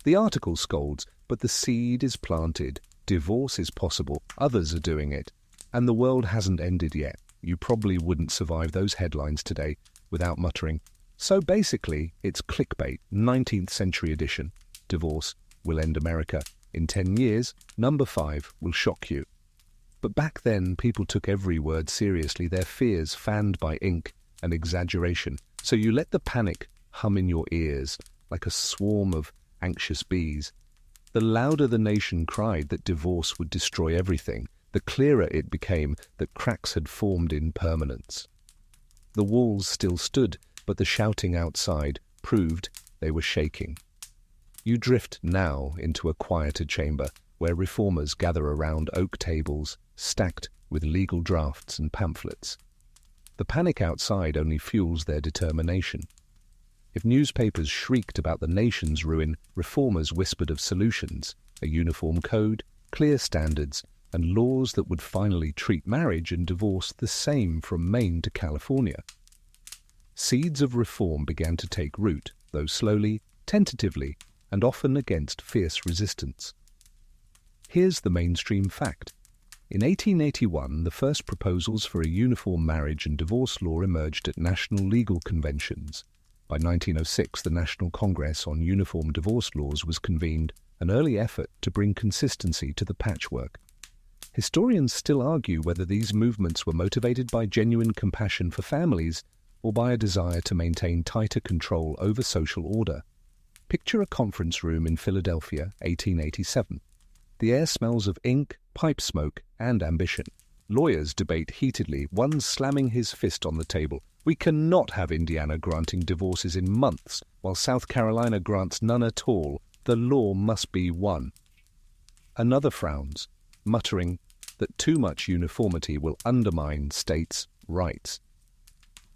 The article scolds, but the seed is planted. Divorce is possible, others are doing it, and the world hasn't ended yet. You probably wouldn't survive those headlines today without muttering, "So basically, it's clickbait, 19th century edition. Divorce will end America. In 10 years, number 5 will shock you." But back then, people took every word seriously, their fears fanned by ink and exaggeration. So you let the panic hum in your ears like a swarm of anxious bees. The louder the nation cried that divorce would destroy everything, the clearer it became that cracks had formed in permanence. The walls still stood, but the shouting outside proved they were shaking. You drift now into a quieter chamber where reformers gather around oak tables stacked with legal drafts and pamphlets. The panic outside only fuels their determination. If newspapers shrieked about the nation's ruin, reformers whispered of solutions: a uniform code, clear standards, and laws that would finally treat marriage and divorce the same from Maine to California. Seeds of reform began to take root, though slowly, tentatively, and often against fierce resistance. Here's the mainstream fact. In 1881, the first proposals for a uniform marriage and divorce law emerged at national legal conventions. By 1906, the National Congress on Uniform Divorce Laws was convened, an early effort to bring consistency to the patchwork. Historians still argue whether these movements were motivated by genuine compassion for families or by a desire to maintain tighter control over social order. Picture a conference room in Philadelphia, 1887. The air smells of ink, pipe smoke, and ambition. Lawyers debate heatedly, one slamming his fist on the table. "We cannot have Indiana granting divorces in months, while South Carolina grants none at all. The law must be one." Another frowns, muttering that too much uniformity will undermine states' rights.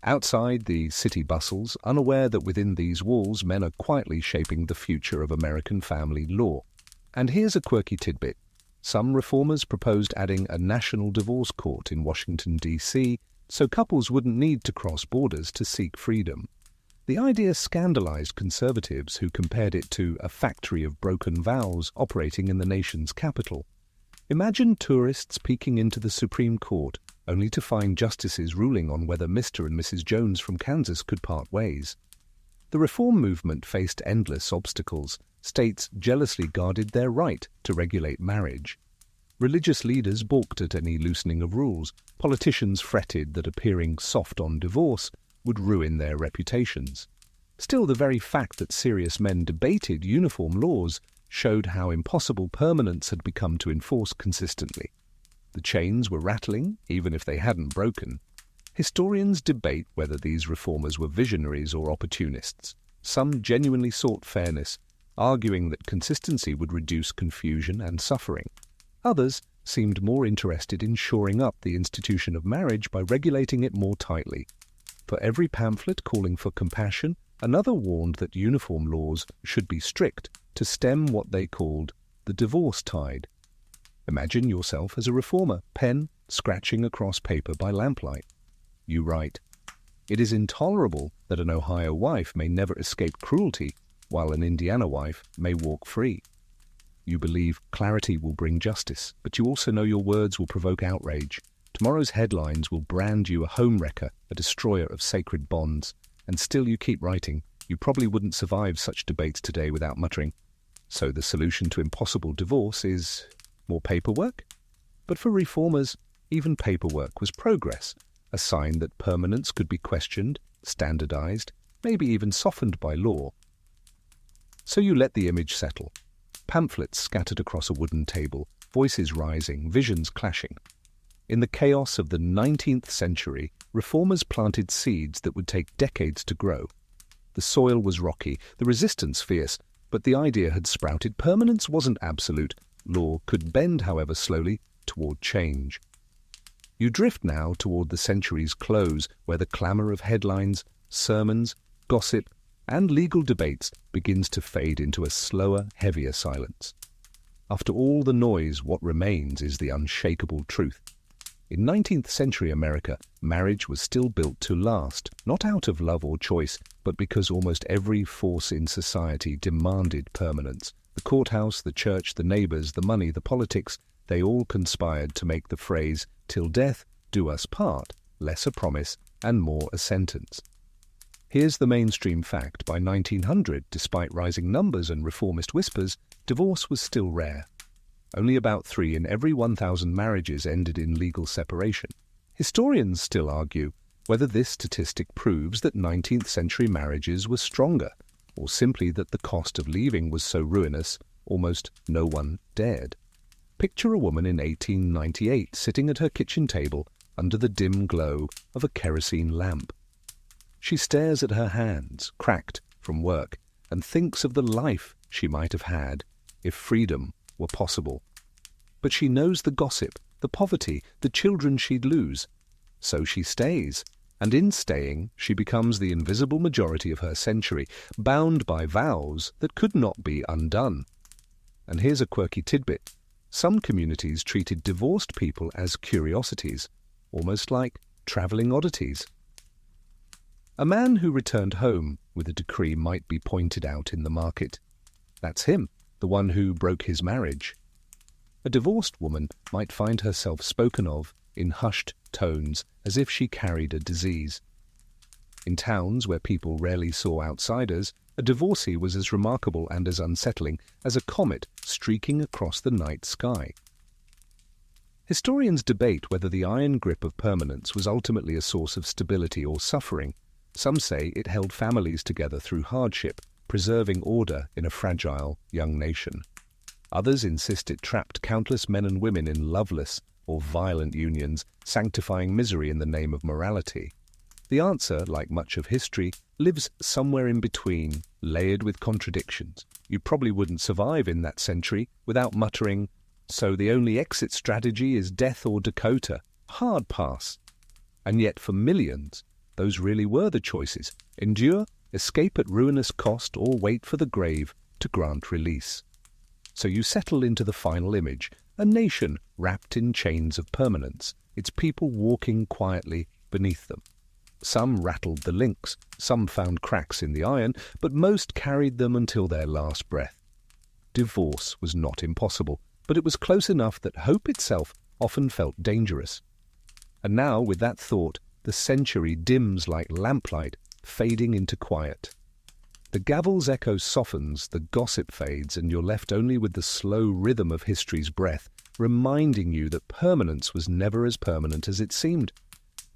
Outside, the city bustles, unaware that within these walls men are quietly shaping the future of American family law. And here's a quirky tidbit. Some reformers proposed adding a national divorce court in Washington, D.C., so couples wouldn't need to cross borders to seek freedom. The idea scandalized conservatives who compared it to a factory of broken vows operating in the nation's capital. Imagine tourists peeking into the Supreme Court only to find justices ruling on whether Mr. and Mrs. Jones from Kansas could part ways. The reform movement faced endless obstacles. States jealously guarded their right to regulate marriage. Religious leaders balked at any loosening of rules. Politicians fretted that appearing soft on divorce would ruin their reputations. Still, the very fact that serious men debated uniform laws showed how impossible permanence had become to enforce consistently. The chains were rattling, even if they hadn't broken. Historians debate whether these reformers were visionaries or opportunists. Some genuinely sought fairness, arguing that consistency would reduce confusion and suffering. Others seemed more interested in shoring up the institution of marriage by regulating it more tightly. For every pamphlet calling for compassion, another warned that uniform laws should be strict to stem what they called the divorce tide. Imagine yourself as a reformer, pen scratching across paper by lamplight. You write, "It is intolerable that an Ohio wife may never escape cruelty, while an Indiana wife may walk free." You believe clarity will bring justice, but you also know your words will provoke outrage. Tomorrow's headlines will brand you a homewrecker, a destroyer of sacred bonds. And still you keep writing. You probably wouldn't survive such debates today without muttering. So the solution to impossible divorce is more paperwork? But for reformers, even paperwork was progress, a sign that permanence could be questioned, standardized, maybe even softened by law. So you let the image settle. Pamphlets scattered across a wooden table, voices rising, visions clashing. In the chaos of the 19th century, reformers planted seeds that would take decades to grow. The soil was rocky, the resistance fierce, but the idea had sprouted. Permanence wasn't absolute. Law could bend, however slowly, toward change. You drift now toward the century's close, where the clamor of headlines, sermons, gossip, and legal debates begins to fade into a slower, heavier silence. After all the noise, what remains is the unshakable truth. In 19th century America, marriage was still built to last, not out of love or choice, but because almost every force in society demanded permanence. The courthouse, the church, the neighbors, the money, the politics, they all conspired to make the phrase, "till death do us part," less a promise and more a sentence. Here's the mainstream fact. By 1900, despite rising numbers and reformist whispers, divorce was still rare. Only about 3 in every 1,000 marriages ended in legal separation. Historians still argue whether this statistic proves that 19th century marriages were stronger, or simply that the cost of leaving was so ruinous almost no one dared. Picture a woman in 1898 sitting at her kitchen table under the dim glow of a kerosene lamp. She stares at her hands, cracked from work, and thinks of the life she might have had if freedom were possible. But she knows the gossip, the poverty, the children she'd lose. So she stays, and in staying she becomes the invisible majority of her century, bound by vows that could not be undone. And here's a quirky tidbit. Some communities treated divorced people as curiosities, almost like traveling oddities. A man who returned home with a decree might be pointed out in the market. That's him, the one who broke his marriage. A divorced woman might find herself spoken of in hushed tones as if she carried a disease. In towns where people rarely saw outsiders, a divorcee was as remarkable and as unsettling as a comet streaking across the night sky. Historians debate whether the iron grip of permanence was ultimately a source of stability or suffering. Some say it held families together through hardship, preserving order in a fragile young nation. Others insist it trapped countless men and women in loveless or violent unions, sanctifying misery in the name of morality. The answer, like much of history, lives somewhere in between, layered with contradictions. You probably wouldn't survive in that century without muttering, "So the only exit strategy is death or Dakota." Hard pass. And yet for millions, those really were the choices: endure, escape at ruinous cost, or wait for the grave to grant release. So you settle into the final image, a nation wrapped in chains of permanence, its people walking quietly beneath them. Some rattled the links, some found cracks in the iron, but most carried them until their last breath. Divorce was not impossible, but it was close enough that hope itself often felt dangerous. And now, with that thought, the century dims like lamplight, fading into quiet. The gavel's echo softens, the gossip fades, and you're left only with the slow rhythm of history's breath, reminding you that permanence was never as permanent as it seemed.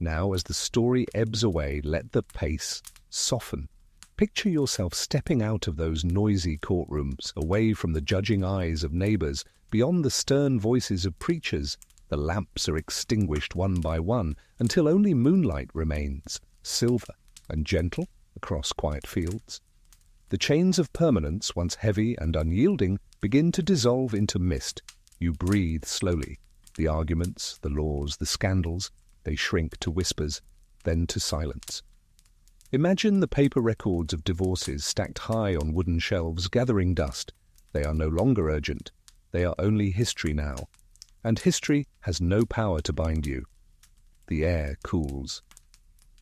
Now, as the story ebbs away, let the pace soften. Picture yourself stepping out of those noisy courtrooms, away from the judging eyes of neighbors, beyond the stern voices of preachers. The lamps are extinguished one by one until only moonlight remains, silver and gentle across quiet fields. The chains of permanence, once heavy and unyielding, begin to dissolve into mist. You breathe slowly. The arguments, the laws, the scandals, they shrink to whispers, then to silence. Imagine the paper records of divorces stacked high on wooden shelves, gathering dust. They are no longer urgent. They are only history now. And history has no power to bind you. The air cools.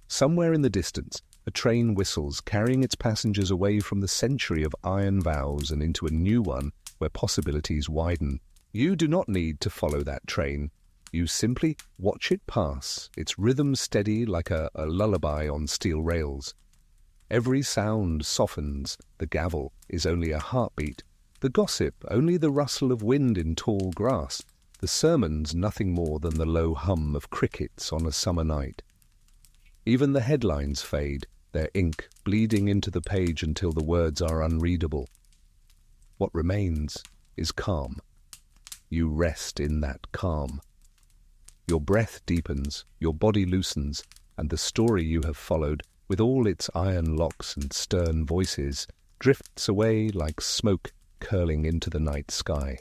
Somewhere in the distance, a train whistles, carrying its passengers away from the century of iron vows and into a new one where possibilities widen. You do not need to follow that train. You simply watch it pass, its rhythm steady like a lullaby on steel rails. Every sound softens. The gavel is only a heartbeat. The gossip only the rustle of wind in tall grass. The sermons nothing more than the low hum of crickets on a summer night. Even the headlines fade, their ink bleeding into the page until the words are unreadable. What remains is calm. You rest in that calm. Your breath deepens, your body loosens, and the story you have followed, with all its iron locks and stern voices, drifts away like smoke curling into the night sky.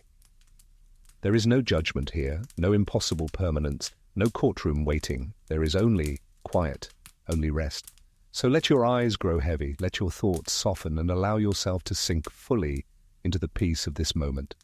There is no judgment here, no impossible permanence, no courtroom waiting. There is only quiet, only rest. So let your eyes grow heavy, let your thoughts soften, and allow yourself to sink fully into the peace of this moment.